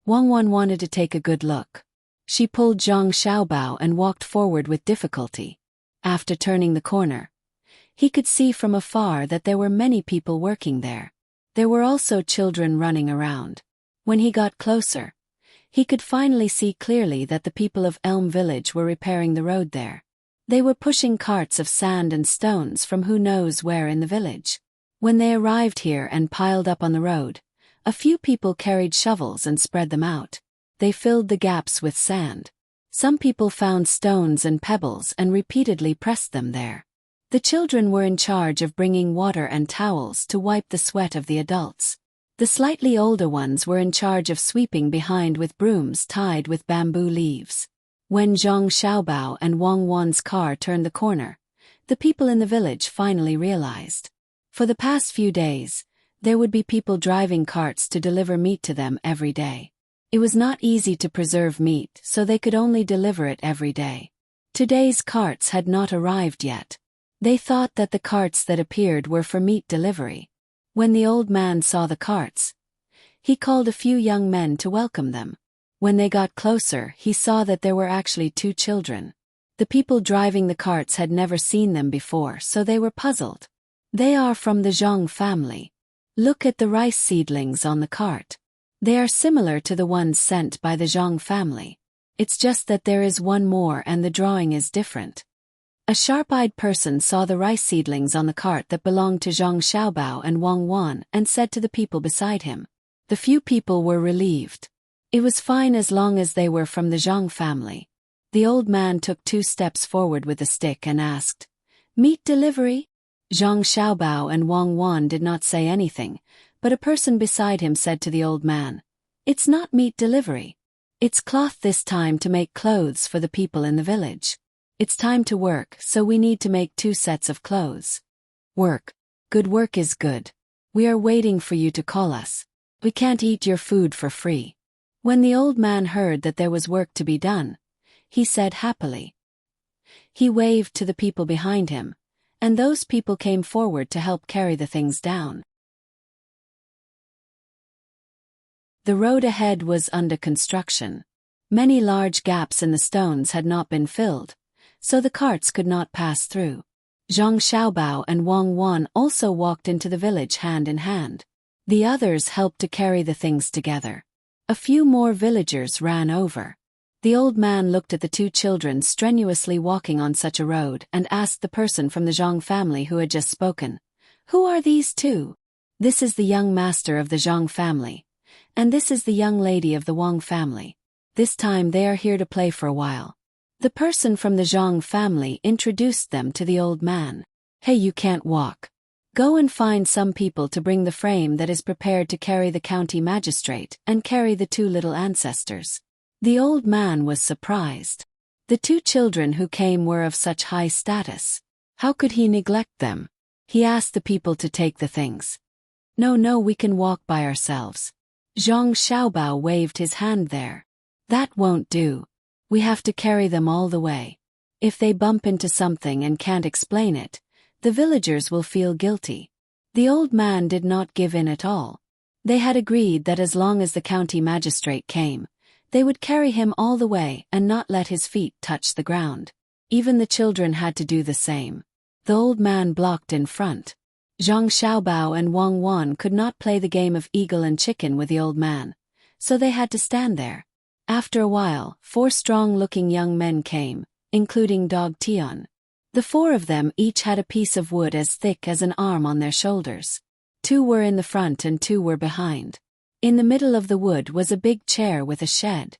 Wang Wan wanted to take a good look. She pulled Zhang Xiaobao and walked forward with difficulty. After turning the corner, he could see from afar that there were many people working there. There were also children running around. When he got closer, he could finally see clearly that the people of Elm Village were repairing the road there. They were pushing carts of sand and stones from who knows where in the village. When they arrived here and piled up on the road, a few people carried shovels and spread them out. They filled the gaps with sand. Some people found stones and pebbles and repeatedly pressed them there. The children were in charge of bringing water and towels to wipe the sweat of the adults. The slightly older ones were in charge of sweeping behind with brooms tied with bamboo leaves. When Zhang Xiaobao and Wang Wan's car turned the corner, the people in the village finally realized. For the past few days, there would be people driving carts to deliver meat to them every day. It was not easy to preserve meat, so they could only deliver it every day. Today's carts had not arrived yet. They thought that the carts that appeared were for meat delivery. When the old man saw the carts, he called a few young men to welcome them. When they got closer, he saw that there were actually 2 children. The people driving the carts had never seen them before, so they were puzzled. They are from the Zhang family. Look at the rice seedlings on the cart. They are similar to the ones sent by the Zhang family. It's just that there is one more and the drawing is different. A sharp-eyed person saw the rice seedlings on the cart that belonged to Zhang Xiaobao and Wang Wan and said to the people beside him. The few people were relieved. It was fine as long as they were from the Zhang family. The old man took 2 steps forward with a stick and asked, "Meat delivery?" Zhang Xiaobao and Wang Wan did not say anything, but a person beside him said to the old man, "It's not meat delivery. It's cloth this time to make clothes for the people in the village. It's time to work, so we need to make 2 sets of clothes." "Work. Good work is good. We are waiting for you to call us. We can't eat your food for free." When the old man heard that there was work to be done, he said happily. He waved to the people behind him, and those people came forward to help carry the things down. The road ahead was under construction. Many large gaps in the stones had not been filled, so the carts could not pass through. Zhang Xiaobao and Wang Wan also walked into the village hand in hand. The others helped to carry the things together. A few more villagers ran over. The old man looked at the 2 children strenuously walking on such a road and asked the person from the Zhang family who had just spoken, "Who are these 2? This is the young master of the Zhang family, and this is the young lady of the Wang family. This time they are here to play for a while." The person from the Zhang family introduced them to the old man. "Hey, you can't walk. Go and find some people to bring the frame that is prepared to carry the county magistrate and carry the 2 little ancestors." The old man was surprised. The two children who came were of such high status. How could he neglect them? He asked the people to take the things. No, we can walk by ourselves. Zhang Xiaobao waved his hand there. That won't do. We have to carry them all the way. If they bump into something and can't explain it, the villagers will feel guilty. The old man did not give in at all. They had agreed that as long as the county magistrate came, they would carry him all the way and not let his feet touch the ground. Even the children had to do the same. The old man blocked in front. Zhang Xiaobao and Wang Wan could not play the game of eagle and chicken with the old man, so they had to stand there. After a while, 4 strong-looking young men came, including Dog Tian. The 4 of them each had a piece of wood as thick as an arm on their shoulders. 2 were in the front and 2 were behind. In the middle of the wood was a big chair with a shed.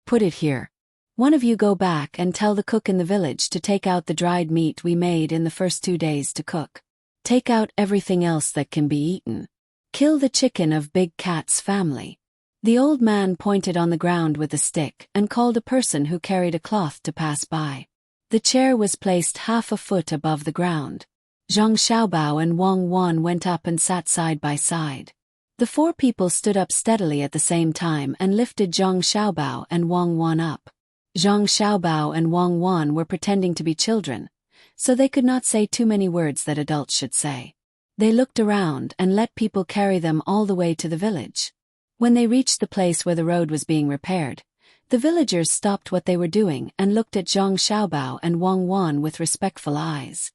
Put it here. One of you go back and tell the cook in the village to take out the dried meat we made in the first 2 days to cook. Take out everything else that can be eaten. Kill the chicken of Big Cat's family. The old man pointed on the ground with a stick and called a person who carried a cloth to pass by. The chair was placed half a foot above the ground. Zhang Xiaobao and Wang Wan went up and sat side by side. The 4 people stood up steadily at the same time and lifted Zhang Xiaobao and Wang Wan up. Zhang Xiaobao and Wang Wan were pretending to be children, so they could not say too many words that adults should say. They looked around and let people carry them all the way to the village. When they reached the place where the road was being repaired, the villagers stopped what they were doing and looked at Zhang Xiaobao and Wang Wan with respectful eyes.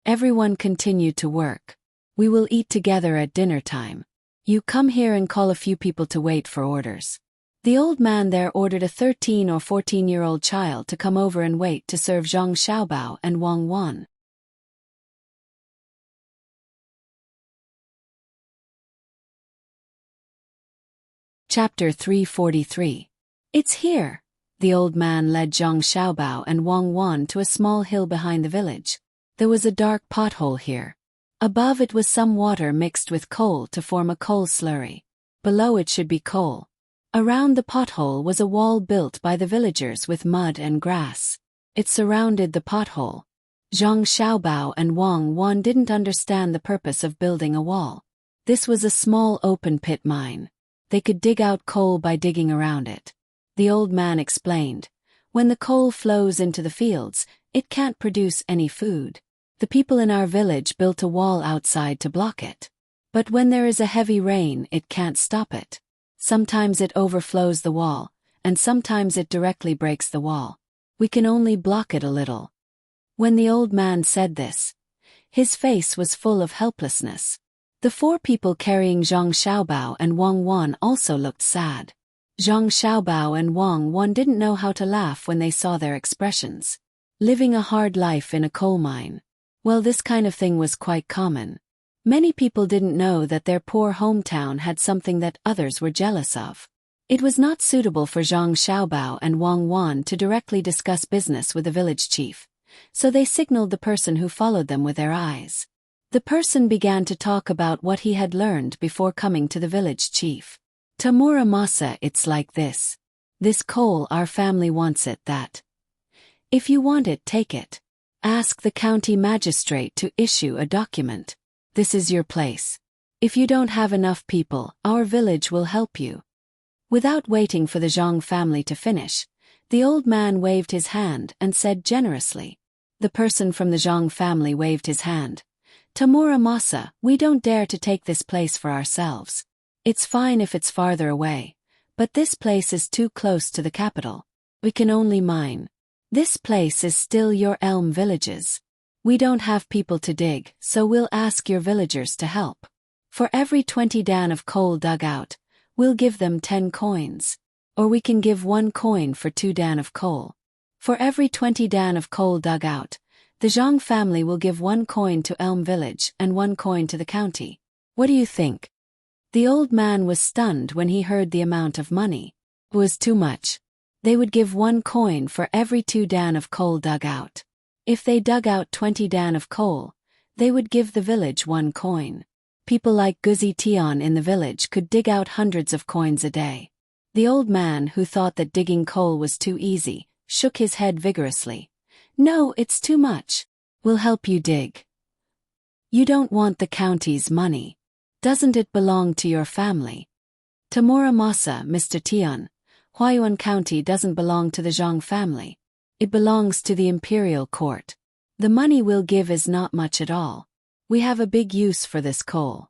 Everyone continued to work. We will eat together at dinner time. You come here and call a few people to wait for orders. The old man there ordered a 13 or 14-year-old child to come over and wait to serve Zhang Xiaobao and Wang Wan. Chapter 343. It's here. The old man led Zhang Xiaobao and Wang Wan to a small hill behind the village. There was a dark pothole here. Above it was some water mixed with coal to form a coal slurry. Below it should be coal. Around the pothole was a wall built by the villagers with mud and grass. It surrounded the pothole. Zhang Xiaobao and Wang Wan didn't understand the purpose of building a wall. This was a small open pit mine. They could dig out coal by digging around it. The old man explained, when the coal flows into the fields, it can't produce any food. The people in our village built a wall outside to block it. But when there is a heavy rain, it can't stop it. Sometimes it overflows the wall, and sometimes it directly breaks the wall. We can only block it a little. When the old man said this, his face was full of helplessness. The 4 people carrying Zhang Xiaobao and Wang Wan also looked sad. Zhang Xiaobao and Wang Wan didn't know how to laugh when they saw their expressions. Living a hard life in a coal mine. Well, this kind of thing was quite common. Many people didn't know that their poor hometown had something that others were jealous of. It was not suitable for Zhang Xiaobao and Wang Wan to directly discuss business with the village chief, so they signaled the person who followed them with their eyes. The person began to talk about what he had learned before coming to the village chief. Tamura Masa, it's like this. This coal, our family wants it that. If you want it, take it. Ask the county magistrate to issue a document. This is your place. If you don't have enough people, our village will help you. Without waiting for the Zhang family to finish, the old man waved his hand and said generously. The person from the Zhang family waved his hand. Tamura Masa, we don't dare to take this place for ourselves. It's fine if it's farther away, but this place is too close to the capital. We can only mine. This place is still your elm villages. We don't have people to dig, so we'll ask your villagers to help. For every 20 dan of coal dug out, we'll give them 10 coins. Or we can give 1 coin for 2 dan of coal. For every 20 dan of coal dug out, the Zhang family will give 1 coin to Elm Village and 1 coin to the county. What do you think? The old man was stunned when he heard the amount of money. It was too much. They would give 1 coin for every 2 dan of coal dug out. If they dug out 20 dan of coal, they would give the village 1 coin. People like Guzi Tian in the village could dig out hundreds of coins a day. The old man, who thought that digging coal was too easy, shook his head vigorously. No, it's too much. We'll help you dig. You don't want the county's money. Doesn't it belong to your family? Tamura Masa, Mr. Tian, Huayuan County doesn't belong to the Zhang family. It belongs to the imperial court. The money we'll give is not much at all. We have a big use for this coal.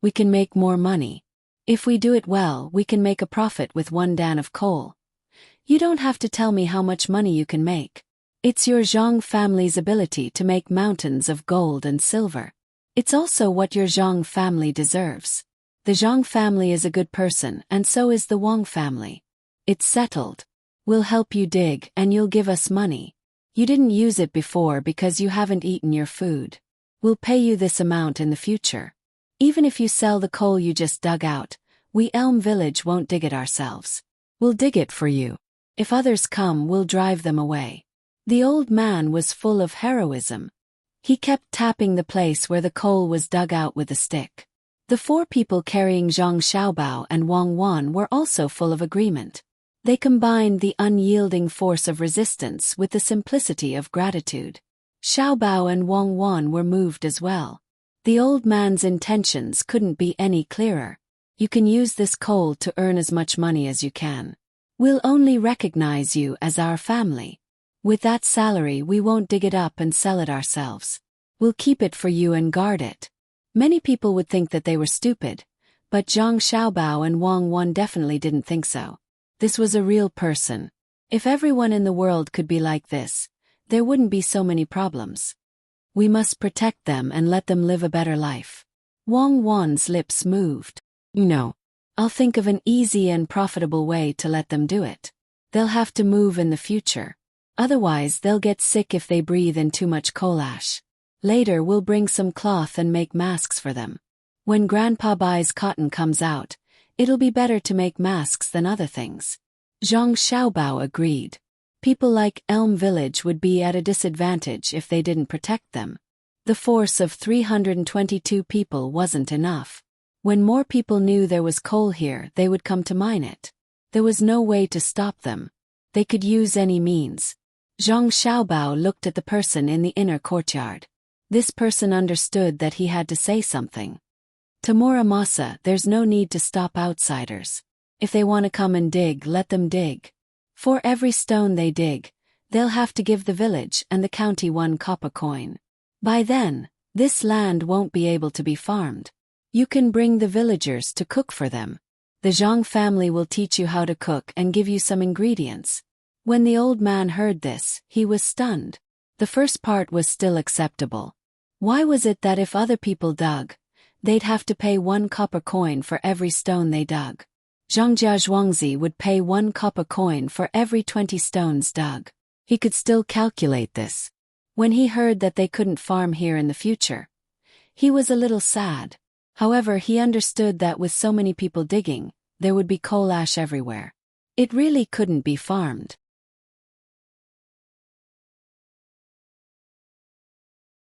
We can make more money. If we do it well, we can make a profit with 1 dan of coal. You don't have to tell me how much money you can make. It's your Zhang family's ability to make mountains of gold and silver. It's also what your Zhang family deserves. The Zhang family is a good person, and so is the Wang family. It's settled. We'll help you dig, and you'll give us money. You didn't use it before because you haven't eaten your food. We'll pay you this amount in the future. Even if you sell the coal you just dug out, we Elm Village won't dig it ourselves. We'll dig it for you. If others come, we'll drive them away. The old man was full of heroism. He kept tapping the place where the coal was dug out with a stick. The 4 people carrying Zhang Xiaobao and Wang Wan were also full of agreement. They combined the unyielding force of resistance with the simplicity of gratitude. Xiaobao and Wang Wan were moved as well. The old man's intentions couldn't be any clearer. You can use this coal to earn as much money as you can. We'll only recognize you as our family. With that salary, we won't dig it up and sell it ourselves. We'll keep it for you and guard it. Many people would think that they were stupid, but Zhang Xiaobao and Wang Wan definitely didn't think so. This was a real person. If everyone in the world could be like this, there wouldn't be so many problems. We must protect them and let them live a better life. Wang Wan's lips moved. No. I'll think of an easy and profitable way to let them do it. They'll have to move in the future. Otherwise, they'll get sick if they breathe in too much coal ash. Later, we'll bring some cloth and make masks for them. When Grandpa Bai's cotton comes out, it'll be better to make masks than other things. Zhang Xiaobao agreed. People like Elm Village would be at a disadvantage if they didn't protect them. The force of 322 people wasn't enough. When more people knew there was coal here, they would come to mine it. There was no way to stop them. They could use any means. Zhang Xiaobao looked at the person in the inner courtyard. This person understood that he had to say something. Tamura Masa, there's no need to stop outsiders. If they want to come and dig, let them dig. For every stone they dig, they'll have to give the village and the county 1 copper coin. By then, this land won't be able to be farmed. You can bring the villagers to cook for them. The Zhang family will teach you how to cook and give you some ingredients. When the old man heard this, he was stunned. The first part was still acceptable. Why was it that if other people dug, they'd have to pay 1 copper coin for every stone they dug? Zhangjia Zhuangzi would pay 1 copper coin for every 20 stones dug. He could still calculate this. When he heard that they couldn't farm here in the future, he was a little sad. However, he understood that with so many people digging, there would be coal ash everywhere. It really couldn't be farmed.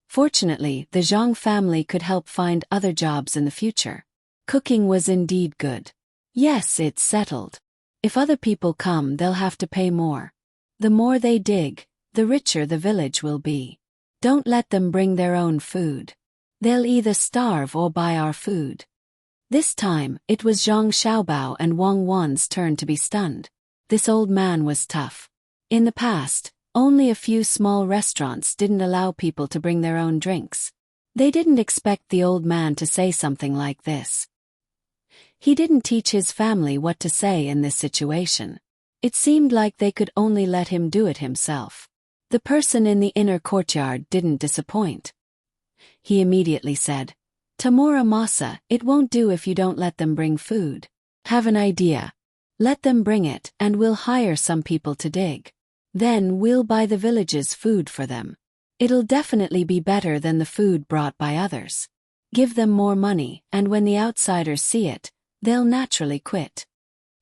Fortunately, the Zhang family could help find other jobs in the future. Cooking was indeed good. Yes, it's settled. If other people come, they'll have to pay more. The more they dig, the richer the village will be. Don't let them bring their own food. They'll either starve or buy our food. This time, it was Zhang Xiaobao and Wang Wan's turn to be stunned. This old man was tough. In the past, only a few small restaurants didn't allow people to bring their own drinks. They didn't expect the old man to say something like this. He didn't teach his family what to say in this situation. It seemed like they could only let him do it himself. The person in the inner courtyard didn't disappoint. He immediately said, Tamura Masa, it won't do if you don't let them bring food. Have an idea. Let them bring it, and we'll hire some people to dig. Then we'll buy the village's food for them. It'll definitely be better than the food brought by others. Give them more money, and when the outsiders see it, they'll naturally quit.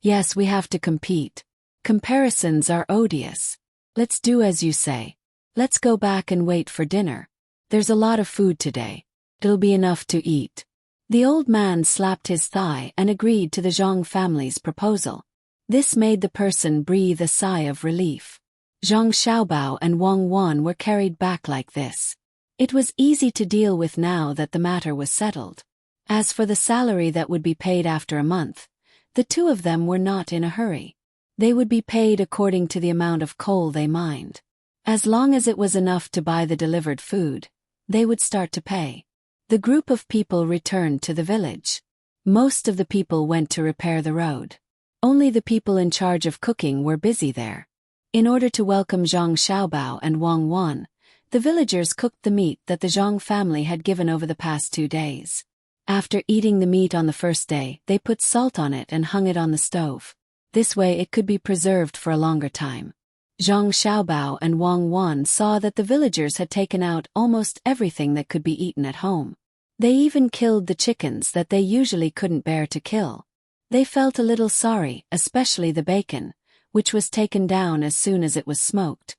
Yes, we have to compete. Comparisons are odious. Let's do as you say. Let's go back and wait for dinner. There's a lot of food today. It'll be enough to eat. The old man slapped his thigh and agreed to the Zhang family's proposal. This made the person breathe a sigh of relief. Zhang Xiaobao and Wang Wan were carried back like this. It was easy to deal with now that the matter was settled. As for the salary that would be paid after a month, the two of them were not in a hurry. They would be paid according to the amount of coal they mined. As long as it was enough to buy the delivered food, they would start to pay. The group of people returned to the village. Most of the people went to repair the road. Only the people in charge of cooking were busy there. In order to welcome Zhang Xiaobao and Wang Wan, the villagers cooked the meat that the Zhang family had given over the past 2 days. After eating the meat on the first day, they put salt on it and hung it on the stove. This way it could be preserved for a longer time. Zhang Xiaobao and Wang Wan saw that the villagers had taken out almost everything that could be eaten at home. They even killed the chickens that they usually couldn't bear to kill. They felt a little sorry, especially the bacon, which was taken down as soon as it was smoked.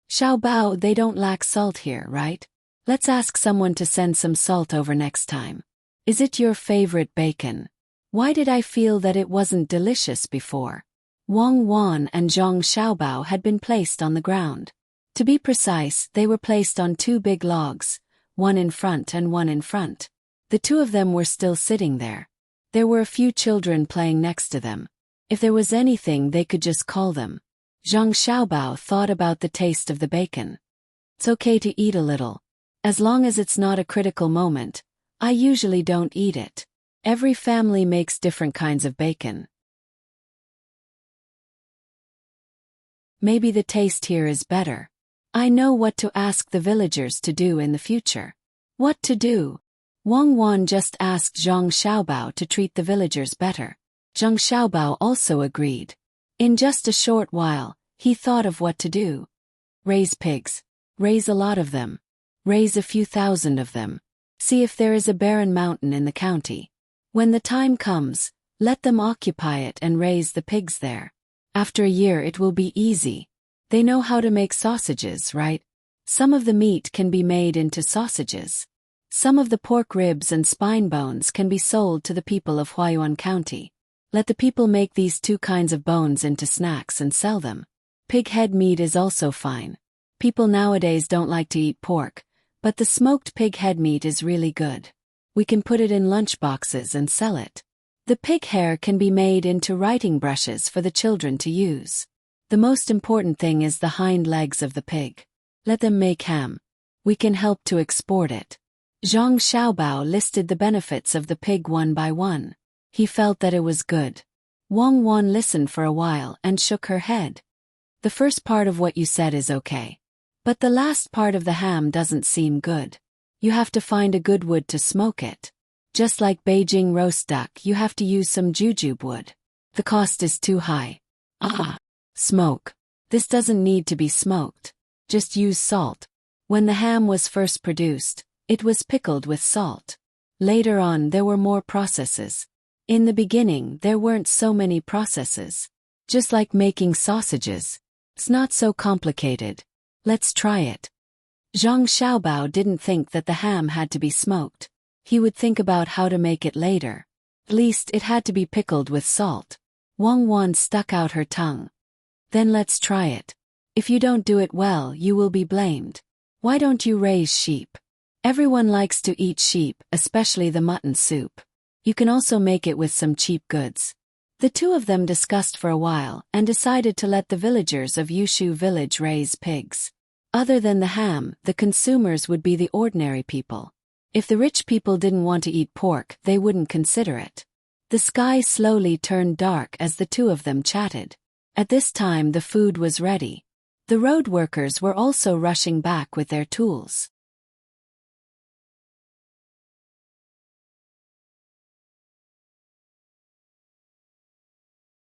Xiaobao, they don't lack salt here, right? Let's ask someone to send some salt over next time. Is it your favorite bacon? Why did I feel that it wasn't delicious before? Wang Wan and Zhang Xiaobao had been placed on the ground. To be precise, they were placed on 2 big logs, one in front and one in front. The two of them were still sitting there. There were a few children playing next to them. If there was anything, they could just call them. Zhang Xiaobao thought about the taste of the bacon. It's okay to eat a little. As long as it's not a critical moment, I usually don't eat it. Every family makes different kinds of bacon. Maybe the taste here is better. I know what to ask the villagers to do in the future. What to do? Wang Wan just asked Zhang Xiaobao to treat the villagers better. Zhang Xiaobao also agreed. In just a short while, he thought of what to do. Raise pigs. Raise a lot of them. Raise a few thousand of them. See if there is a barren mountain in the county. When the time comes, let them occupy it and raise the pigs there. After a year it will be easy. They know how to make sausages, right? Some of the meat can be made into sausages. Some of the pork ribs and spine bones can be sold to the people of Huayuan County. Let the people make these 2 kinds of bones into snacks and sell them. Pig head meat is also fine. People nowadays don't like to eat pork, but the smoked pig head meat is really good. We can put it in lunch boxes and sell it. The pig hair can be made into writing brushes for the children to use. The most important thing is the hind legs of the pig. Let them make ham. We can help to export it. Zhang Xiaobao listed the benefits of the pig one by one. He felt that it was good. Wang Wan listened for a while and shook her head. The first part of what you said is okay. But the last part of the ham doesn't seem good. You have to find a good wood to smoke it. Just like Beijing roast duck, you have to use some jujube wood. The cost is too high. Smoke. This doesn't need to be smoked. Just use salt. When the ham was first produced, it was pickled with salt. Later on there were more processes. In the beginning there weren't so many processes. Just like making sausages. It's not so complicated. Let's try it. Zhang Xiaobao didn't think that the ham had to be smoked. He would think about how to make it later. At least it had to be pickled with salt. Wang Wan stuck out her tongue. Then let's try it. If you don't do it well, you will be blamed. Why don't you raise sheep? Everyone likes to eat sheep, especially the mutton soup. You can also make it with some cheap goods. The two of them discussed for a while and decided to let the villagers of Yushu village raise pigs. Other than the ham, the consumers would be the ordinary people. If the rich people didn't want to eat pork, they wouldn't consider it. The sky slowly turned dark as the two of them chatted. At this time the food was ready. The road workers were also rushing back with their tools.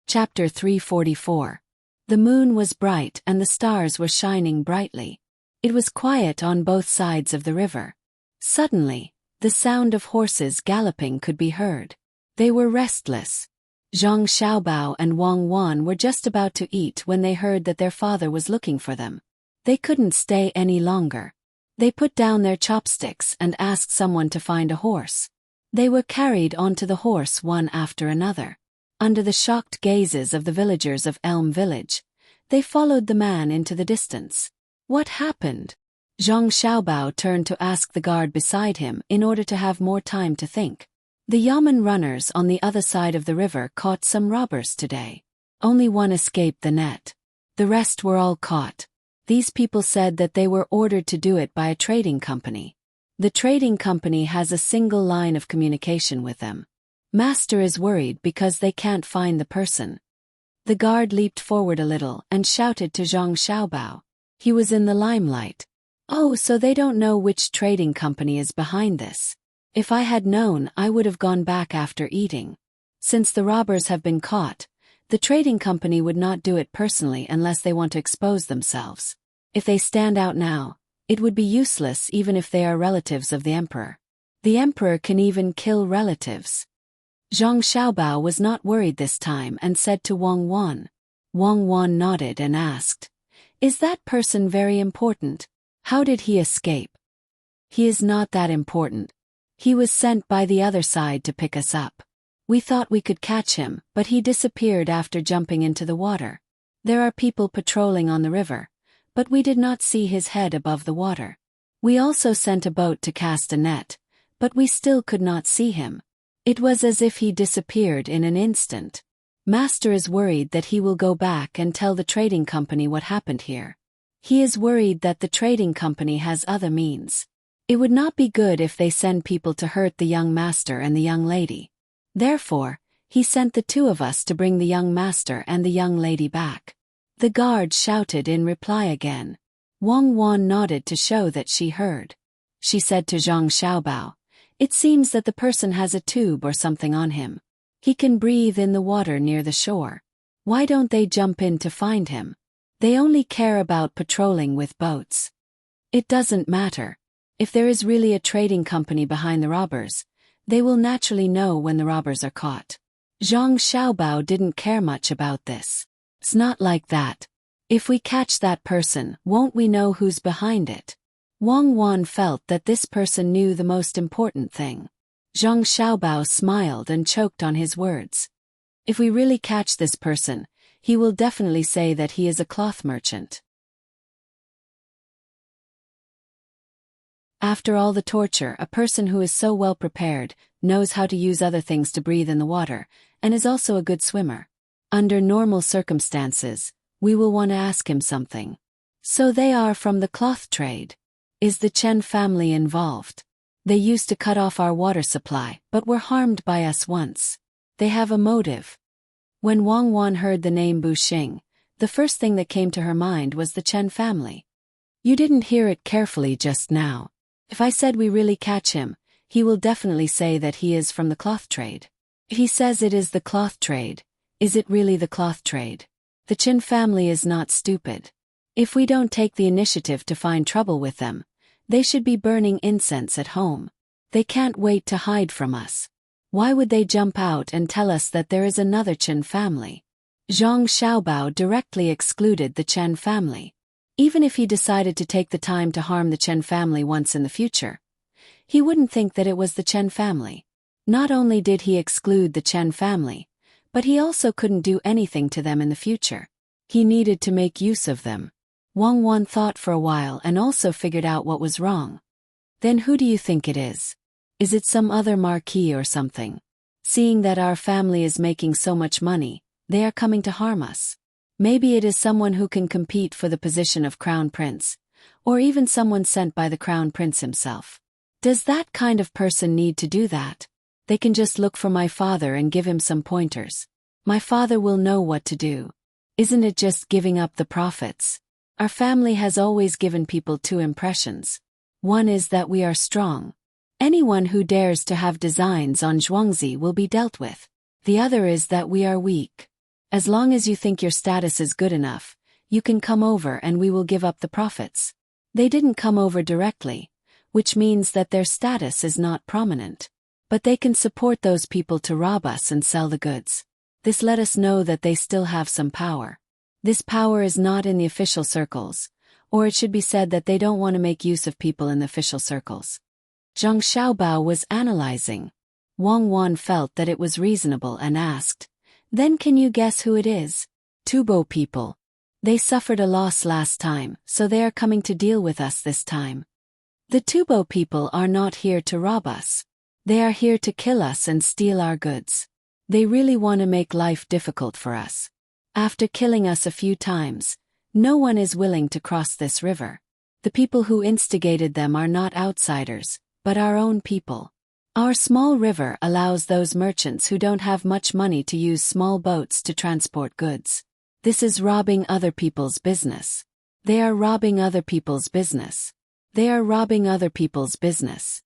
Chapter 344. The moon was bright and the stars were shining brightly. It was quiet on both sides of the river. Suddenly, the sound of horses galloping could be heard. They were restless. Zhang Xiaobao and Wang Wan were just about to eat when they heard that their father was looking for them. They couldn't stay any longer. They put down their chopsticks and asked someone to find a horse. They were carried onto the horse one after another. Under the shocked gazes of the villagers of Elm Village, they followed the man into the distance. What happened? Zhang Xiaobao turned to ask the guard beside him in order to have more time to think. The Yamen runners on the other side of the river caught some robbers today. Only one escaped the net. The rest were all caught. These people said that they were ordered to do it by a trading company. The trading company has a single line of communication with them. Master is worried because they can't find the person. The guard leaped forward a little and shouted to Zhang Xiaobao. He was in the limelight. Oh, so they don't know which trading company is behind this. If I had known, I would have gone back after eating. Since the robbers have been caught, the trading company would not do it personally unless they want to expose themselves. If they stand out now, it would be useless even if they are relatives of the emperor. The emperor can even kill relatives. Zhang Xiaobao was not worried this time and said to Wang Wan. Wang Wan nodded and asked, "Is that person very important? How did he escape?" "He is not that important. He was sent by the other side to pick us up. We thought we could catch him, but he disappeared after jumping into the water. There are people patrolling on the river, but we did not see his head above the water. We also sent a boat to cast a net, but we still could not see him. It was as if he disappeared in an instant. Master is worried that he will go back and tell the trading company what happened here. He is worried that the trading company has other means. It would not be good if they send people to hurt the young master and the young lady. Therefore, he sent the two of us to bring the young master and the young lady back." The guard shouted in reply again. Wang Wan nodded to show that she heard. She said to Zhang Xiaobao, "It seems that the person has a tube or something on him. He can breathe in the water near the shore. Why don't they jump in to find him? They only care about patrolling with boats. It doesn't matter. If there is really a trading company behind the robbers, they will naturally know when the robbers are caught." Zhang Xiaobao didn't care much about this. "It's not like that. If we catch that person, won't we know who's behind it?" Wang Wan felt that this person knew the most important thing. Zhang Xiaobao smiled and choked on his words. "If we really catch this person, he will definitely say that he is a cloth merchant." After all the torture, a person who is so well prepared, knows how to use other things to breathe in the water, and is also a good swimmer. Under normal circumstances, we will want to ask him something. "So they are from the cloth trade. Is the Chen family involved? They used to cut off our water supply, but were harmed by us once. They have a motive." When Wang Wan heard the name Bu Xing, the first thing that came to her mind was the Chen family. "You didn't hear it carefully just now. If I said we really catch him, he will definitely say that he is from the cloth trade. If he says it is the cloth trade, is it really the cloth trade? The Chen family is not stupid. If we don't take the initiative to find trouble with them, they should be burning incense at home. They can't wait to hide from us. Why would they jump out and tell us that there is another Chen family?" Zhang Xiaobao directly excluded the Chen family. Even if he decided to take the time to harm the Chen family once in the future, he wouldn't think that it was the Chen family. Not only did he exclude the Chen family, but he also couldn't do anything to them in the future. He needed to make use of them. Wang Wan thought for a while and also figured out what was wrong. "Then who do you think it is? Is it some other marquis or something? Seeing that our family is making so much money, they are coming to harm us. Maybe it is someone who can compete for the position of crown prince, or even someone sent by the crown prince himself. Does that kind of person need to do that? They can just look for my father and give him some pointers. My father will know what to do. Isn't it just giving up the profits? Our family has always given people two impressions. One is that we are strong. Anyone who dares to have designs on Zhuangzi will be dealt with. The other is that we are weak. As long as you think your status is good enough, you can come over and we will give up the profits." They didn't come over directly, which means that their status is not prominent. But they can support those people to rob us and sell the goods. This let us know that they still have some power. This power is not in the official circles, or it should be said that they don't want to make use of people in the official circles. Zhang Xiaobao was analyzing. Wang Wan felt that it was reasonable and asked, Then can you guess who it is? Tubo people. They suffered a loss last time, so they are coming to deal with us this time. The Tubo people are not here to rob us. They are here to kill us and steal our goods. They really want to make life difficult for us. After killing us a few times, no one is willing to cross this river. The people who instigated them are not outsiders, but our own people. Our small river allows those merchants who don't have much money to use small boats to transport goods. This is robbing other people's business. They are robbing other people's business. They are robbing other people's business.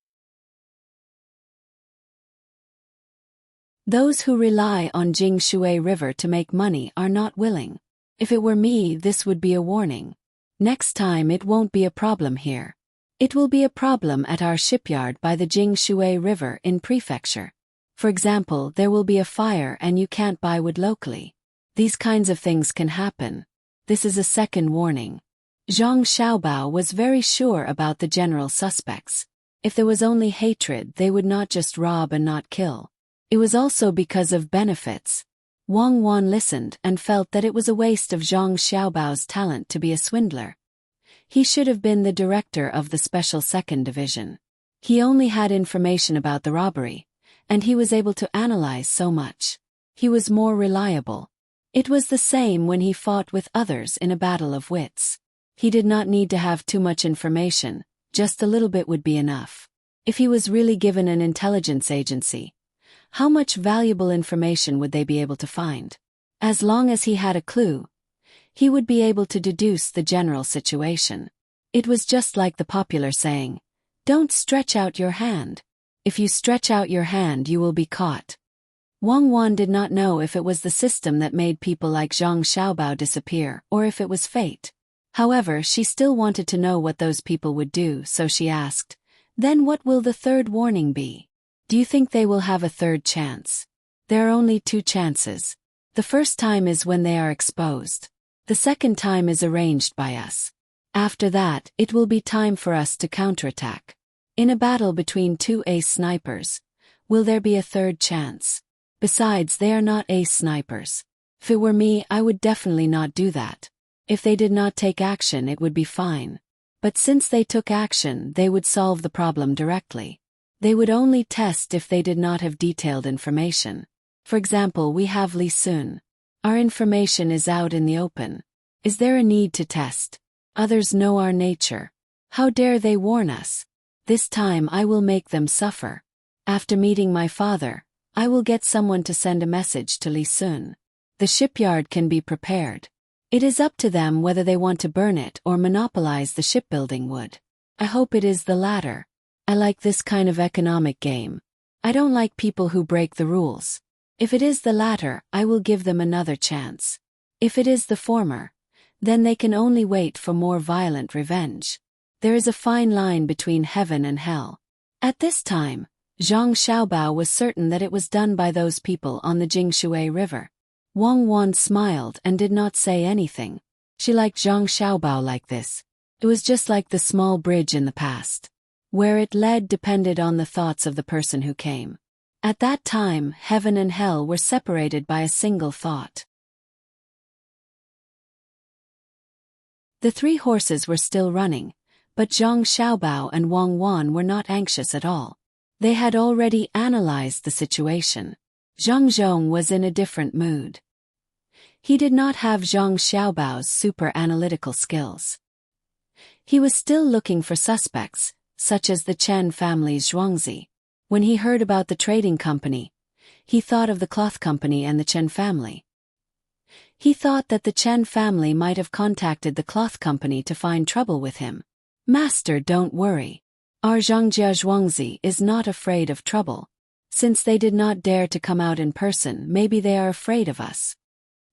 Those who rely on Jingshui River to make money are not willing. If it were me, this would be a warning. Next time it won't be a problem here. It will be a problem at our shipyard by the Jingshui River in prefecture. For example, there will be a fire and you can't buy wood locally. These kinds of things can happen. This is a second warning. Zhang Xiaobao was very sure about the general suspects. If there was only hatred, they would not just rob and not kill. It was also because of benefits. Wang Wan listened and felt that it was a waste of Zhang Xiaobao's talent to be a swindler. He should have been the director of the Special Second Division. He only had information about the robbery, and he was able to analyze so much. He was more reliable. It was the same when he fought with others in a battle of wits. He did not need to have too much information, just a little bit would be enough. If he was really given an intelligence agency, how much valuable information would they be able to find? As long as he had a clue, he would be able to deduce the general situation. It was just like the popular saying, "Don't stretch out your hand. If you stretch out your hand, you will be caught." Wang Wan did not know if it was the system that made people like Zhang Xiaobao disappear or if it was fate. However, she still wanted to know what those people would do, so she asked, "Then what will the third warning be? Do you think they will have a third chance?" There are only two chances. The first time is when they are exposed. The second time is arranged by us. After that, it will be time for us to counterattack. In a battle between two ace snipers, will there be a third chance? Besides, they are not ace snipers. If it were me, I would definitely not do that. If they did not take action, it would be fine. But since they took action, they would solve the problem directly. They would only test if they did not have detailed information. For example, we have Li Sun. Our information is out in the open. Is there a need to test? Others know our nature. How dare they warn us? This time I will make them suffer. After meeting my father, I will get someone to send a message to Li Sun. The shipyard can be prepared. It is up to them whether they want to burn it or monopolize the shipbuilding wood. I hope it is the latter. I like this kind of economic game. I don't like people who break the rules. If it is the latter, I will give them another chance. If it is the former, then they can only wait for more violent revenge. There is a fine line between heaven and hell. At this time, Zhang Xiaobao was certain that it was done by those people on the Jingshui River. Wang Wan smiled and did not say anything. She liked Zhang Xiaobao like this. It was just like the small bridge in the past. Where it led depended on the thoughts of the person who came. At that time, heaven and hell were separated by a single thought. The three horses were still running, but Zhang Xiaobao and Wang Wan were not anxious at all. They had already analyzed the situation. Zhang Zhong was in a different mood. He did not have Zhang Xiaobao's super analytical skills. He was still looking for suspects, such as the Chen family's Zhuangzi. When he heard about the trading company, he thought of the cloth company and the Chen family. He thought that the Chen family might have contacted the cloth company to find trouble with him. "Master, don't worry. Our Zhangjia Zhuangzi is not afraid of trouble. Since they did not dare to come out in person, maybe they are afraid of us."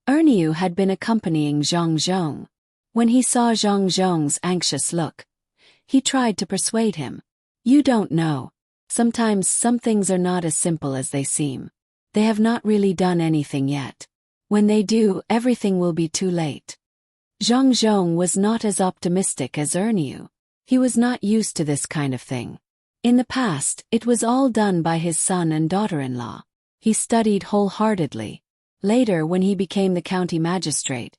Erniu had been accompanying Zhang Zhong. When he saw Zhang Zhong's anxious look, he tried to persuade him. "You don't know. Sometimes some things are not as simple as they seem. They have not really done anything yet. When they do, everything will be too late." Zhang Zhong was not as optimistic as Erniu. He was not used to this kind of thing. In the past, it was all done by his son and daughter-in-law. He studied wholeheartedly. Later, when he became the county magistrate,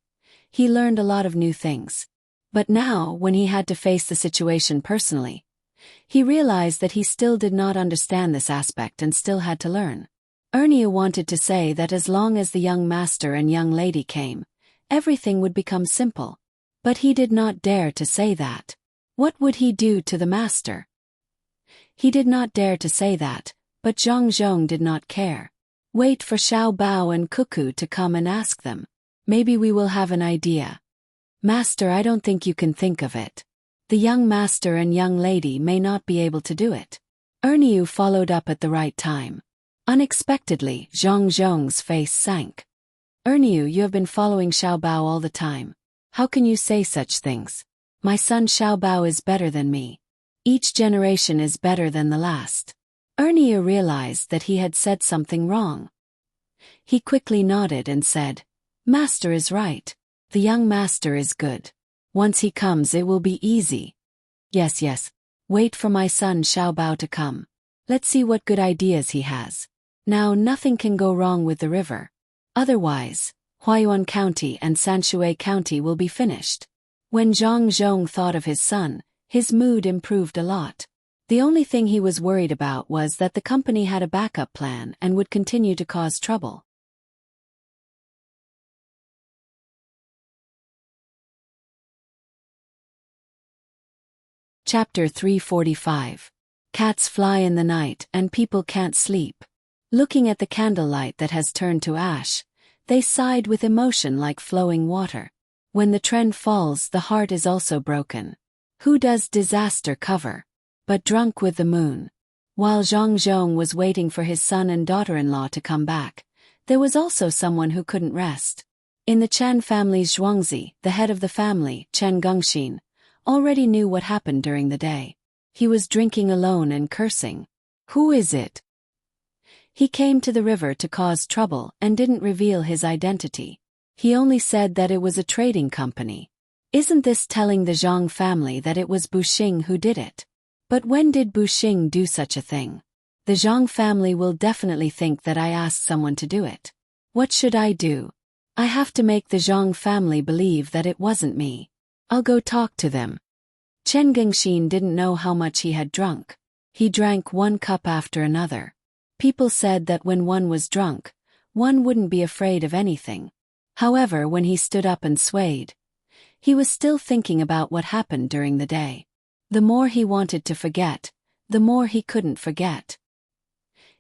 he learned a lot of new things. But now, when he had to face the situation personally, he realized that he still did not understand this aspect and still had to learn. Ernie wanted to say that as long as the young master and young lady came, everything would become simple. But he did not dare to say that. What would he do to the master? He did not dare to say that, but Zhang Zhong did not care. Wait for Xiao Bao and Cuckoo to come and ask them. Maybe we will have an idea. Master, I don't think you can think of it. The young master and young lady may not be able to do it. Ernie followed up at the right time. Unexpectedly, Zhang Zhong's face sank. Ernie, you have been following Xiao Bao all the time. How can you say such things? My son Xiao Bao is better than me. Each generation is better than the last. Ernie realized that he had said something wrong. He quickly nodded and said, Master is right. The young master is good. Once he comes it will be easy. Yes. Wait for my son Xiao Bao to come. Let's see what good ideas he has. Now nothing can go wrong with the river. Otherwise, Huayuan County and Sanshui County will be finished. When Zhang Zhong thought of his son, his mood improved a lot. The only thing he was worried about was that the company had a backup plan and would continue to cause trouble. Chapter 345. Cats fly in the night and people can't sleep. Looking at the candlelight that has turned to ash, they sighed with emotion like flowing water. When the trend falls, the heart is also broken. Who does disaster cover? But drunk with the moon. While Zhang Zhong was waiting for his son and daughter-in-law to come back, there was also someone who couldn't rest. In the Chen family's Zhuangzi, the head of the family, Chen Gengxin, already knew what happened during the day. He was drinking alone and cursing. Who is it? He came to the river to cause trouble and didn't reveal his identity. He only said that it was a trading company. Isn't this telling the Zhang family that it was Buxing who did it? But when did Buxing do such a thing? The Zhang family will definitely think that I asked someone to do it. What should I do? I have to make the Zhang family believe that it wasn't me. I'll go talk to them. Chen Gengxin didn't know how much he had drunk. He drank one cup after another. People said that when one was drunk, one wouldn't be afraid of anything. However, when he stood up and swayed, he was still thinking about what happened during the day. The more he wanted to forget, the more he couldn't forget.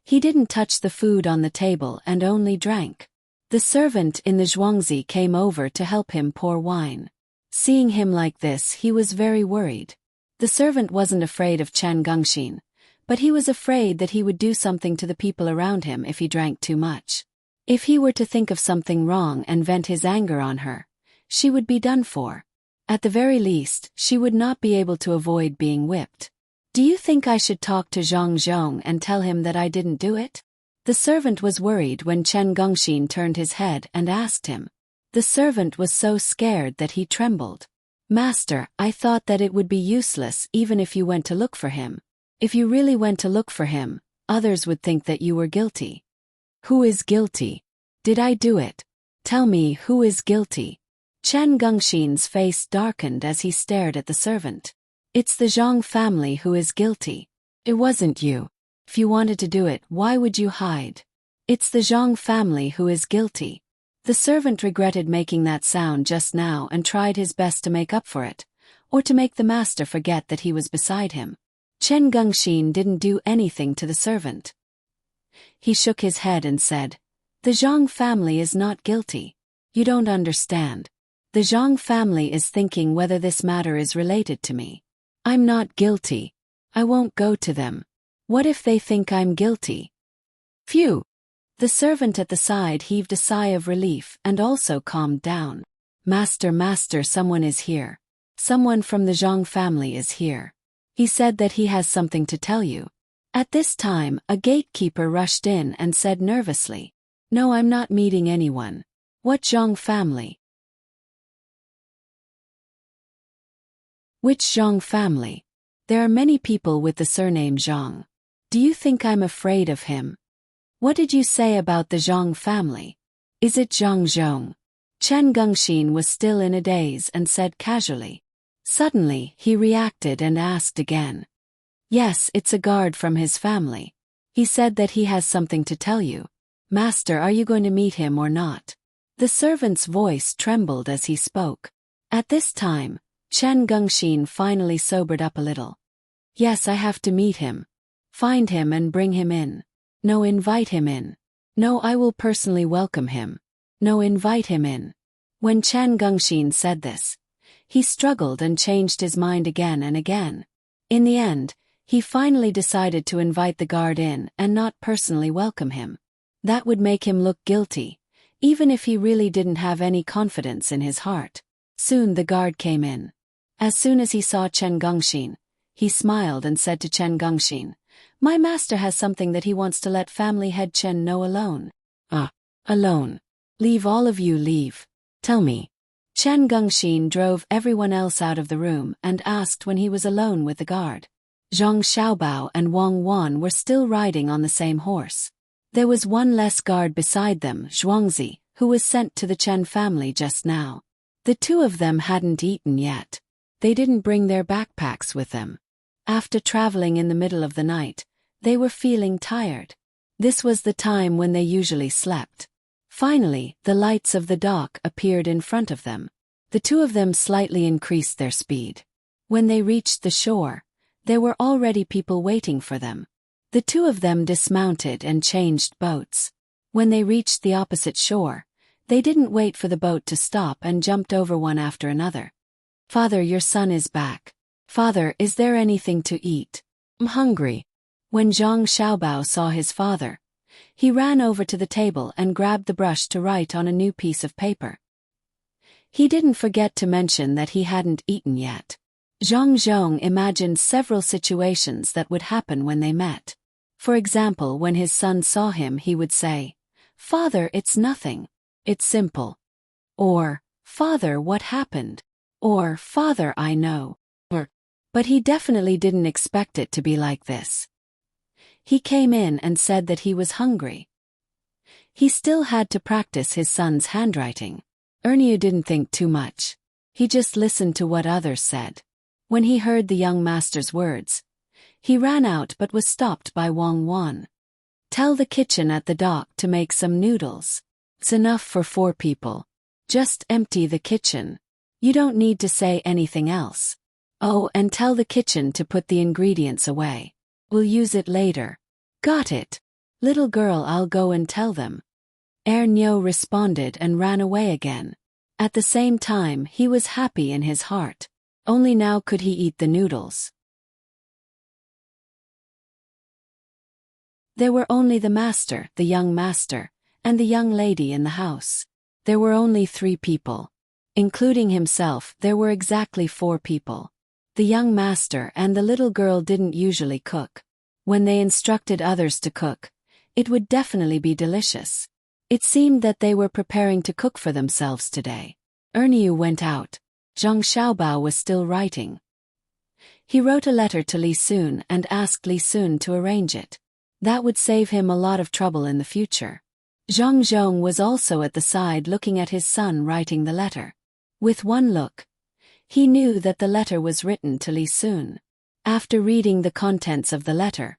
He didn't touch the food on the table and only drank. The servant in the Zhuangzi came over to help him pour wine. Seeing him like this, he was very worried. The servant wasn't afraid of Chen Gengxin, but he was afraid that he would do something to the people around him if he drank too much. If he were to think of something wrong and vent his anger on her, she would be done for. At the very least, she would not be able to avoid being whipped. Do you think I should talk to Zhang Zhong and tell him that I didn't do it? The servant was worried when Chen Gengxin turned his head and asked him. The servant was so scared that he trembled. Master, I thought that it would be useless even if you went to look for him. If you really went to look for him, others would think that you were guilty. Who is guilty? Did I do it? Tell me who is guilty. Chen Gengxin's face darkened as he stared at the servant. It's the Zhang family who is guilty. It wasn't you. If you wanted to do it, why would you hide? It's the Zhang family who is guilty. The servant regretted making that sound just now and tried his best to make up for it, or to make the master forget that he was beside him. Chen Gengxin didn't do anything to the servant. He shook his head and said, The Zhang family is not guilty. You don't understand. The Zhang family is thinking whether this matter is related to me. I'm not guilty. I won't go to them. What if they think I'm guilty? Phew! The servant at the side heaved a sigh of relief and also calmed down. Master, someone is here. Someone from the Zhang family is here. He said that he has something to tell you. At this time, a gatekeeper rushed in and said nervously, No, I'm not meeting anyone. What Zhang family? Which Zhang family? There are many people with the surname Zhang. Do you think I'm afraid of him? What did you say about the Zhang family? Is it Zhang Zhong? Chen Gengxin was still in a daze and said casually. Suddenly, he reacted and asked again. Yes, it's a guard from his family. He said that he has something to tell you. Master, are you going to meet him or not? The servant's voice trembled as he spoke. At this time, Chen Gengxin finally sobered up a little. Yes, I have to meet him. Find him and bring him in. No, invite him in. No, I will personally welcome him. No, invite him in. When Chen Gengxin said this, he struggled and changed his mind again and again. In the end, he finally decided to invite the guard in and not personally welcome him. That would make him look guilty, even if he really didn't have any confidence in his heart. Soon the guard came in. As soon as he saw Chen Gengxin, he smiled and said to Chen Gengxin, "My master has something that he wants to let family head Chen know alone." Alone. Leave, all of you, leave. Tell me. Chen Gengxin drove everyone else out of the room and asked when he was alone with the guard. Zhang Xiaobao and Wang Wan were still riding on the same horse. There was one less guard beside them, Zhuangzi, who was sent to the Chen family just now. The two of them hadn't eaten yet. They didn't bring their backpacks with them. After traveling in the middle of the night, they were feeling tired. This was the time when they usually slept. Finally, the lights of the dock appeared in front of them. The two of them slightly increased their speed. When they reached the shore, there were already people waiting for them. The two of them dismounted and changed boats. When they reached the opposite shore, they didn't wait for the boat to stop and jumped over one after another. "Father, your son is back. Father, is there anything to eat? I'm hungry." When Zhang Xiaobao saw his father, he ran over to the table and grabbed the brush to write on a new piece of paper. He didn't forget to mention that he hadn't eaten yet. Zhang Zhong imagined several situations that would happen when they met. For example, when his son saw him, he would say, "Father, it's nothing. It's simple." Or, "Father, what happened?" Or, "Father, I know." But he definitely didn't expect it to be like this. He came in and said that he was hungry. He still had to practice his son's handwriting. Ernie didn't think too much. He just listened to what others said. When he heard the young master's words, he ran out but was stopped by Wang Wan. "Tell the kitchen at the dock to make some noodles. It's enough for 4 people. Just empty the kitchen. You don't need to say anything else. Oh, and tell the kitchen to put the ingredients away. We'll use it later." "Got it. Little girl, I'll go and tell them." Nyo responded and ran away again. At the same time, he was happy in his heart. Only now could he eat the noodles. There were only the master, the young master, and the young lady in the house. There were only 3 people. Including himself, there were exactly 4 people. The young master and the little girl didn't usually cook. When they instructed others to cook, it would definitely be delicious. It seemed that they were preparing to cook for themselves today. Ernie went out. Zhang Xiaobao was still writing. He wrote a letter to Li Sun and asked Li Sun to arrange it. That would save him a lot of trouble in the future. Zhang Zhong was also at the side looking at his son writing the letter. With one look, he knew that the letter was written to Li Sun. After reading the contents of the letter,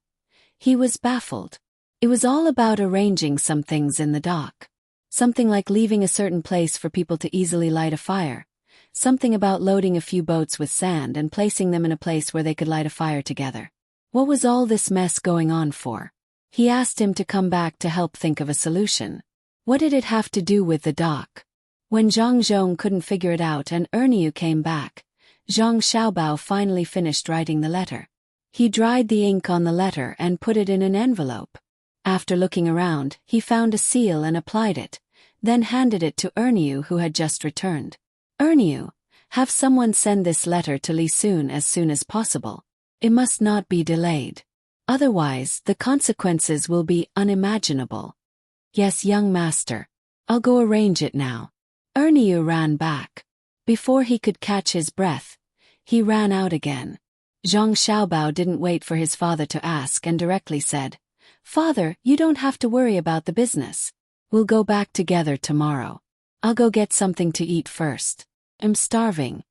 he was baffled. It was all about arranging some things in the dock. Something like leaving a certain place for people to easily light a fire. Something about loading a few boats with sand and placing them in a place where they could light a fire together. What was all this mess going on for? He asked him to come back to help think of a solution. What did it have to do with the dock? When Zhang Zhong couldn't figure it out and Ernie came back, Zhang Xiaobao finally finished writing the letter. He dried the ink on the letter and put it in an envelope. After looking around, he found a seal and applied it, then handed it to Ernie, who had just returned. "Ernie, have someone send this letter to Li Sun as soon as possible. It must not be delayed. Otherwise, the consequences will be unimaginable." "Yes, young master. I'll go arrange it now." Ernie ran back. Before he could catch his breath, he ran out again. Zhang Xiaobao didn't wait for his father to ask and directly said, "Father, you don't have to worry about the business. We'll go back together tomorrow. I'll go get something to eat first. I'm starving.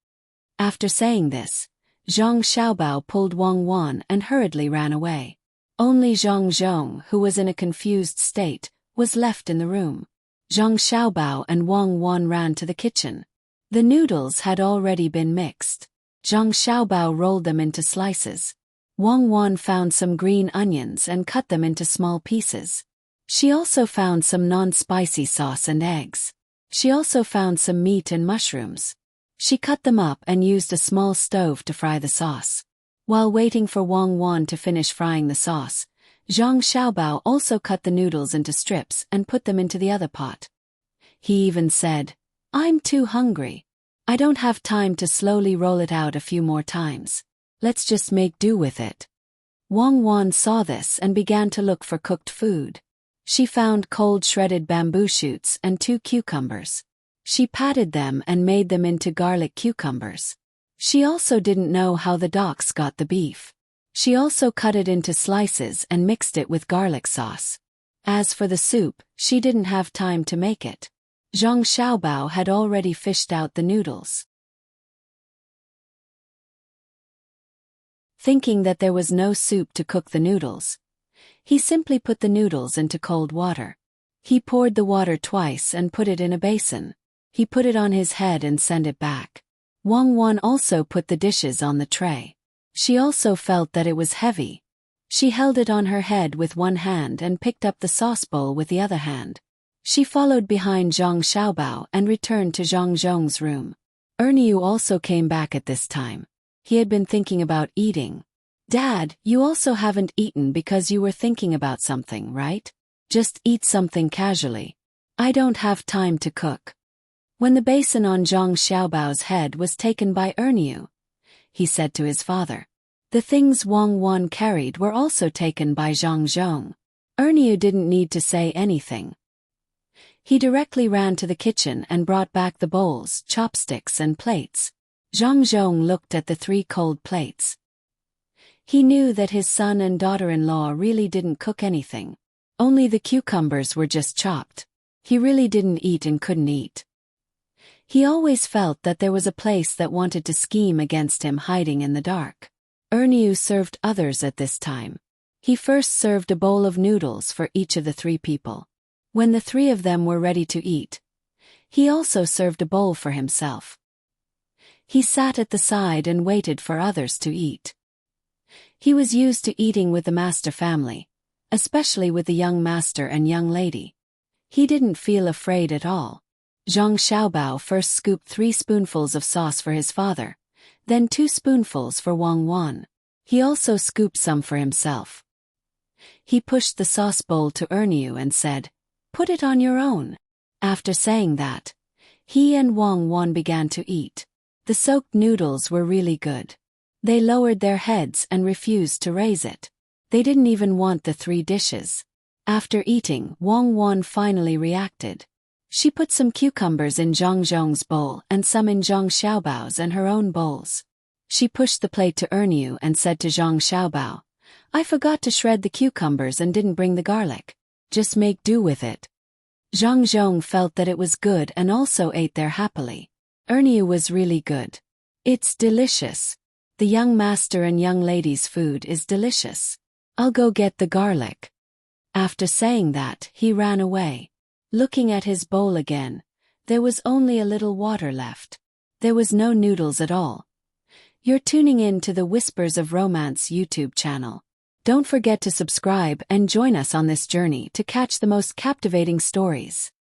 After saying this, Zhang Xiaobao pulled Wang Wan and hurriedly ran away. Only Zhang Zhong, who was in a confused state, was left in the room. Zhang Xiaobao and Wang Wan ran to the kitchen. The noodles had already been mixed. Zhang Xiaobao rolled them into slices. Wang Wan found some green onions and cut them into small pieces. She also found some non-spicy sauce and eggs. She also found some meat and mushrooms. She cut them up and used a small stove to fry the sauce. While waiting for Wang Wan to finish frying the sauce, Zhang Xiaobao also cut the noodles into strips and put them into the other pot. He even said, "I'm too hungry. I don't have time to slowly roll it out a few more times. Let's just make do with it." Wang Wan saw this and began to look for cooked food. She found cold shredded bamboo shoots and 2 cucumbers. She patted them and made them into garlic cucumbers. She also didn't know how the docs got the beef. She also cut it into slices and mixed it with garlic sauce. As for the soup, she didn't have time to make it. Zhang Xiaobao had already fished out the noodles. Thinking that there was no soup to cook the noodles, he simply put the noodles into cold water. He poured the water twice and put it in a basin. He put it on his head and sent it back. Wang Wan also put the dishes on the tray. She also felt that it was heavy. She held it on her head with one hand and picked up the sauce bowl with the other hand. She followed behind Zhang Xiaobao and returned to Zhang Zhong's room. Erniu also came back at this time. He had been thinking about eating. "Dad, you also haven't eaten because you were thinking about something, right? Just eat something casually. I don't have time to cook." When the basin on Zhang Xiaobao's head was taken by Erniu, he said to his father. The things Wang Wan carried were also taken by Zhang Zhong. Erniu didn't need to say anything. He directly ran to the kitchen and brought back the bowls, chopsticks and plates. Zhang Zhong looked at the 3 cold plates. He knew that his son and daughter-in-law really didn't cook anything. Only the cucumbers were just chopped. He really didn't eat and couldn't eat. He always felt that there was a place that wanted to scheme against him hiding in the dark. Erniu served others at this time. He first served a bowl of noodles for each of the 3 people. When the 3 of them were ready to eat, he also served a bowl for himself. He sat at the side and waited for others to eat. He was used to eating with the master family, especially with the young master and young lady. He didn't feel afraid at all. Zhang Xiaobao first scooped 3 spoonfuls of sauce for his father, then 2 spoonfuls for Wang Wan. He also scooped some for himself. He pushed the sauce bowl to Erniu and said, "Put it on your own." After saying that, he and Wang Wan began to eat. The soaked noodles were really good. They lowered their heads and refused to raise it. They didn't even want the 3 dishes. After eating, Wang Wan finally reacted. She put some cucumbers in Zhang Zhong's bowl and some in Zhang Xiaobao's and her own bowls. She pushed the plate to Erniu and said to Zhang Xiaobao, "I forgot to shred the cucumbers and didn't bring the garlic. Just make do with it." Zhang Zhong felt that it was good and also ate there happily. Erniu was really good. "It's delicious. The young master and young lady's food is delicious. I'll go get the garlic." After saying that, he ran away. Looking at his bowl again, there was only a little water left. There was no noodles at all. You're tuning in to the Whispers of Romance YouTube channel. Don't forget to subscribe and join us on this journey to catch the most captivating stories.